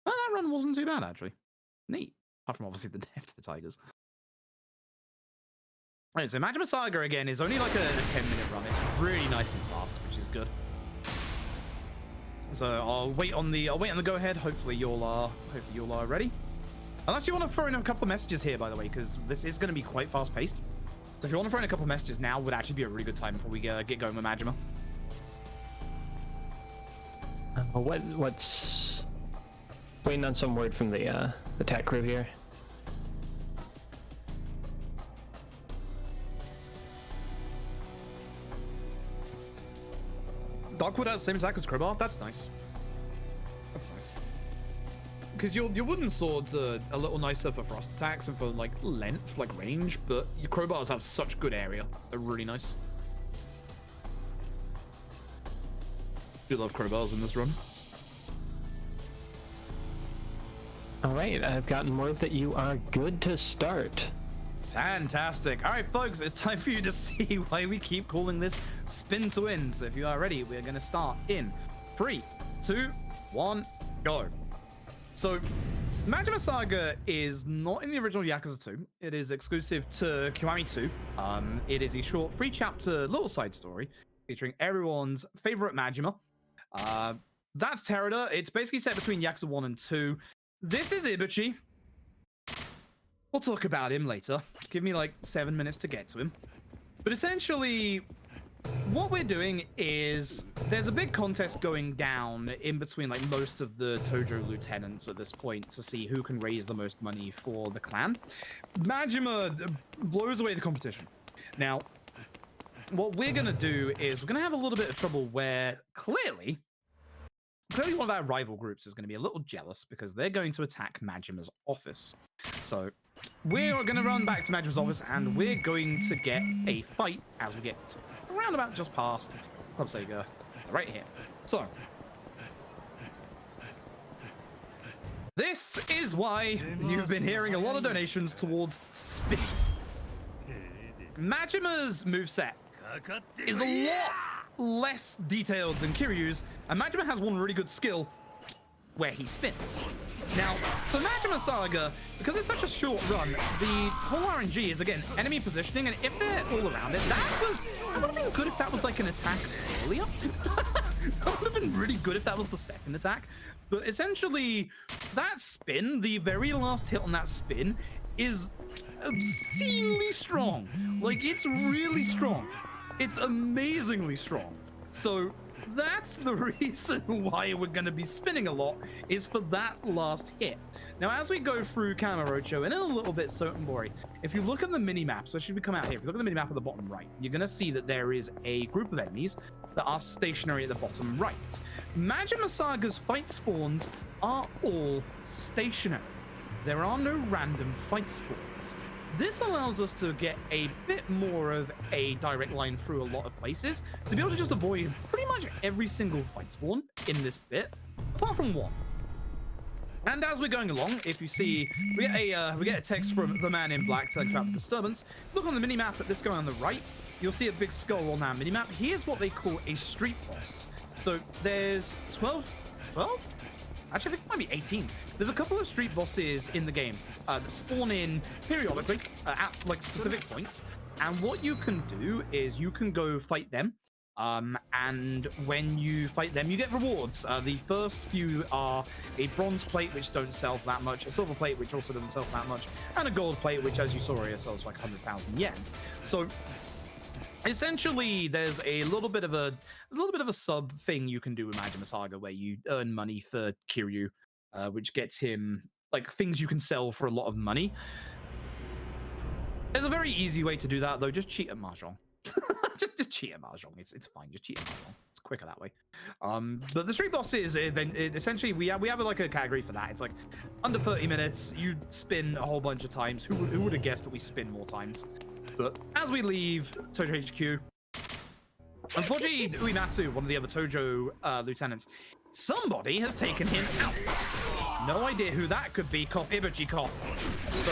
B: Oh, that run wasn't too bad actually. Neat. Apart from obviously the death to the tigers. Alright, so Majima Saga again is only like a 10-minute run. It's really nice and fast, which is good. So I'll wait on the go ahead. Hopefully you'll are ready. Unless you want to throw in a couple of messages here, by the way, because this is going to be quite fast paced. So if you want to throw in a couple of messages now, would actually be a really good time before we get going with Majima.
A: What's Waiting on some word from the tech crew here.
B: Darkwood has the same attack as Crowbar. That's nice. That's nice. Because your wooden swords are a little nicer for frost attacks and for like length, like range, but your crowbars have such good area. They're really nice. Do love crowbars in this run.
A: All right, I've gotten word that you are good to start.
B: Fantastic. All right, folks, it's time for you to see why we keep calling this spin to win. So if you are ready, we're going to start in 3, 2, 1, go. So Majima Saga is not in the original Yakuza 2. It is exclusive to Kiwami 2. It is a short 3-chapter little side story featuring everyone's favorite Majima. That's Terada. It's basically set between Yakuza 1 and 2. This is Ibuchi. We'll talk about him later. Give me like 7 minutes to get to him. But essentially, what we're doing is there's a big contest going down in between like most of the Tojo lieutenants at this point to see who can raise the most money for the clan. Majima blows away the competition. Now, what we're going to do is we're going to have a little bit of trouble where clearly one of our rival groups is going to be a little jealous because they're going to attack Majima's office. So we're going to run back to Majima's office and we're going to get a fight as we get around about just past Club Sega right here. So this is why you've been hearing a lot of donations towards spin. Majima's moveset is a lot less detailed than Kiryu's, and Majima has one really good skill where he spins. Now, for Majima Saga, because it's such a short run, the whole RNG is, again, enemy positioning, and if they're all around it, that would have been good if that was like an attack earlier. That would have been really good if that was the second attack. But essentially, that spin, the very last hit on that spin, is obscenely strong. Like, it's really strong. It's amazingly strong. So that's the reason why we're going to be spinning a lot, is for that last hit. Now, as we go through Kamurocho and in a little bit Sotenbori, if you look at the mini-map, so should we come out here, if you look at the mini-map at the bottom right, you're going to see that there is a group of enemies that are stationary at the bottom right. Majima Saga's fight spawns are all stationary. There are no random fight spawns. This allows us to get a bit more of a direct line through a lot of places, to be able to just avoid pretty much every single fight spawn in this bit, apart from one. And as we're going along, if you see, we get a text from the man in black telling us about the disturbance. Look on the mini-map at this guy on the right, you'll see a big skull on that mini-map. Here's what they call a street boss. So there's 12? Actually, I think it might be 18. There's a couple of street bosses in the game that spawn in periodically at like specific points. And what you can do is you can go fight them. And when you fight them, you get rewards. The first few are a bronze plate, which don't sell for that much, a silver plate, which also doesn't sell for that much, and a gold plate, which, as you saw earlier, sells for like 100,000 yen. So essentially, there's a little bit of a sub thing you can do with Majima Saga where you earn money for Kiryu, which gets him like things you can sell for a lot of money. There's a very easy way to do that though. Just cheat at Mahjong. just cheat at Mahjong. It's fine. Just cheat at Mahjong. It's quicker that way. But the street bosses, essentially, we have like a category for that. It's like under 30 minutes. You spin a whole bunch of times. Who would have guessed that we spin more times? But as we leave Tojo HQ, unfortunately, Uematsu, one of the other Tojo lieutenants, somebody has taken him out. No idea who that could be. Cough, Ibuchi cough. So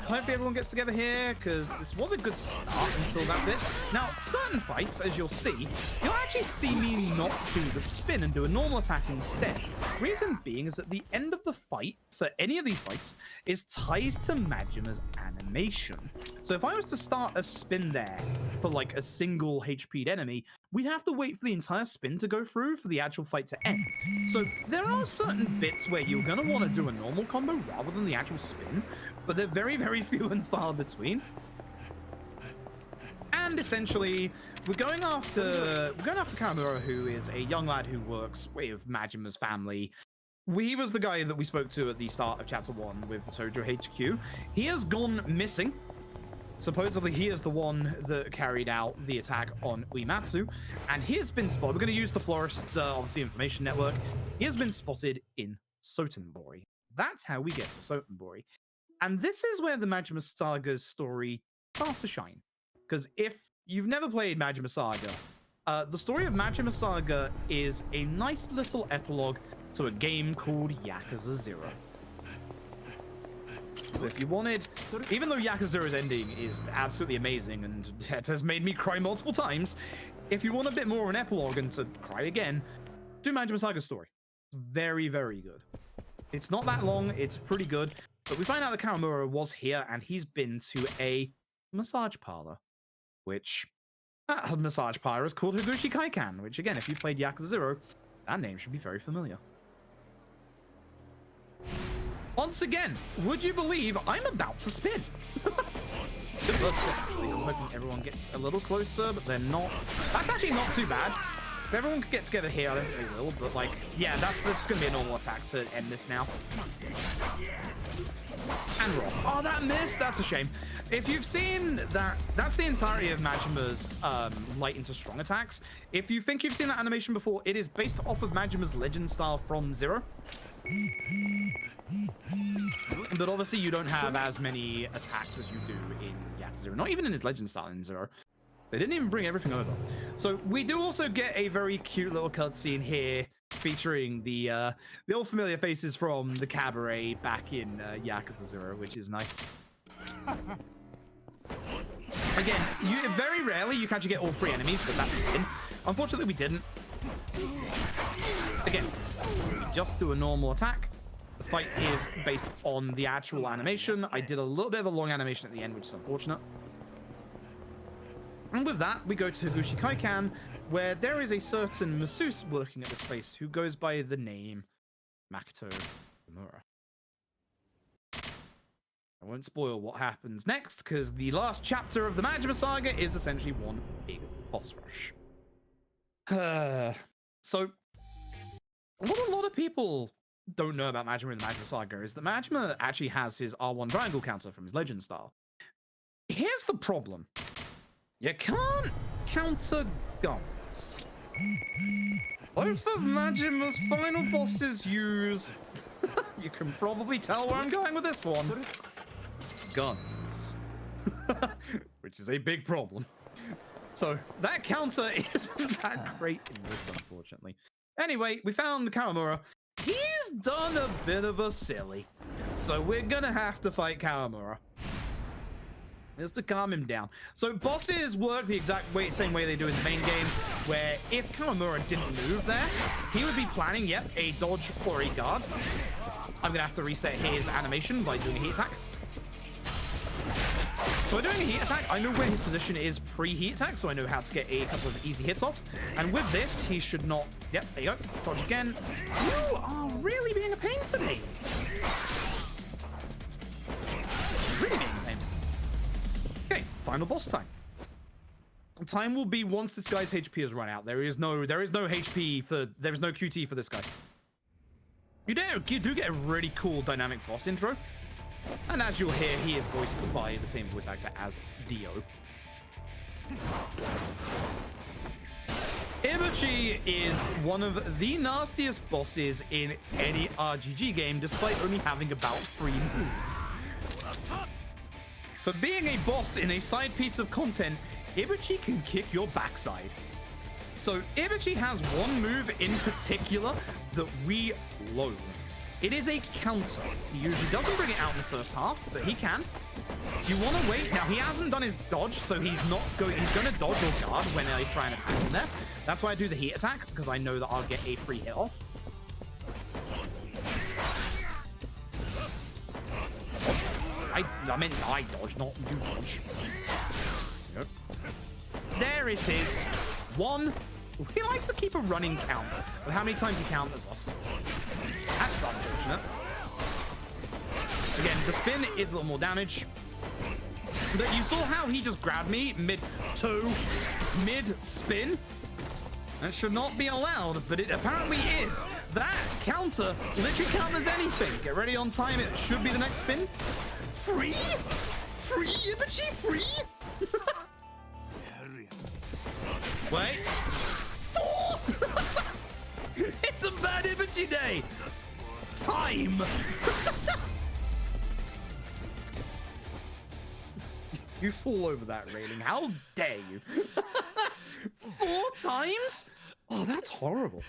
B: hopefully everyone gets together here, because this was a good start until that bit. Now, certain fights, as you'll see, you'll actually see me not do the spin and do a normal attack instead. Reason being is that the end of the fight for any of these fights is tied to Majima's animation. So if I was to start a spin there for like a single HP'd enemy, we'd have to wait for the entire spin to go through for the actual fight to end. So there are certain bits where you're going to want to do a normal combo rather than the actual spin, but they're very, very few and far between. And essentially, we're going after Kamura, who is a young lad who works with Majima's family. he was the guy that we spoke to at the start of chapter 1 with the Tojo HQ. He has gone missing. Supposedly, he is the one that carried out the attack on Uematsu, and he has been spotted. We're going to use the Florist's, obviously, information network. He has been spotted in Sotenbori. That's how we get to Sotenbori. And this is where the Majima Saga's story starts to shine. Because if you've never played Majima Saga, the story of Majima Saga is a nice little epilogue to a game called Yakuza 0. So if you wanted, even though Yakuza 0's ending is absolutely amazing and it has made me cry multiple times, if you want a bit more of an epilogue and to cry again, do Majima Saga's story. Very, very good. It's not that long, it's pretty good, but we find out that Kawamura was here and he's been to a massage parlor, which massage parlor is called Higuchi Kaikan, which again, if you played Yakuza 0, that name should be very familiar. Once again, would you believe I'm about to spin? The first spin, actually. I'm hoping everyone gets a little closer, but they're not. That's actually not too bad. If everyone could get together here, I don't think they will, but like, yeah, that's just gonna be a normal attack to end this now. And roll. Oh, that missed. That's a shame. If you've seen that, that's the entirety of Majima's light into strong attacks. If you think you've seen that animation before, it is based off of Majima's legend style from Zero. But obviously you don't have as many attacks as you do in Yakuza 0. Not even in his legend style in Zero. They didn't even bring everything over. So we do also get a very cute little cutscene here featuring the old familiar faces from the cabaret back in Yakuza 0, which is nice. Again, very rarely you can actually get all 3 enemies with that spin. Unfortunately, we didn't. Again, we just do a normal attack. The fight is based on the actual animation. I did a little bit of a long animation at the end, which is unfortunate. And with that, we go to Higuchi Kaikan, where there is a certain masseuse working at this place who goes by the name Makoto Nomura. I won't spoil what happens next, because the last chapter of the Majima Saga is essentially one big boss rush. So, what a lot of people don't know about Majima in the Majima Saga is that Majima actually has his R1 triangle counter from his legend style. Here's the problem. You can't counter guns. Both of Majima's final bosses use... you can probably tell where I'm going with this one. Guns. Which is a big problem. So that counter isn't that great in this, unfortunately. Anyway, we found Kawamura. He's done a bit of a silly. So we're gonna have to fight Kawamura. Just to calm him down. So bosses work the exact same way they do in the main game, where if Kawamura didn't move there, he would be planning, yep, a dodge or a guard. I'm gonna have to reset his animation by doing a heat attack. So we're doing a heat attack. I know where his position is pre-heat attack, so I know how to get a couple of easy hits off. And with this, he should not... Yep, there you go. Dodge again. You are really being a pain today. Really being a pain. Okay, final boss time. Time will be once this guy's HP has run out. There is no HP for... There is no QT for this guy. You do get a really cool dynamic boss intro. And as you'll hear, he is voiced by the same voice actor as Dio. Ibuchi is one of the nastiest bosses in any RGG game, despite only having about 3 moves. For being a boss in a side piece of content, Ibuchi can kick your backside. So Ibuchi has one move in particular that we loathe. It is a counter. He usually doesn't bring it out in the first half, but he can. You want to wait. Now, he hasn't done his dodge, so he's going to dodge or guard when I try and attack him there. That's why I do the heat attack, because I know that I'll get a free hit off. I meant I dodge, not you dodge. Yep. There it is. 1. We like to keep a running count of how many times he counters us. That's unfortunate. Again, the spin is a little more damage. But you saw how he just grabbed me mid-spin? That should not be allowed, but it apparently is. that counter literally counters anything. Get ready on time. It should be the next spin. Free? Free, Ibuchi? Free? Wait. 4! It's a bad Ibuchi day. Time. You fall over that railing. How dare you? 4 times? Oh, that's horrible.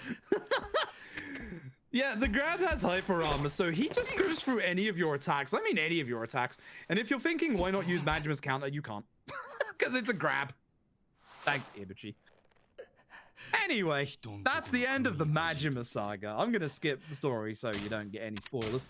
B: Yeah, the grab has hyper armor, so he just goes through any of your attacks. I mean, any of your attacks. And if you're thinking, why not use Majima's counter? You can't. Because it's a grab. Thanks, Ibuchi. Anyway, that's the end of the Majima saga. I'm going to skip the story so you don't get any spoilers.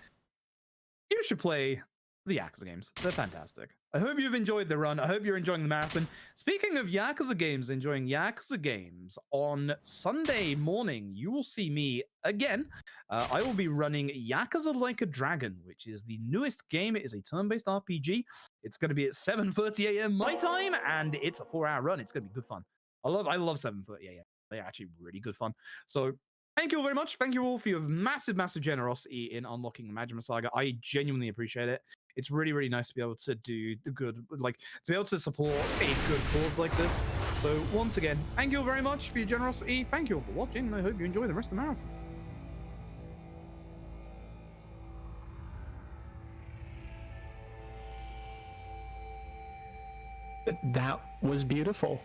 B: You should play the Yakuza games. They're fantastic. I hope you've enjoyed the run. I hope you're enjoying the marathon. Speaking of Yakuza games, enjoying Yakuza games, on Sunday morning, you will see me again. I will be running Yakuza Like a Dragon, which is the newest game. It is a turn-based RPG. It's going to be at 7:30 a.m. my time, and it's a 4-hour run. It's going to be good fun. I love 7:30 a.m. They're actually really good fun. So thank you all very much. Thank you all for your massive, massive generosity in unlocking the Majima Saga. I genuinely appreciate it. It's really, really nice to be able to do the good, like, to be able to support a good cause like this. So once again, thank you all very much for your generosity. Thank you all for watching, and I hope you enjoy the rest of the marathon.
A: That was beautiful.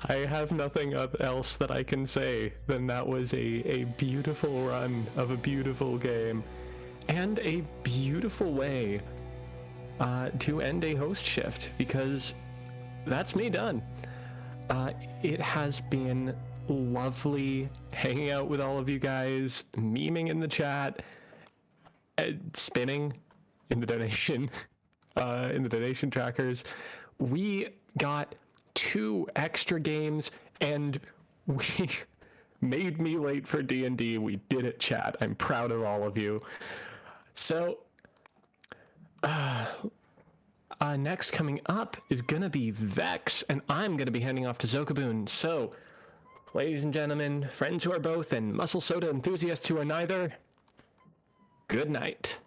A: I have nothing else that I can say than that was a beautiful run of a beautiful game and a beautiful way to end a host shift, because that's me done. It has been lovely hanging out with all of you guys, memeing in the chat, spinning in the donation trackers. We got 2 extra games, and we made me late for D&D. We did it, chat. I'm proud of all of you. So, next coming up is gonna be Vex, and I'm gonna be handing off to Zokaboon. So, ladies and gentlemen, friends who are both, and muscle soda enthusiasts who are neither, good night.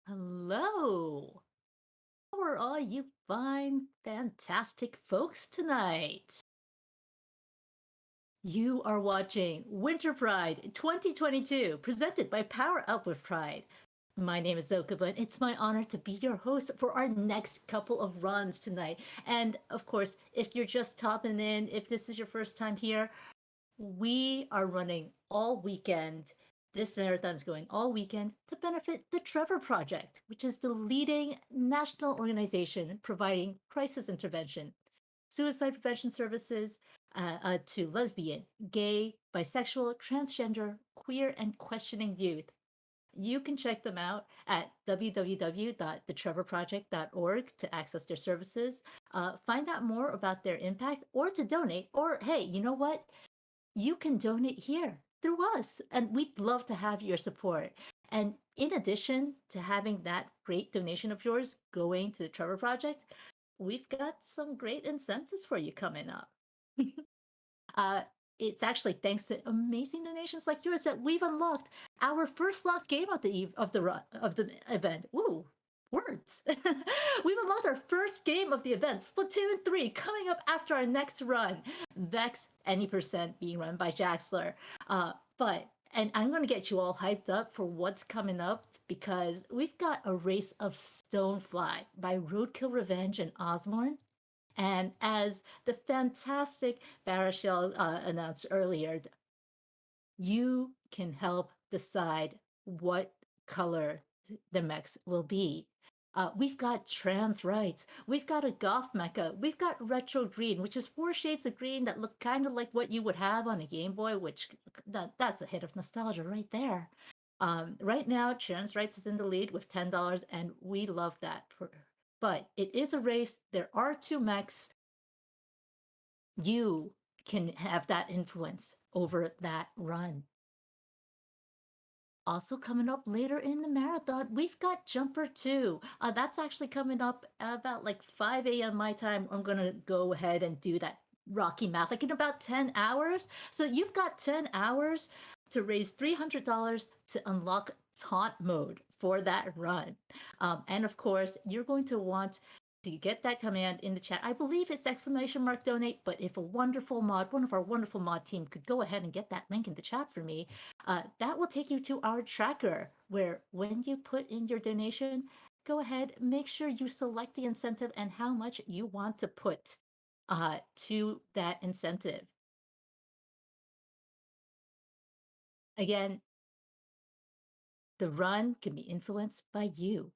C: Hello. How are all you fine, fantastic folks tonight? You are watching Winter Pride 2022, presented by Power Up with Pride. My name is Zokuba, and it's my honor to be your host for our next couple of runs tonight. And of course, if you're just topping in, if this is your first time here, we are running all weekend. This marathon is going all weekend to benefit the Trevor Project, which is the leading national organization providing crisis intervention, suicide prevention services to lesbian, gay, bisexual, transgender, queer, and questioning youth. You can check them out at www.thetrevorproject.org to access their services, find out more about their impact, or to donate. Or, hey, you know what? You can donate here through us, and we'd love to have your support. And in addition to having that great donation of yours going to the Trevor Project, we've got some great incentives for you coming up. It's actually thanks to amazing donations like yours that we've unlocked our first locked game of the event. Ooh, words. We've unlocked our first game of the event, Splatoon 3, coming up after our next run. Vex, any percent, being run by Jaxler. And I'm going to get you all hyped up for what's coming up because we've got a race of Stonefly by Roadkill Revenge and Osborne. And as the fantastic Barashel announced earlier, you can help decide what color the mechs will be. We've got trans rights. We've got a goth mecha. We've got retro green, which is 4 shades of green that look kind of like what you would have on a Game Boy, which that's a hit of nostalgia right there. Right now, trans rights is in the lead with $10, and we love that. But it is a race. There are 2 mechs. You can have that influence over that run. Also coming up later in the marathon, we've got Jumper 2. That's actually coming up about like 5 a.m. my time. I'm going to go ahead and do that rocky math, like in about 10 hours. So you've got 10 hours to raise $300 to unlock taunt mode for that run. And of course, you're going to want to get that command in the chat. I believe it's !donate, but if a wonderful mod, one of our wonderful mod team could go ahead and get that link in the chat for me, that will take you to our tracker where when you put in your donation, go ahead, make sure you select the incentive and how much you want to put to that incentive. Again, the run can be influenced by you.